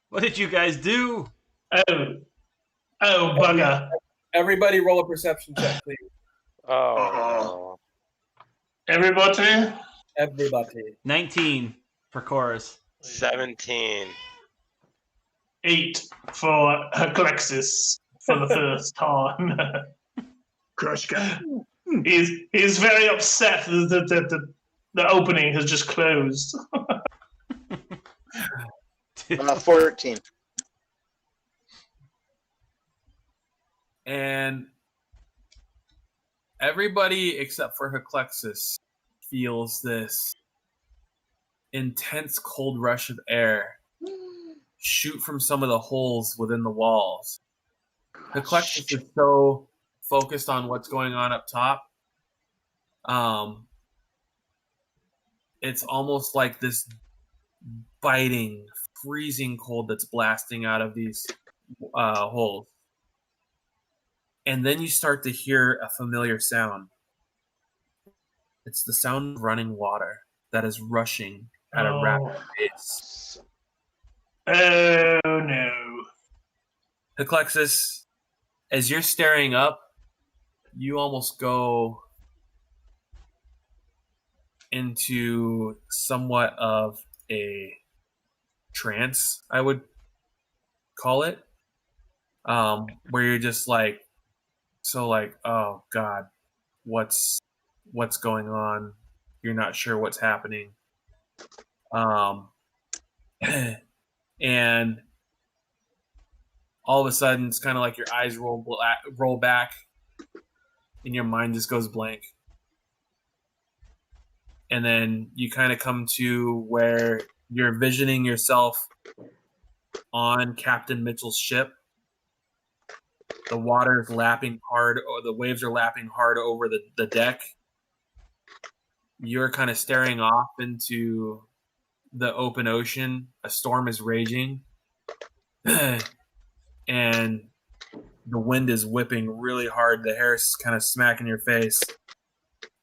What did you guys do? Oh, bugger! Everybody roll a perception check, please. Oh, Everybody, Everybody. 19 for chorus. 17. 8 for Alexis for the first time. Crush guy. He's very upset that the opening has just closed. 14. And everybody except for Heclexis feels this intense cold rush of air shoot from some of the holes within the walls. Heclexis is so focused on what's going on up top. It's almost like this biting, freezing cold that's blasting out of these holes. And then you start to hear a familiar sound. It's the sound of running water that is rushing at a rapid pace. Oh no. Heclexis, as you're staring up, you almost go into somewhat of a trance, I would call it, where you're just like, oh God, what's going on? You're not sure what's happening. And all of a sudden, it's kind of like your eyes roll back, and your mind just goes blank. And then you kind of come to where you're envisioning yourself on Captain Mitchell's ship. The water is lapping hard, or the waves are lapping hard over the deck. You're kind of staring off into the open ocean. A storm is raging. And the wind is whipping really hard. The hair is kind of smacking your face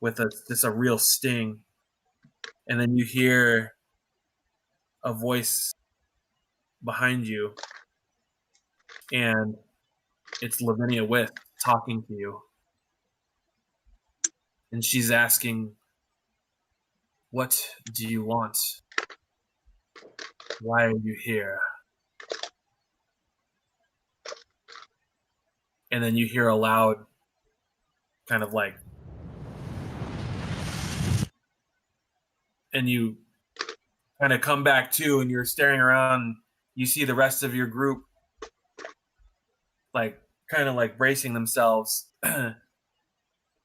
with just a real sting. And then you hear a voice behind you. And it's Lavinia With talking to you. And she's asking, what do you want? Why are you here? And then you hear a loud kind of like, and you kind of come back to, and you're staring around. You see the rest of your group like kind of like bracing themselves.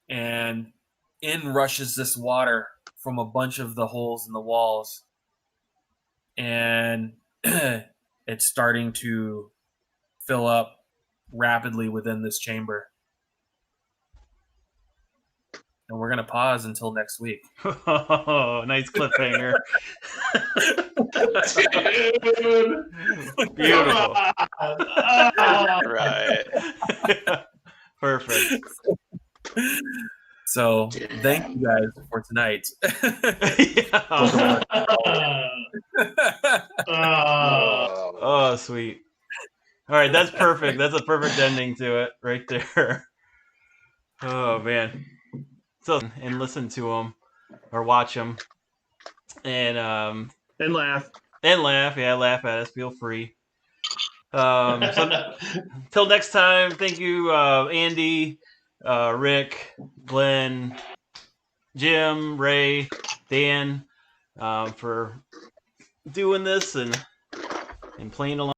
And in rushes this water from a bunch of the holes in the walls. And it's starting to fill up rapidly within this chamber. And we're going to pause until next week. Oh, nice cliffhanger. Dude. Beautiful. Right. Perfect. So thank you guys for tonight. Yeah. Oh, sweet. All right, that's perfect. That's a perfect ending to it right there. Oh, man. So, and listen to them or watch them and laugh. And laugh. Yeah, laugh at us. Feel free. So, until next time, thank you, Andy, Rick, Glenn, Jim, Ray, Dan, for doing this and playing along.